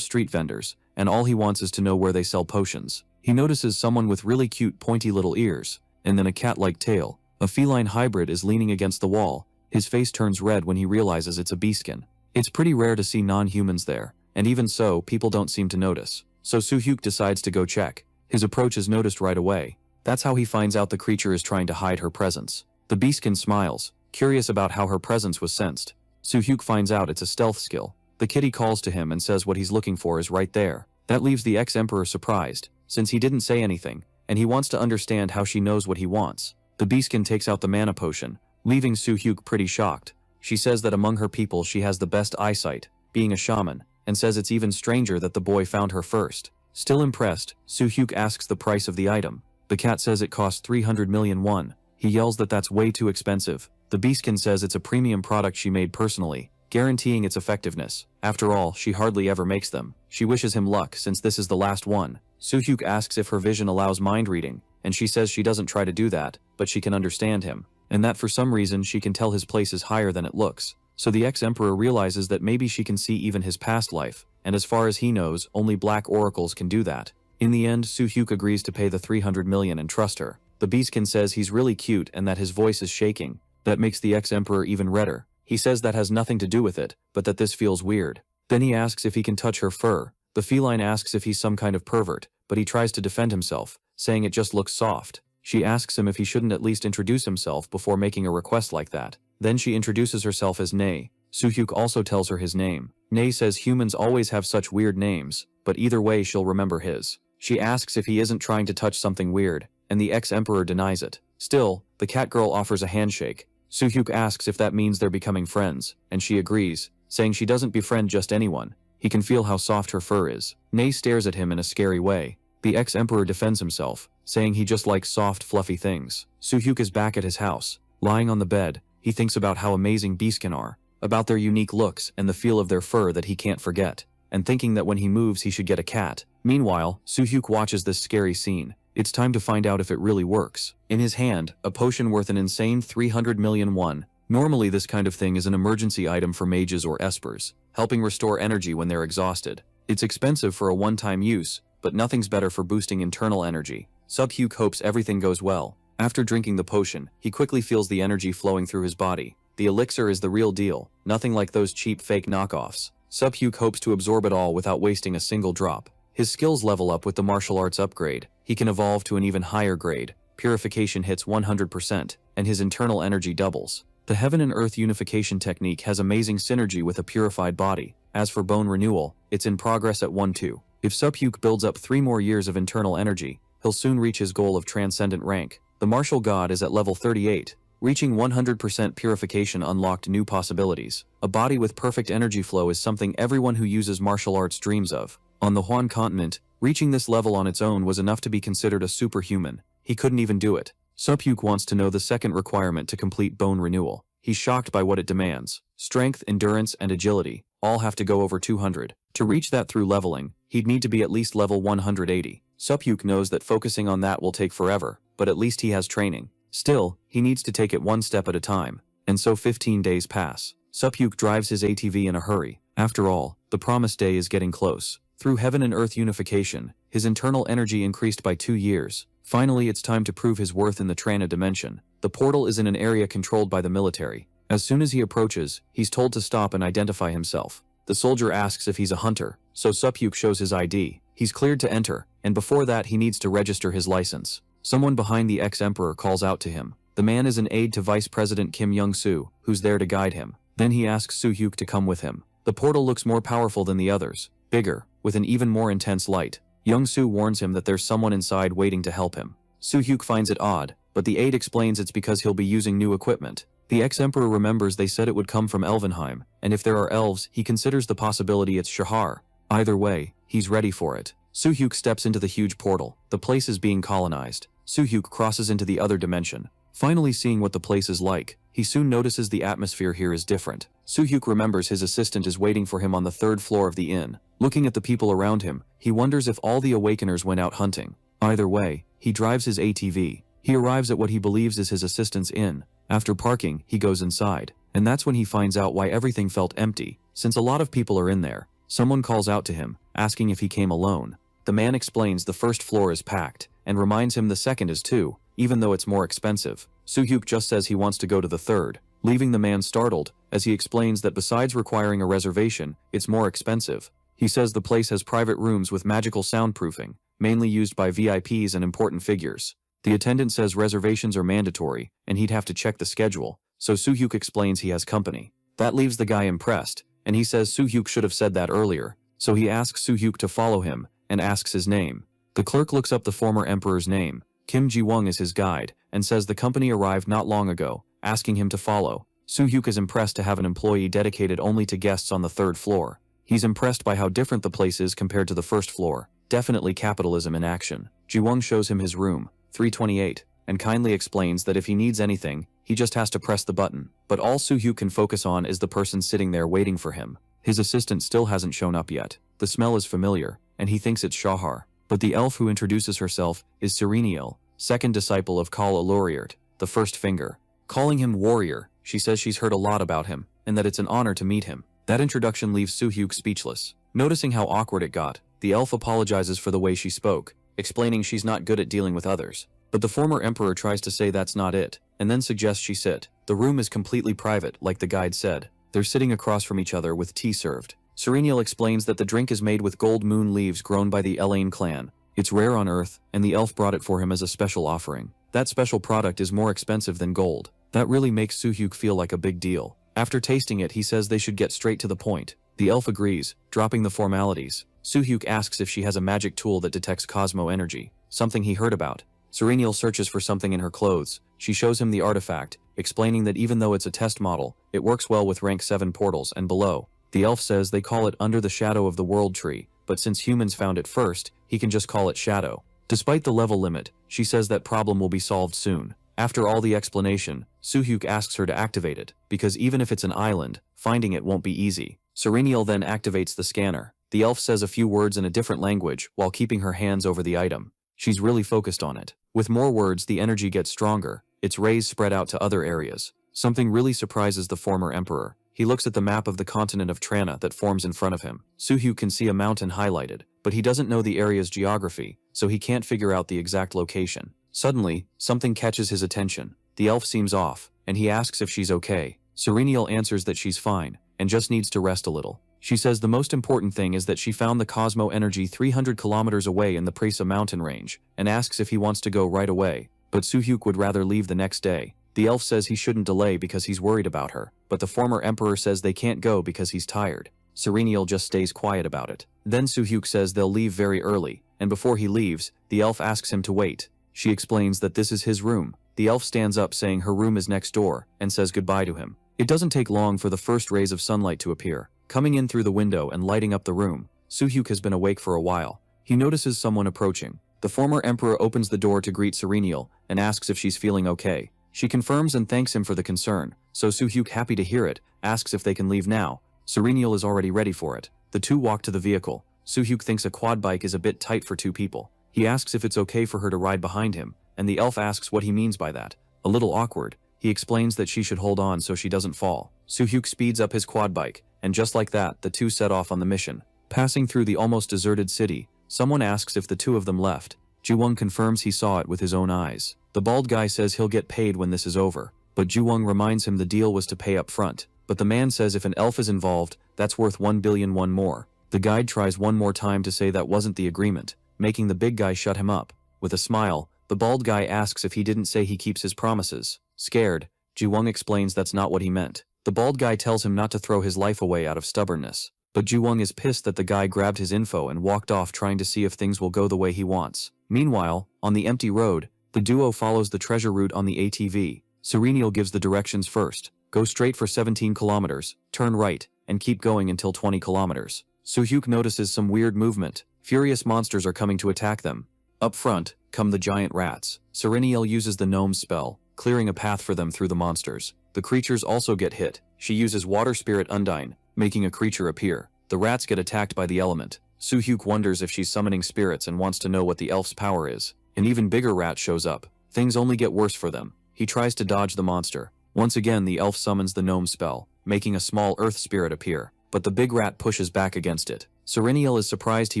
street vendors, and all he wants is to know where they sell potions. He notices someone with really cute pointy little ears, and then a cat-like tail. A feline hybrid is leaning against the wall. His face turns red when he realizes it's a beaskin. It's pretty rare to see non-humans there, and even so, people don't seem to notice. So Soo-hyuk decides to go check. His approach is noticed right away. That's how he finds out the creature is trying to hide her presence. The beaskin smiles, curious about how her presence was sensed. Soo-hyuk finds out it's a stealth skill. The kitty calls to him and says what he's looking for is right there. That leaves the ex-emperor surprised, since he didn't say anything, and he wants to understand how she knows what he wants. The beaskin takes out the mana potion, leaving Soo-hyuk pretty shocked. She says that among her people she has the best eyesight, being a shaman, and says it's even stranger that the boy found her first. Still impressed, Soo-hyuk asks the price of the item. The cat says it costs 300 million won. He yells that that's way too expensive. The beaskin says it's a premium product she made personally, guaranteeing its effectiveness. After all, she hardly ever makes them. She wishes him luck since this is the last one. Soo-hyuk asks if her vision allows mind reading, and she says she doesn't try to do that, but she can understand him, and that for some reason she can tell his place is higher than it looks. So the ex-emperor realizes that maybe she can see even his past life, and as far as he knows, only black oracles can do that. In the end, Soo-hyuk agrees to pay the 300 million and trust her. The beaskin says he's really cute and that his voice is shaking. That makes the ex-emperor even redder. He says that has nothing to do with it, but that this feels weird. Then he asks if he can touch her fur. The feline asks if he's some kind of pervert, but he tries to defend himself, saying it just looks soft. She asks him if he shouldn't at least introduce himself before making a request like that. Then she introduces herself as Nae. Soo-hyuk also tells her his name. Nae says humans always have such weird names, but either way she'll remember his. She asks if he isn't trying to touch something weird, and the ex-emperor denies it. Still, the cat girl offers a handshake. Soo-hyuk asks if that means they're becoming friends, and she agrees, saying she doesn't befriend just anyone. He can feel how soft her fur is. Nae stares at him in a scary way. The ex-emperor defends himself, saying he just likes soft, fluffy things. Soo-hyuk is back at his house. Lying on the bed, he thinks about how amazing beeskin are, about their unique looks and the feel of their fur that he can't forget, and thinking that when he moves he should get a cat. Meanwhile, Soo-hyuk watches this scary scene. It's time to find out if it really works. In his hand, a potion worth an insane 300 million won. Normally this kind of thing is an emergency item for mages or espers, helping restore energy when they're exhausted. It's expensive for a one-time use, but nothing's better for boosting internal energy. Soo-hyuk hopes everything goes well. After drinking the potion, he quickly feels the energy flowing through his body. The elixir is the real deal, nothing like those cheap fake knockoffs. Soo-hyuk hopes to absorb it all without wasting a single drop. His skills level up with the martial arts upgrade. He can evolve to an even higher grade. Purification hits 100%, and his internal energy doubles. The Heaven and Earth unification technique has amazing synergy with a purified body. As for bone renewal, it's in progress at 1-2. If Soo-hyuk builds up 3 more years of internal energy, he'll soon reach his goal of transcendent rank. The martial god is at level 38. Reaching 100% purification unlocked new possibilities. A body with perfect energy flow is something everyone who uses martial arts dreams of. On the Huan continent, reaching this level on its own was enough to be considered a superhuman. He couldn't even do it. Soo-hyuk wants to know the second requirement to complete bone renewal. He's shocked by what it demands. Strength, endurance, and agility all have to go over 200. To reach that through leveling, he'd need to be at least level 180. Soo-hyuk knows that focusing on that will take forever, but at least he has training. Still, he needs to take it one step at a time. And so 15 days pass. Soo-hyuk drives his ATV in a hurry. After all, the promised day is getting close. Through Heaven and Earth unification, his internal energy increased by 2 years. Finally, it's time to prove his worth in the Trana dimension. The portal is in an area controlled by the military. As soon as he approaches, he's told to stop and identify himself. The soldier asks if he's a hunter, so Soo-hyuk shows his ID. He's cleared to enter, and before that he needs to register his license. Someone behind the ex-emperor calls out to him. The man is an aide to Vice President Kim Young-soo, who's there to guide him. Then he asks Soo-hyuk to come with him. The portal looks more powerful than the others, bigger, with an even more intense light. Young-soo warns him that there's someone inside waiting to help him. Soo-hyuk finds it odd, but the aide explains it's because he'll be using new equipment. The ex-emperor remembers they said it would come from Elvenheim, and if there are elves, he considers the possibility it's Shahar. Either way, he's ready for it. Soo-hyuk steps into the huge portal. The place is being colonized. Soo-hyuk crosses into the other dimension. Finally seeing what the place is like, he soon notices the atmosphere here is different. Soo-hyuk remembers his assistant is waiting for him on the 3rd floor of the inn. Looking at the people around him, he wonders if all the awakeners went out hunting. Either way, he drives his ATV. He arrives at what he believes is his assistant's inn. After parking, he goes inside. And that's when he finds out why everything felt empty, since a lot of people are in there. Someone calls out to him, asking if he came alone. The man explains the 1st floor is packed, and reminds him the 2nd is too, even though it's more expensive. Soo-hyuk just says he wants to go to the 3rd, leaving the man startled, as he explains that besides requiring a reservation, it's more expensive. He says the place has private rooms with magical soundproofing, mainly used by VIPs and important figures. The attendant says reservations are mandatory, and he'd have to check the schedule, so Soo-hyuk explains he has company. That leaves the guy impressed, and he says Soo-hyuk should have said that earlier, so he asks Soo-hyuk to follow him, and asks his name. The clerk looks up the former emperor's name. Kim Ji-won is his guide, and says the company arrived not long ago, asking him to follow. Soo-hyuk is impressed to have an employee dedicated only to guests on the 3rd floor. He's impressed by how different the place is compared to the 1st floor. Definitely capitalism in action. Ji-won shows him his room, 328, and kindly explains that if he needs anything, he just has to press the button. But all Soo-hyuk can focus on is the person sitting there waiting for him. His assistant still hasn't shown up yet. The smell is familiar, and he thinks it's Shahar. But the elf who introduces herself is Sereniel, 2nd disciple of Kal Eloriert, the 1st finger. Calling him warrior, she says she's heard a lot about him, and that it's an honor to meet him. That introduction leaves Soo-hyuk speechless. Noticing how awkward it got, the elf apologizes for the way she spoke, explaining she's not good at dealing with others. But the former emperor tries to say that's not it, and then suggests she sit. The room is completely private, like the guide said. They're sitting across from each other with tea served. Sereniel explains that the drink is made with gold moon leaves grown by the Elaine clan. It's rare on Earth, and the elf brought it for him as a special offering. That special product is more expensive than gold. That really makes Soo-hyuk feel like a big deal. After tasting it, he says they should get straight to the point. The elf agrees, dropping the formalities. Soo-hyuk asks if she has a magic tool that detects cosmo energy, something he heard about. Sereniel searches for something in her clothes. She shows him the artifact, explaining that even though it's a test model, it works well with rank 7 portals and below. The elf says they call it Under the Shadow of the World Tree, but since humans found it first, he can just call it Shadow. Despite the level limit, she says that problem will be solved soon. After all the explanation, Soo-hyuk asks her to activate it, because even if it's an island, finding it won't be easy. Serenial then activates the scanner. The elf says a few words in a different language while keeping her hands over the item. She's really focused on it. With more words, the energy gets stronger, its rays spread out to other areas. Something really surprises the former emperor. He looks at the map of the continent of Trana that forms in front of him. Soo-hyuk can see a mountain highlighted, but he doesn't know the area's geography, so he can't figure out the exact location. Suddenly, something catches his attention. The elf seems off, and he asks if she's okay. Serenial answers that she's fine, and just needs to rest a little. She says the most important thing is that she found the Cosmo energy 300 kilometers away in the Presa mountain range, and asks if he wants to go right away. But Soo-hyuk would rather leave the next day. The elf says he shouldn't delay because he's worried about her, but the former emperor says they can't go because he's tired. Serenial just stays quiet about it. Then Soo-hyuk says they'll leave very early, and before he leaves, the elf asks him to wait. She explains that this is his room. The elf stands up saying her room is next door, and says goodbye to him. It doesn't take long for the first rays of sunlight to appear, coming in through the window and lighting up the room. Soo-hyuk has been awake for a while. He notices someone approaching. The former emperor opens the door to greet Serenial, and asks if she's feeling okay. She confirms and thanks him for the concern, so Soo-hyuk, happy to hear it, asks if they can leave now. Serenial is already ready for it. The two walk to the vehicle. Soo-hyuk thinks a quad bike is a bit tight for two people. He asks if it's okay for her to ride behind him, and the elf asks what he means by that. A little awkward, he explains that she should hold on so she doesn't fall. Soo-hyuk speeds up his quad bike, and just like that, the two set off on the mission. Passing through the almost deserted city, someone asks if the two of them left. Ji-won confirms he saw it with his own eyes. The bald guy says he'll get paid when this is over, but Ji-won reminds him the deal was to pay up front. But the man says if an elf is involved, that's worth 1 billion won more. The guide tries one more time to say that wasn't the agreement, making the big guy shut him up. With a smile, the bald guy asks if he didn't say he keeps his promises. Scared, Ji-won explains that's not what he meant. The bald guy tells him not to throw his life away out of stubbornness. But Ji-won is pissed that the guy grabbed his info and walked off, trying to see if things will go the way he wants. Meanwhile, on the empty road, the duo follows the treasure route on the ATV. Serenial gives the directions first. Go straight for 17 kilometers, turn right, and keep going until 20 kilometers. Soo-hyuk notices some weird movement. Furious monsters are coming to attack them. Up front, come the giant rats. Serenial uses the gnome spell, clearing a path for them through the monsters. The creatures also get hit. She uses water spirit Undine, making a creature appear. The rats get attacked by the element. Soo-hyuk wonders if she's summoning spirits and wants to know what the elf's power is. An even bigger rat shows up. Things only get worse for them. He tries to dodge the monster. Once again, the elf summons the gnome spell, making a small earth spirit appear, but the big rat pushes back against it. Serenial is surprised he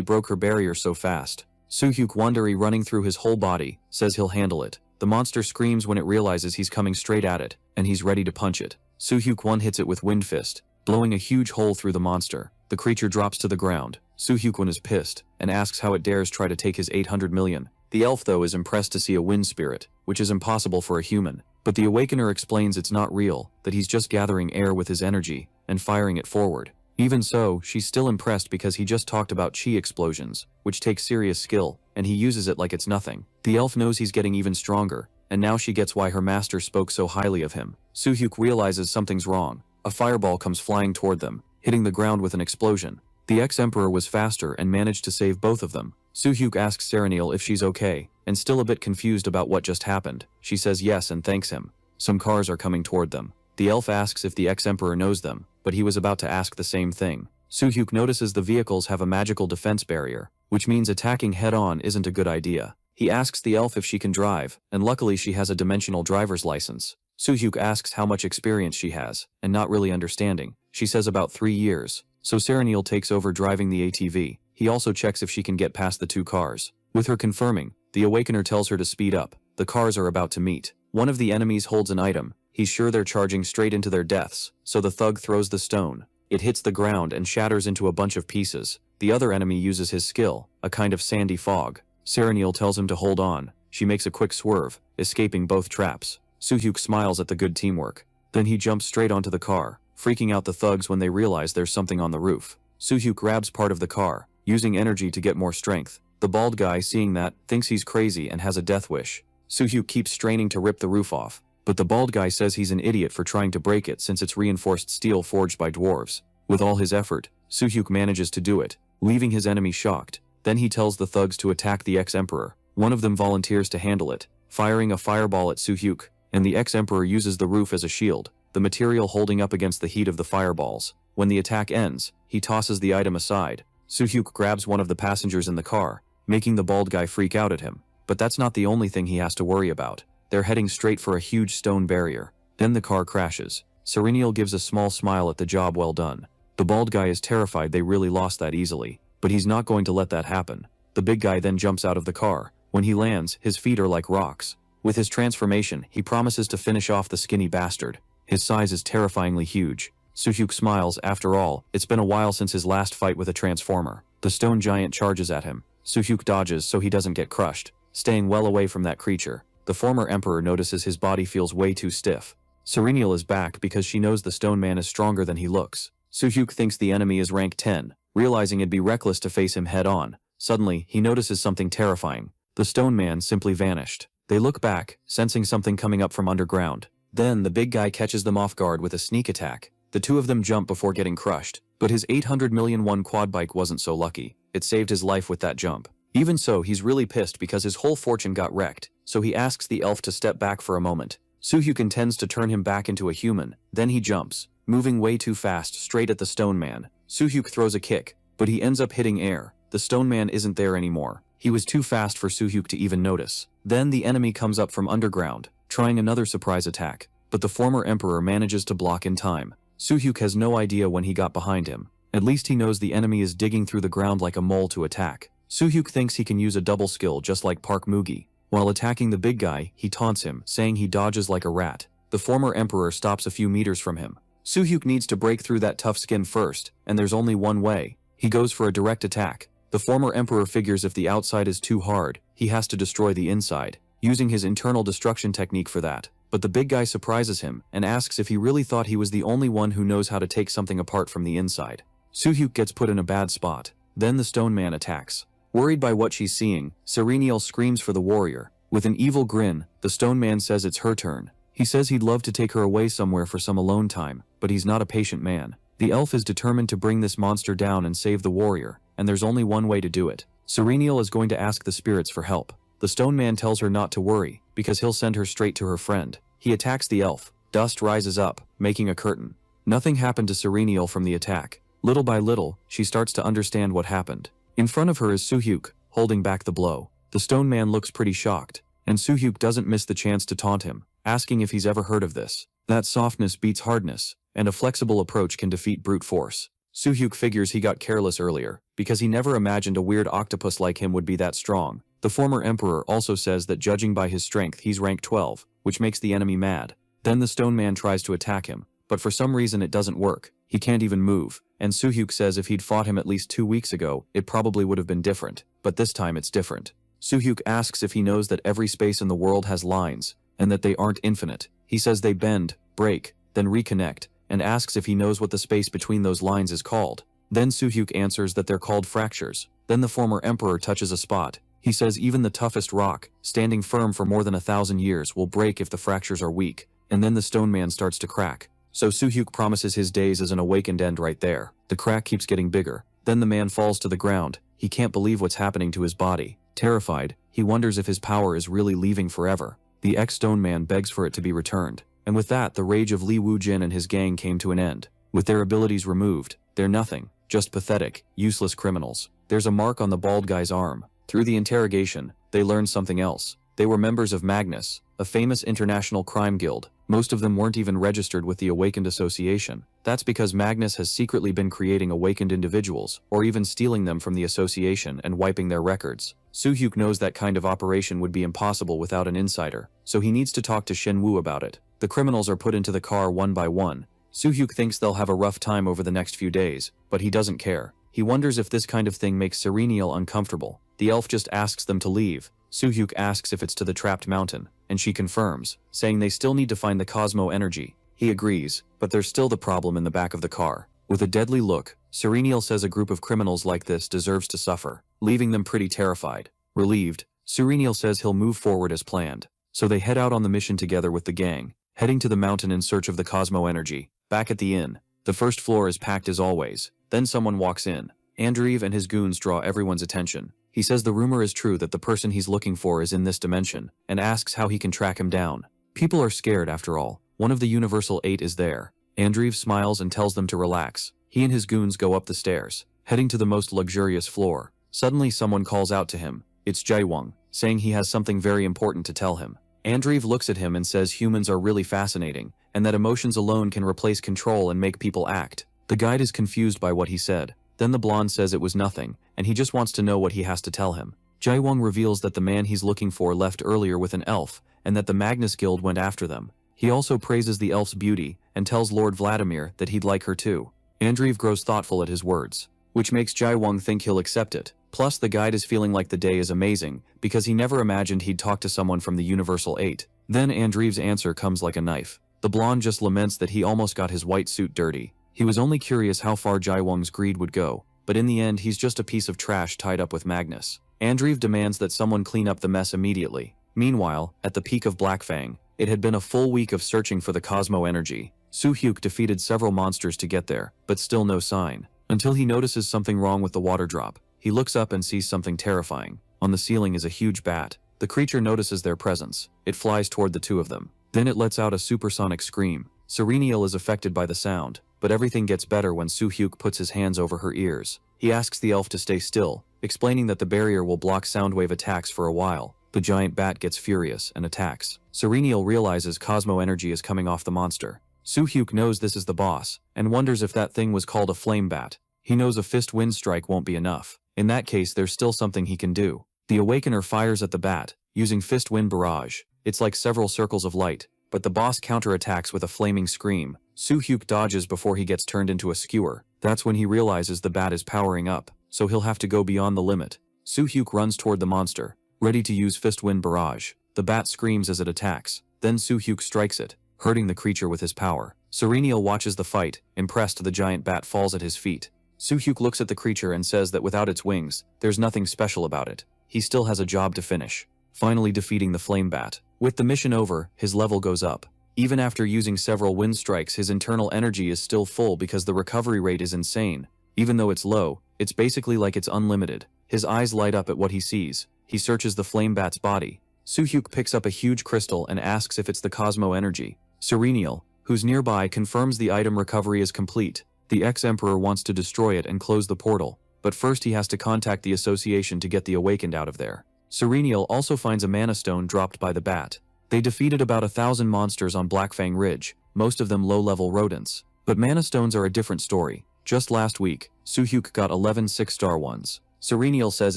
broke her barrier so fast. Soo-hyuk, wondery running through his whole body, says he'll handle it. The monster screams when it realizes he's coming straight at it, and he's ready to punch it. Soo-hyuk one hits it with wind fist, blowing a huge hole through the monster. The creature drops to the ground. Soo-hyuk one is pissed, and asks how it dares try to take his 800 million. The elf, though, is impressed to see a wind spirit, which is impossible for a human. But the Awakener explains it's not real, that he's just gathering air with his energy, and firing it forward. Even so, she's still impressed because he just talked about chi explosions, which takes serious skill, and he uses it like it's nothing. The elf knows he's getting even stronger, and now she gets why her master spoke so highly of him. Soo-hyuk realizes something's wrong. A fireball comes flying toward them, hitting the ground with an explosion. The ex-emperor was faster and managed to save both of them. Soo-hyuk asks Serenial if she's okay, and still a bit confused about what just happened. She says yes and thanks him. Some cars are coming toward them. The elf asks if the ex-emperor knows them, but he was about to ask the same thing. Soo-hyuk notices the vehicles have a magical defense barrier, which means attacking head-on isn't a good idea. He asks the elf if she can drive, and luckily she has a dimensional driver's license. Soo-hyuk asks how much experience she has, and not really understanding, she says about 3 years. So Serenial takes over driving the ATV. He also checks if she can get past the two cars. With her confirming, the Awakener tells her to speed up. The cars are about to meet. One of the enemies holds an item. He's sure they're charging straight into their deaths, so the thug throws the stone. It hits the ground and shatters into a bunch of pieces. The other enemy uses his skill, a kind of sandy fog. Serenial tells him to hold on. She makes a quick swerve, escaping both traps. Soo-hyuk smiles at the good teamwork. Then he jumps straight onto the car, freaking out the thugs when they realize there's something on the roof. Soo-hyuk grabs part of the car, using energy to get more strength. The bald guy, seeing that, thinks he's crazy and has a death wish. Soo-hyuk keeps straining to rip the roof off, but the bald guy says he's an idiot for trying to break it since it's reinforced steel forged by dwarves. With all his effort, Soo-hyuk manages to do it, leaving his enemy shocked. Then he tells the thugs to attack the ex-emperor. One of them volunteers to handle it, firing a fireball at Soo-hyuk, and the ex-emperor uses the roof as a shield, the material holding up against the heat of the fireballs. When the attack ends, he tosses the item aside. Soo-hyuk grabs one of the passengers in the car, making the bald guy freak out at him. But that's not the only thing he has to worry about. They're heading straight for a huge stone barrier. Then the car crashes. Serenial gives a small smile at the job well done. The bald guy is terrified they really lost that easily, but he's not going to let that happen. The big guy then jumps out of the car. When he lands, his feet are like rocks. With his transformation, he promises to finish off the skinny bastard. His size is terrifyingly huge. Soo-hyuk smiles. After all, it's been a while since his last fight with a transformer. The stone giant charges at him. Soo-hyuk dodges so he doesn't get crushed, staying well away from that creature. The former emperor notices his body feels way too stiff. Serenial is back because she knows the stone man is stronger than he looks. Soo-hyuk thinks the enemy is rank 10, realizing it'd be reckless to face him head-on. Suddenly, he notices something terrifying. The stone man simply vanished. They look back, sensing something coming up from underground. Then, the big guy catches them off guard with a sneak attack. The two of them jump before getting crushed, but his 800 million won quad bike wasn't so lucky. It saved his life with that jump. Even so, he's really pissed because his whole fortune got wrecked, so he asks the elf to step back for a moment. Soo-hyuk intends to turn him back into a human, then he jumps, moving way too fast straight at the stone man. Soo-hyuk throws a kick, but he ends up hitting air. The stone man isn't there anymore. He was too fast for Soo-hyuk to even notice. Then the enemy comes up from underground, trying another surprise attack, but the former emperor manages to block in time. Soo-hyuk has no idea when he got behind him. At least he knows the enemy is digging through the ground like a mole to attack. Soo-hyuk thinks he can use a double skill just like Park Mugi. While attacking the big guy, he taunts him, saying he dodges like a rat. The former emperor stops a few meters from him. Soo-hyuk needs to break through that tough skin first, and there's only one way. He goes for a direct attack. The former emperor figures if the outside is too hard, he has to destroy the inside, using his internal destruction technique for that. But the big guy surprises him and asks if he really thought he was the only one who knows how to take something apart from the inside. Soo-hyuk gets put in a bad spot. Then the stone man attacks. Worried by what she's seeing, Serenial screams for the warrior. With an evil grin, the stone man says it's her turn. He says he'd love to take her away somewhere for some alone time, but he's not a patient man. The elf is determined to bring this monster down and save the warrior, and there's only one way to do it. Serenial is going to ask the spirits for help. The stone man tells her not to worry, because he'll send her straight to her friend. He attacks the elf. Dust rises up, making a curtain. Nothing happened to Serenial from the attack. Little by little, she starts to understand what happened. In front of her is Soo-hyuk, holding back the blow. The stone man looks pretty shocked, and Soo-hyuk doesn't miss the chance to taunt him, asking if he's ever heard of this. That softness beats hardness, and a flexible approach can defeat brute force. Soo-hyuk figures he got careless earlier, because he never imagined a weird octopus like him would be that strong. The former emperor also says that judging by his strength he's rank 12, which makes the enemy mad. Then the stone man tries to attack him, but for some reason it doesn't work. He can't even move, and Soo-hyuk says if he'd fought him at least 2 weeks ago, it probably would have been different, but this time it's different. Soo-hyuk asks if he knows that every space in the world has lines, and that they aren't infinite. He says they bend, break, then reconnect, and asks if he knows what the space between those lines is called. Then Soo-hyuk answers that they're called fractures. Then the former emperor touches a spot. He says even the toughest rock, standing firm for more than 1,000 years, will break if the fractures are weak, and then the stone man starts to crack. So Soo-hyuk promises his days as an awakened end right there. The crack keeps getting bigger. Then the man falls to the ground. He can't believe what's happening to his body. Terrified, he wonders if his power is really leaving forever. The ex-stone man begs for it to be returned. And with that, the rage of Li Wu-jin and his gang came to an end. With their abilities removed, they're nothing, just pathetic, useless criminals. There's a mark on the bald guy's arm. Through the interrogation, they learned something else. They were members of Magnus, a famous international crime guild. Most of them weren't even registered with the Awakened Association. That's because Magnus has secretly been creating awakened individuals, or even stealing them from the association and wiping their records. Soo-hyuk knows that kind of operation would be impossible without an insider, so he needs to talk to Shen-woo about it. The criminals are put into the car one by one. Soo-hyuk thinks they'll have a rough time over the next few days, but he doesn't care. He wonders if this kind of thing makes Serenial uncomfortable. The elf just asks them to leave. Soo-hyuk asks if it's to the trapped mountain, and she confirms, saying they still need to find the Cosmo energy. He agrees, but there's still the problem in the back of the car. With a deadly look, Serenial says a group of criminals like this deserves to suffer, leaving them pretty terrified. Relieved, Serenial says he'll move forward as planned. So they head out on the mission together with the gang, heading to the mountain in search of the Cosmo energy. Back at the inn, the first floor is packed as always. Then someone walks in. Andreev and his goons draw everyone's attention. He says the rumor is true that the person he's looking for is in this dimension, and asks how he can track him down. People are scared after all. One of the Universal 8 is there. Andreev smiles and tells them to relax. He and his goons go up the stairs, heading to the most luxurious floor. Suddenly someone calls out to him. It's Jaewong, saying he has something very important to tell him. Andreev looks at him and says humans are really fascinating, and that emotions alone can replace control and make people act. The guide is confused by what he said. Then the blonde says it was nothing, and he just wants to know what he has to tell him. Jaewong reveals that the man he's looking for left earlier with an elf, and that the Magnus Guild went after them. He also praises the elf's beauty, and tells Lord Vladimir that he'd like her too. Andreev grows thoughtful at his words, which makes Jaewong think he'll accept it. Plus the guide is feeling like the day is amazing, because he never imagined he'd talk to someone from the Universal 8. Then Andreev's answer comes like a knife. The blonde just laments that he almost got his white suit dirty. He was only curious how far Jaewong's greed would go, but in the end he's just a piece of trash tied up with Magnus. Andreev demands that someone clean up the mess immediately. Meanwhile, at the peak of Blackfang, it had been a full week of searching for the Cosmo Energy. Soo-hyuk defeated several monsters to get there, but still no sign. Until he notices something wrong with the water drop. He looks up and sees something terrifying. On the ceiling is a huge bat. The creature notices their presence. It flies toward the two of them. Then it lets out a supersonic scream. Serenial is affected by the sound, but everything gets better when Soo-hyuk puts his hands over her ears. He asks the elf to stay still, explaining that the barrier will block soundwave attacks for a while. The giant bat gets furious and attacks. Serenial realizes Cosmo Energy is coming off the monster. Soo-hyuk knows this is the boss, and wonders if that thing was called a flame bat. He knows a fist wind strike won't be enough. In that case, there's still something he can do. The Awakener fires at the bat, using fist wind barrage. It's like several circles of light, but the boss counterattacks with a flaming scream. Soo-hyuk dodges before he gets turned into a skewer. That's when he realizes the bat is powering up, so he'll have to go beyond the limit. Soo-hyuk runs toward the monster, ready to use fist wind barrage. The bat screams as it attacks. Then Soo-hyuk strikes it, hurting the creature with his power. Serenial watches the fight. Impressed, the giant bat falls at his feet. Soo-hyuk looks at the creature and says that without its wings, there's nothing special about it. He still has a job to finish. Finally defeating the flame bat. With the mission over, his level goes up. Even after using several wind strikes, his internal energy is still full because the recovery rate is insane. Even though it's low, it's basically like it's unlimited. His eyes light up at what he sees. He searches the flame bat's body. Soo-hyuk picks up a huge crystal and asks if it's the Cosmo Energy. Serenial, who's nearby, confirms the item recovery is complete. The ex-emperor wants to destroy it and close the portal, but first he has to contact the association to get the awakened out of there. Serenial also finds a mana stone dropped by the bat. They defeated about 1,000 monsters on Blackfang Ridge, most of them low-level rodents. But mana stones are a different story. Just last week, Soo-hyuk got 11 6-star ones. Serenial says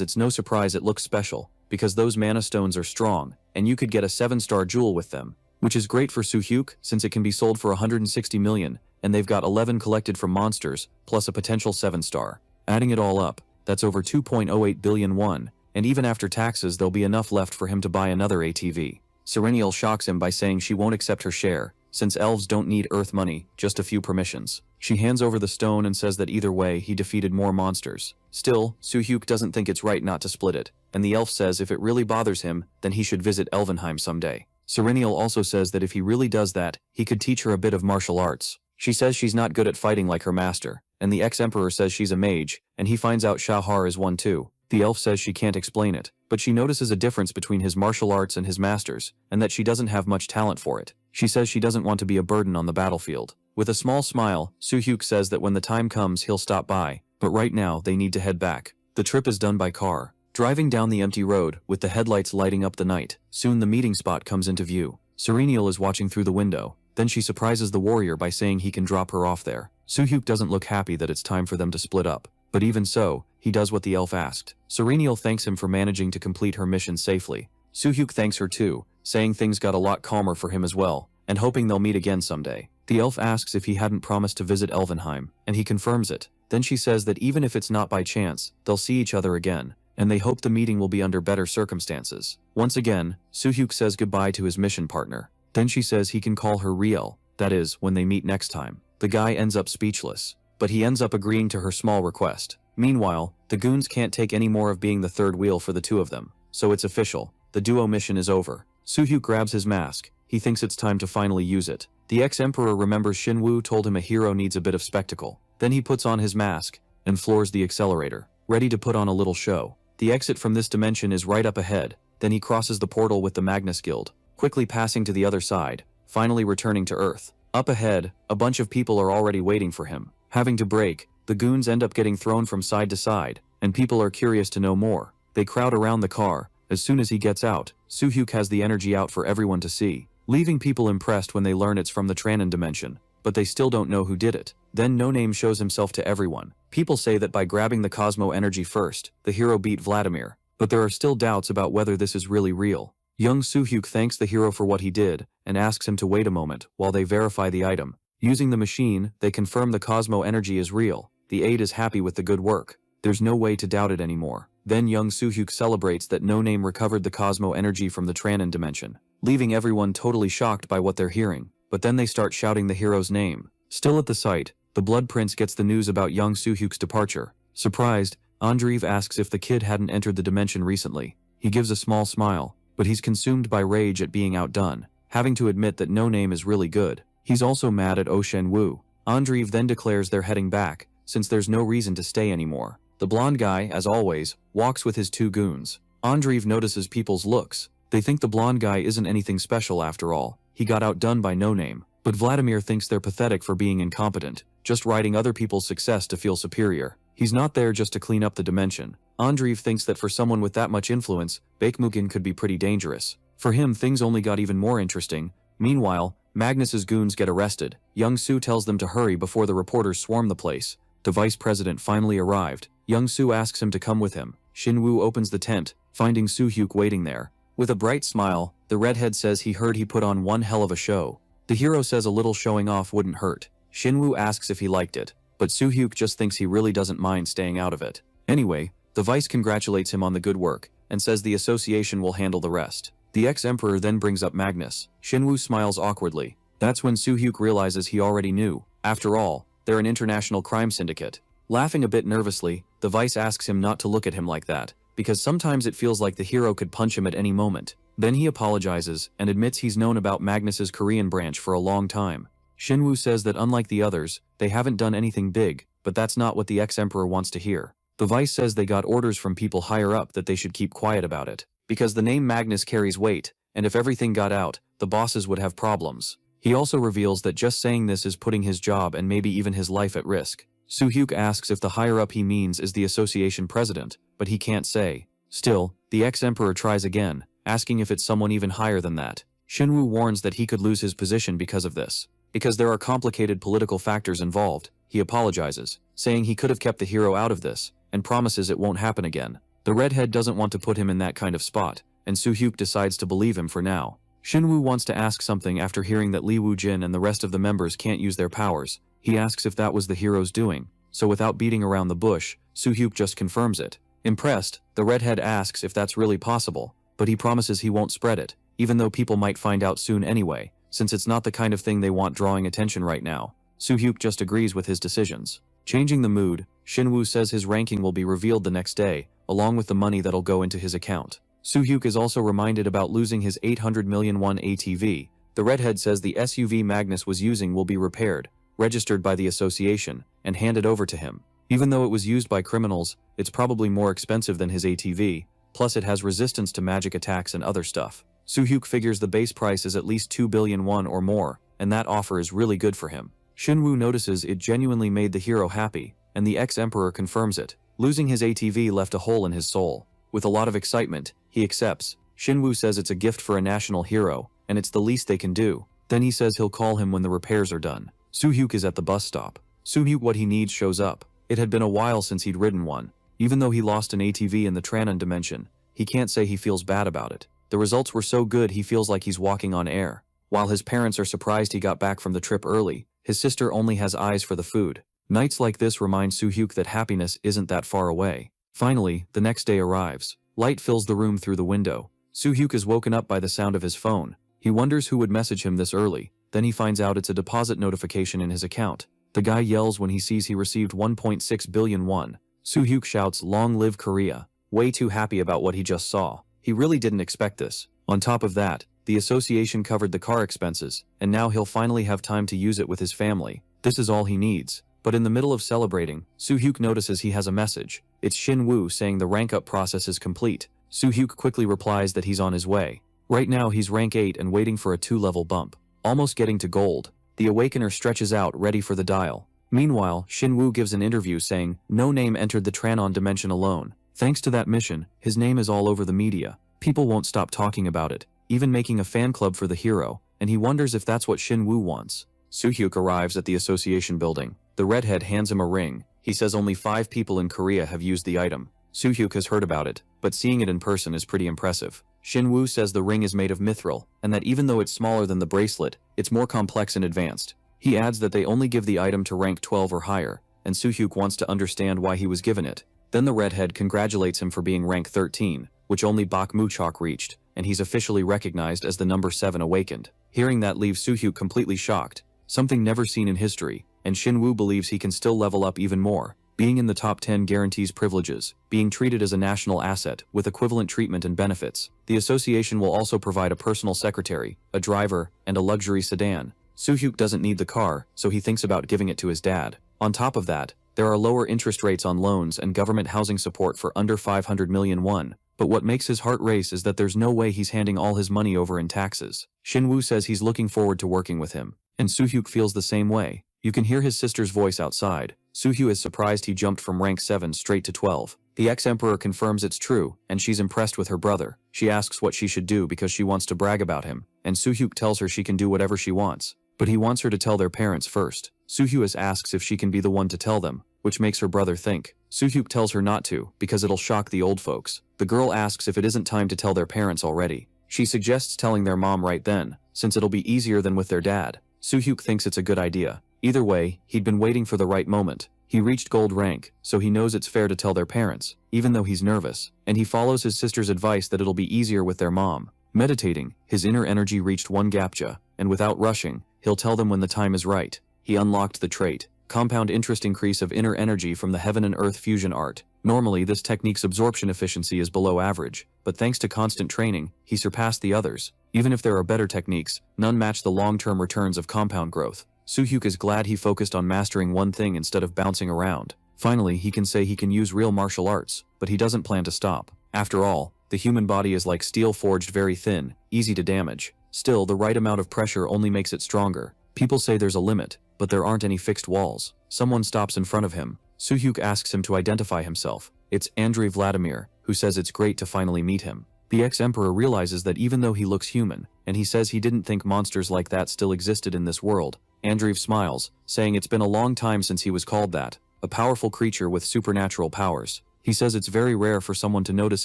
it's no surprise it looks special, because those mana stones are strong, and you could get a 7-star jewel with them. Which is great for Soo-hyuk, since it can be sold for 160 million, and they've got 11 collected from monsters, plus a potential 7-star. Adding it all up, that's over 2.08 billion won, and even after taxes there'll be enough left for him to buy another ATV. Serenial shocks him by saying she won't accept her share, since elves don't need earth money, just a few permissions. She hands over the stone and says that either way he defeated more monsters. Still, Soo-hyuk doesn't think it's right not to split it, and the elf says if it really bothers him, then he should visit Elvenheim someday. Serenial also says that if he really does that, he could teach her a bit of martial arts. She says she's not good at fighting like her master, and the ex-emperor says she's a mage, and he finds out Shahar is one too. The elf says she can't explain it, but she notices a difference between his martial arts and his master's, and that she doesn't have much talent for it. She says she doesn't want to be a burden on the battlefield. With a small smile, Soo-hyuk says that when the time comes he'll stop by, but right now they need to head back. The trip is done by car. Driving down the empty road, with the headlights lighting up the night, soon the meeting spot comes into view. Serenial is watching through the window. Then she surprises the warrior by saying he can drop her off there. Soo-hyuk doesn't look happy that it's time for them to split up. But even so, he does what the elf asked. Serenial thanks him for managing to complete her mission safely. Soo-hyuk thanks her too, saying things got a lot calmer for him as well, and hoping they'll meet again someday. The elf asks if he hadn't promised to visit Elvenheim, and he confirms it. Then she says that even if it's not by chance, they'll see each other again, and they hope the meeting will be under better circumstances. Once again, Soo-hyuk says goodbye to his mission partner. Then she says he can call her Riel, that is, when they meet next time. The guy ends up speechless, but he ends up agreeing to her small request. Meanwhile, the goons can't take any more of being the third wheel for the two of them, so it's official. The duo mission is over. Soo-hyuk grabs his mask. He thinks it's time to finally use it. The ex-emperor remembers Shinwoo told him a hero needs a bit of spectacle. Then he puts on his mask and floors the accelerator, ready to put on a little show. The exit from this dimension is right up ahead, then he crosses the portal with the Magnus Guild, quickly passing to the other side, finally returning to Earth. Up ahead, a bunch of people are already waiting for him. Having to brake, the goons end up getting thrown from side to side, and people are curious to know more. They crowd around the car. As soon as he gets out, Soo-hyuk has the energy out for everyone to see, leaving people impressed when they learn it's from the Tranan dimension, but they still don't know who did it. Then No Name shows himself to everyone. People say that by grabbing the Cosmo energy first, the hero beat Vladimir, but there are still doubts about whether this is really real. Young Soo-hyuk thanks the hero for what he did, and asks him to wait a moment while they verify the item. Using the machine, they confirm the Cosmo energy is real. The aide is happy with the good work. There's no way to doubt it anymore. Then young Soo-hyuk celebrates that No Name recovered the Cosmo energy from the Tranan dimension, leaving everyone totally shocked by what they're hearing. But then they start shouting the hero's name. Still at the site, the Blood Prince gets the news about young Soo-hyuk's departure. Surprised, Andreev asks if the kid hadn't entered the dimension recently. He gives a small smile, but he's consumed by rage at being outdone, having to admit that No Name is really good. He's also mad at Oh Shen-woo. Andreev then declares they're heading back, since there's no reason to stay anymore. The blonde guy, as always, walks with his two goons. Andreev notices people's looks. They think the blonde guy isn't anything special after all. He got outdone by No Name. But Vladimir thinks they're pathetic for being incompetent, just riding other people's success to feel superior. He's not there just to clean up the dimension. Andreev thinks that for someone with that much influence, Baekmugen could be pretty dangerous. For him, things only got even more interesting. Meanwhile, Magnus's goons get arrested. Young Soo tells them to hurry before the reporters swarm the place. The vice president finally arrived. Young Soo asks him to come with him. Shin-woo opens the tent, finding Soo-hyuk waiting there. With a bright smile, the redhead says he heard he put on one hell of a show. The hero says a little showing off wouldn't hurt. Shin-woo asks if he liked it, but Soo-hyuk just thinks he really doesn't mind staying out of it. Anyway, the vice congratulates him on the good work, and says the association will handle the rest. The ex-emperor then brings up Magnus. Shin-woo smiles awkwardly. That's when Soo-hyuk realizes he already knew. After all, they're an international crime syndicate. Laughing a bit nervously, the vice asks him not to look at him like that, because sometimes it feels like the hero could punch him at any moment. Then he apologizes and admits he's known about Magnus's Korean branch for a long time. Shin-woo says that unlike the others, they haven't done anything big, but that's not what the ex-emperor wants to hear. The vice says they got orders from people higher up that they should keep quiet about it, because the name Magnus carries weight, and if everything got out, the bosses would have problems. He also reveals that just saying this is putting his job and maybe even his life at risk. Soo-hyuk asks if the higher up he means is the association president, but he can't say. Still, the ex-emperor tries again, asking if it's someone even higher than that. Shin-woo warns that he could lose his position because of this. Because there are complicated political factors involved, he apologizes, saying he could have kept the hero out of this, and promises it won't happen again. The redhead doesn't want to put him in that kind of spot, and Soo-hyuk decides to believe him for now. Shin-woo wants to ask something after hearing that Lee Woo-jin and the rest of the members can't use their powers. He asks if that was the hero's doing, so without beating around the bush, Soo-hyuk just confirms it. Impressed, the redhead asks if that's really possible, but he promises he won't spread it, even though people might find out soon anyway, since it's not the kind of thing they want drawing attention right now. Soo-hyuk just agrees with his decisions. Changing the mood, Shin-woo says his ranking will be revealed the next day, along with the money that'll go into his account. Soo-hyuk is also reminded about losing his 800 million won ATV. The redhead says the SUV Magnus was using will be repaired, registered by the association, and handed over to him. Even though it was used by criminals, it's probably more expensive than his ATV, plus it has resistance to magic attacks and other stuff. Soo-hyuk figures the base price is at least 2 billion won or more, and that offer is really good for him. Shin-woo notices it genuinely made the hero happy, and the ex-emperor confirms it. Losing his ATV left a hole in his soul. With a lot of excitement, he accepts. Shin-woo says it's a gift for a national hero, and it's the least they can do. Then he says he'll call him when the repairs are done. Soo-hyuk is at the bus stop. Soo-hyuk what he needs shows up. It had been a while since he'd ridden one. Even though he lost an ATV in the Tranan dimension, he can't say he feels bad about it. The results were so good he feels like he's walking on air. While his parents are surprised he got back from the trip early, his sister only has eyes for the food. Nights like this remind Soo-hyuk that happiness isn't that far away. Finally, the next day arrives. Light fills the room through the window. Soo-hyuk is woken up by the sound of his phone. He wonders who would message him this early. Then he finds out it's a deposit notification in his account. The guy yells when he sees he received 1.6 billion won. Soo-hyuk shouts, "Long live Korea," way too happy about what he just saw. He really didn't expect this. On top of that, the association covered the car expenses, and now he'll finally have time to use it with his family. This is all he needs. But in the middle of celebrating, Soo-hyuk notices he has a message. It's Shin Woo saying the rank up process is complete. Soo-hyuk quickly replies that he's on his way. Right now he's rank 8 and waiting for a 2-level bump. Almost getting to gold. The Awakener stretches out ready for the dial. Meanwhile, Shin Woo gives an interview saying, no name entered the Tranon dimension alone. Thanks to that mission, his name is all over the media. People won't stop talking about it, even making a fan club for the hero, and he wonders if that's what Shin Woo wants. Soo-hyuk arrives at the association building. The redhead hands him a ring. He says only 5 people in Korea have used the item. Soo-hyuk has heard about it, but seeing it in person is pretty impressive. Shin Woo says the ring is made of mithril, and that even though it's smaller than the bracelet, it's more complex and advanced. He adds that they only give the item to rank 12 or higher, and Soo-hyuk wants to understand why he was given it. Then the redhead congratulates him for being rank 13, which only Bak Muchok reached, and he's officially recognized as the number 7 awakened. Hearing that leaves Soo-hyuk completely shocked. Something never seen in history, and Shin Woo believes he can still level up even more. Being in the top 10 guarantees privileges, being treated as a national asset, with equivalent treatment and benefits. The association will also provide a personal secretary, a driver, and a luxury sedan. Soo-hyuk doesn't need the car, so he thinks about giving it to his dad. On top of that, there are lower interest rates on loans and government housing support for under 500 million won. But what makes his heart race is that there's no way he's handing all his money over in taxes. Shin Woo says he's looking forward to working with him, and Soo-hyuk feels the same way. You can hear his sister's voice outside. Soo-hyuk is surprised he jumped from rank 7 straight to 12. The ex-emperor confirms it's true, and she's impressed with her brother. She asks what she should do because she wants to brag about him, and Soo-hyuk tells her she can do whatever she wants. But he wants her to tell their parents first. Soo-hyuk asks if she can be the one to tell them, which makes her brother think. Soo-hyuk tells her not to, because it'll shock the old folks. The girl asks if it isn't time to tell their parents already. She suggests telling their mom right then, since it'll be easier than with their dad. Soo-hyuk thinks it's a good idea. Either way, he'd been waiting for the right moment. He reached gold rank, so he knows it's fair to tell their parents, even though he's nervous, and he follows his sister's advice that it'll be easier with their mom. Meditating, his inner energy reached 1 gapja, and without rushing, he'll tell them when the time is right. He unlocked the trait, compound interest increase of inner energy from the heaven and earth fusion art. Normally this technique's absorption efficiency is below average, but thanks to constant training, he surpassed the others. Even if there are better techniques, none match the long-term returns of compound growth. Soo-hyuk is glad he focused on mastering one thing instead of bouncing around. Finally, he can say he can use real martial arts, but he doesn't plan to stop. After all, the human body is like steel forged very thin, easy to damage. Still, the right amount of pressure only makes it stronger. People say there's a limit, but there aren't any fixed walls. Someone stops in front of him. Soo-hyuk asks him to identify himself. It's Andrei Vladimir, who says it's great to finally meet him. The ex-emperor realizes that even though he looks human, and he says he didn't think monsters like that still existed in this world, Andreev smiles, saying it's been a long time since he was called that, a powerful creature with supernatural powers. He says it's very rare for someone to notice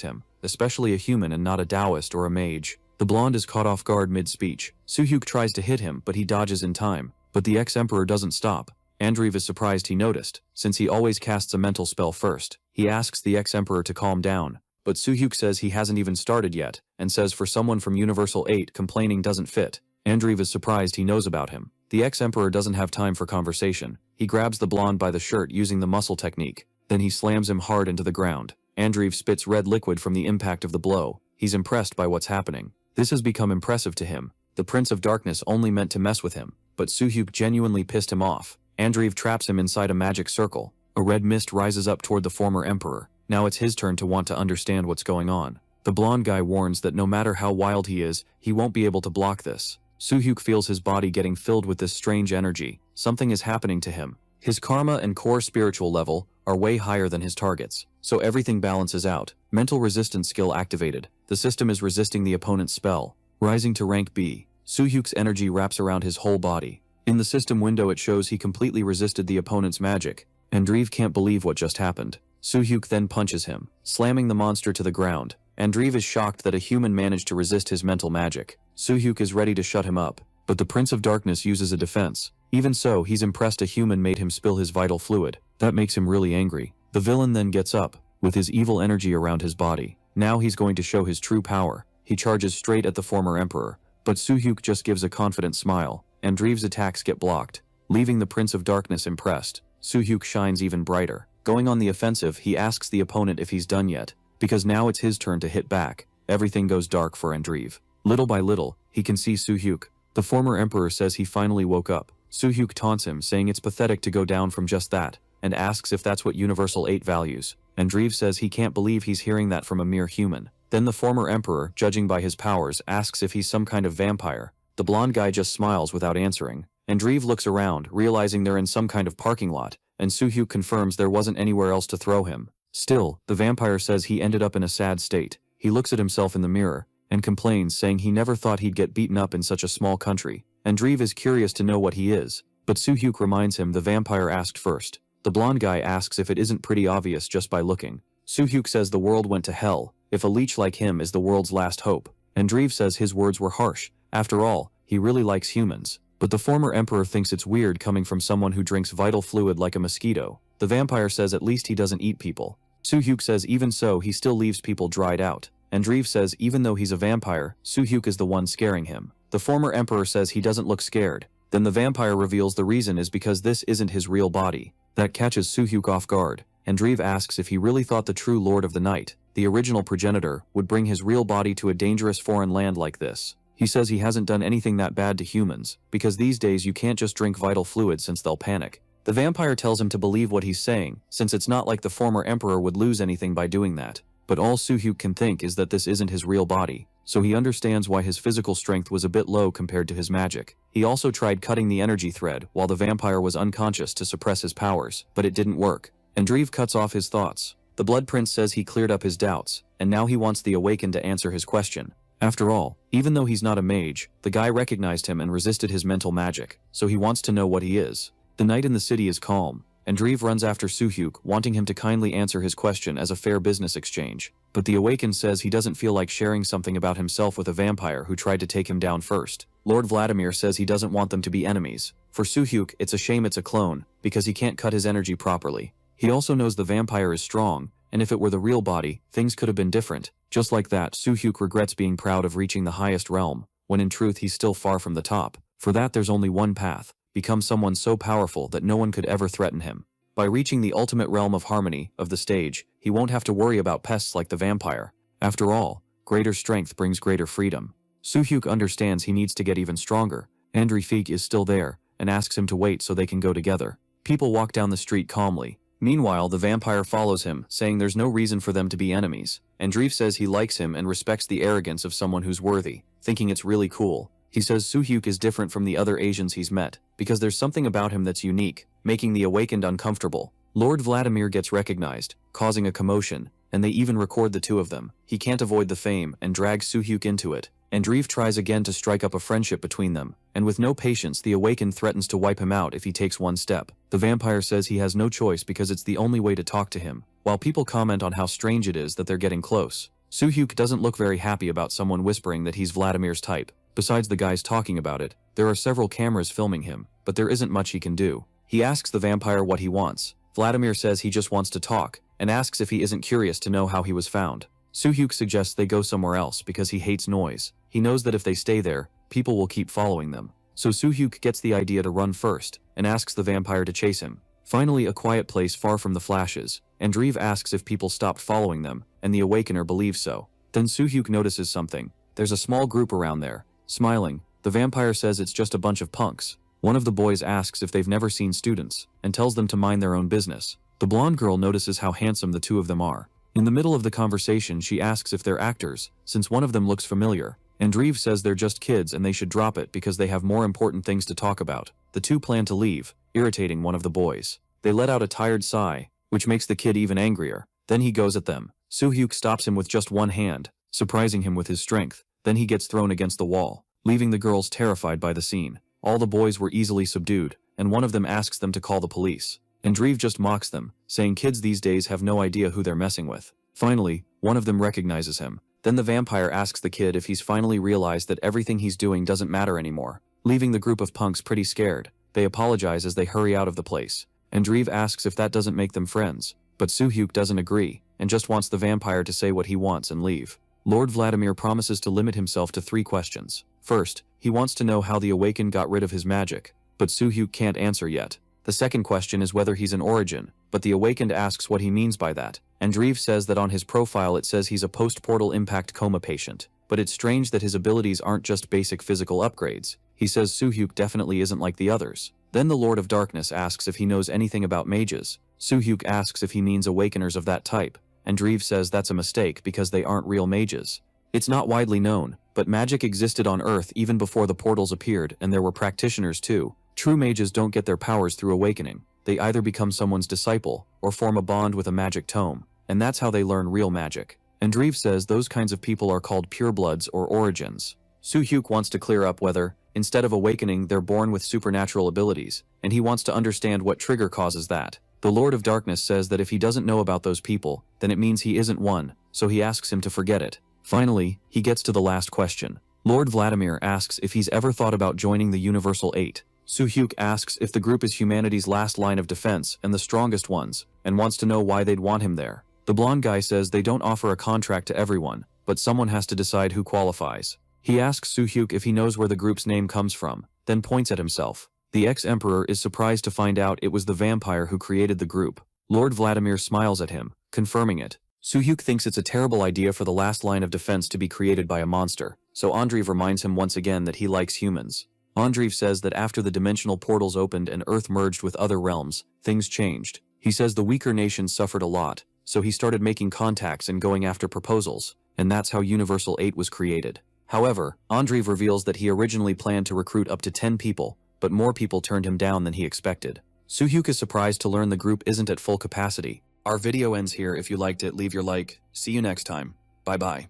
him, especially a human and not a Taoist or a mage. The blonde is caught off guard mid-speech. Soo-hyuk tries to hit him, but he dodges in time. But the ex-emperor doesn't stop. Andreev is surprised he noticed, since he always casts a mental spell first. He asks the ex-emperor to calm down, but Soo-hyuk says he hasn't even started yet, and says for someone from Universal 8 complaining doesn't fit. Andreev is surprised he knows about him. The ex-emperor doesn't have time for conversation. He grabs the blonde by the shirt using the muscle technique. Then he slams him hard into the ground. Andreev spits red liquid from the impact of the blow. He's impressed by what's happening. This has become impressive to him. The Prince of Darkness only meant to mess with him, but Soo-hyuk genuinely pissed him off. Andreev traps him inside a magic circle. A red mist rises up toward the former emperor. Now it's his turn to want to understand what's going on. The blonde guy warns that no matter how wild he is, he won't be able to block this. Soo-hyuk feels his body getting filled with this strange energy. Something is happening to him. His karma and core spiritual level are way higher than his targets, so everything balances out. Mental resistance skill activated. The system is resisting the opponent's spell. Rising to rank B. Soo-hyuk's energy wraps around his whole body. In the system window it shows he completely resisted the opponent's magic. Andreev can't believe what just happened. Soo-hyuk then punches him, slamming the monster to the ground. Andreev is shocked that a human managed to resist his mental magic. Soo-hyuk is ready to shut him up, but the Prince of Darkness uses a defense. Even so, he's impressed a human made him spill his vital fluid. That makes him really angry. The villain then gets up, with his evil energy around his body. Now he's going to show his true power. He charges straight at the former emperor, but Soo-hyuk just gives a confident smile. Andreev's attacks get blocked, leaving the Prince of Darkness impressed. Soo-hyuk shines even brighter. Going on the offensive, he asks the opponent if he's done yet, because now it's his turn to hit back. Everything goes dark for Andreev. Little by little, he can see Soo-hyuk. The former emperor says he finally woke up. Soo-hyuk taunts him, saying it's pathetic to go down from just that, and asks if that's what Universal 8 values. Andreev says he can't believe he's hearing that from a mere human. Then the former emperor, judging by his powers, asks if he's some kind of vampire. The blonde guy just smiles without answering. Andreev looks around, realizing they're in some kind of parking lot, and Soo-hyuk confirms there wasn't anywhere else to throw him. Still, the vampire says he ended up in a sad state. He looks at himself in the mirror, and complains, saying he never thought he'd get beaten up in such a small country. Andreev is curious to know what he is, but Soo-hyuk reminds him the vampire asked first. The blonde guy asks if it isn't pretty obvious just by looking. Soo-hyuk says the world went to hell, if a leech like him is the world's last hope. Andreev says his words were harsh. After all, he really likes humans. But the former emperor thinks it's weird coming from someone who drinks vital fluid like a mosquito. The vampire says at least he doesn't eat people. Soo-hyuk says even so he still leaves people dried out. Andreev says even though he's a vampire, Soo-hyuk is the one scaring him. The former emperor says he doesn't look scared. Then the vampire reveals the reason is because this isn't his real body. That catches Soo-hyuk off guard. Andreev asks if he really thought the true Lord of the Night, the original progenitor, would bring his real body to a dangerous foreign land like this. He says he hasn't done anything that bad to humans, because these days you can't just drink vital fluid since they'll panic. The vampire tells him to believe what he's saying, since it's not like the former emperor would lose anything by doing that. But all Soo-hyuk can think is that this isn't his real body, so he understands why his physical strength was a bit low compared to his magic. He also tried cutting the energy thread while the vampire was unconscious to suppress his powers, but it didn't work. Andreev cuts off his thoughts. The Blood Prince says he cleared up his doubts, and now he wants the Awakened to answer his question. After all, even though he's not a mage, the guy recognized him and resisted his mental magic, so he wants to know what he is. The night in the city is calm. Andreev runs after Soo-hyuk, wanting him to kindly answer his question as a fair business exchange. But the Awakened says he doesn't feel like sharing something about himself with a vampire who tried to take him down first. Lord Vladimir says he doesn't want them to be enemies. For Soo-hyuk, it's a shame it's a clone, because he can't cut his energy properly. He also knows the vampire is strong, and if it were the real body, things could have been different. Just like that, Soo-hyuk regrets being proud of reaching the highest realm, when in truth he's still far from the top. For that there's only one path: become someone so powerful that no one could ever threaten him. By reaching the ultimate realm of harmony, of the stage, he won't have to worry about pests like the vampire. After all, greater strength brings greater freedom. Soo-hyuk understands he needs to get even stronger. Andreev is still there, and asks him to wait so they can go together. People walk down the street calmly. Meanwhile, the vampire follows him, saying there's no reason for them to be enemies. Andreev says he likes him and respects the arrogance of someone who's worthy, thinking it's really cool. He says Soo-hyuk is different from the other Asians he's met, because there's something about him that's unique, making the Awakened uncomfortable. Lord Vladimir gets recognized, causing a commotion, and they even record the two of them. He can't avoid the fame and drags Soo-hyuk into it. Andreev tries again to strike up a friendship between them, and with no patience the Awakened threatens to wipe him out if he takes one step. The vampire says he has no choice because it's the only way to talk to him, while people comment on how strange it is that they're getting close. Soo-hyuk doesn't look very happy about someone whispering that he's Vladimir's type. Besides the guys talking about it, there are several cameras filming him, but there isn't much he can do. He asks the vampire what he wants. Vladimir says he just wants to talk, and asks if he isn't curious to know how he was found. Soo-hyuk suggests they go somewhere else because he hates noise. He knows that if they stay there, people will keep following them. So Soo-hyuk gets the idea to run first, and asks the vampire to chase him. Finally, a quiet place far from the flashes. Andreev asks if people stopped following them, and the Awakener believes so. Then Soo-hyuk notices something. There's a small group around there. Smiling, the vampire says it's just a bunch of punks. One of the boys asks if they've never seen students, and tells them to mind their own business. The blonde girl notices how handsome the two of them are. In the middle of the conversation, she asks if they're actors, since one of them looks familiar. Andreev says they're just kids and they should drop it because they have more important things to talk about. The two plan to leave, irritating one of the boys. They let out a tired sigh, which makes the kid even angrier. Then he goes at them. Soo-hyuk stops him with just one hand, surprising him with his strength. Then he gets thrown against the wall, leaving the girls terrified by the scene. All the boys were easily subdued, and one of them asks them to call the police. Andreev just mocks them, saying kids these days have no idea who they're messing with. Finally, one of them recognizes him. Then the vampire asks the kid if he's finally realized that everything he's doing doesn't matter anymore, leaving the group of punks pretty scared. They apologize as they hurry out of the place. Andreev asks if that doesn't make them friends, but Soo-hyuk doesn't agree, and just wants the vampire to say what he wants and leave. Lord Vladimir promises to limit himself to 3 questions. First, he wants to know how the Awakened got rid of his magic, but Soo-hyuk can't answer yet. The second question is whether he's an origin, but the Awakened asks what he means by that. Andreev says that on his profile it says he's a post-portal impact coma patient, but it's strange that his abilities aren't just basic physical upgrades. He says Soo-hyuk definitely isn't like the others. Then the Lord of Darkness asks if he knows anything about mages. Soo-hyuk asks if he means awakeners of that type, and Dreve says that's a mistake because they aren't real mages. It's not widely known, but magic existed on Earth even before the portals appeared, and there were practitioners too. True mages don't get their powers through awakening. They either become someone's disciple, or form a bond with a magic tome, and that's how they learn real magic. And Dreve says those kinds of people are called purebloods or origins. Soo-hyuk wants to clear up whether, instead of awakening, they're born with supernatural abilities, and he wants to understand what trigger causes that. The Lord of Darkness says that if he doesn't know about those people, then it means he isn't one, so he asks him to forget it. Finally, he gets to the last question. Lord Vladimir asks if he's ever thought about joining the Universal Eight. Soo-hyuk asks if the group is humanity's last line of defense and the strongest ones, and wants to know why they'd want him there. The blonde guy says they don't offer a contract to everyone, but someone has to decide who qualifies. He asks Soo-hyuk if he knows where the group's name comes from, then points at himself. The ex-emperor is surprised to find out it was the vampire who created the group. Lord Vladimir smiles at him, confirming it. Soo-hyuk thinks it's a terrible idea for the last line of defense to be created by a monster, so Andreev reminds him once again that he likes humans. Andreev says that after the dimensional portals opened and Earth merged with other realms, things changed. He says the weaker nations suffered a lot, so he started making contacts and going after proposals, and that's how Universal 8 was created. However, Andreev reveals that he originally planned to recruit up to 10 people, but more people turned him down than he expected. Soo-hyuk is surprised to learn the group isn't at full capacity. Our video ends here. If you liked it, leave your like. See you next time. Bye bye.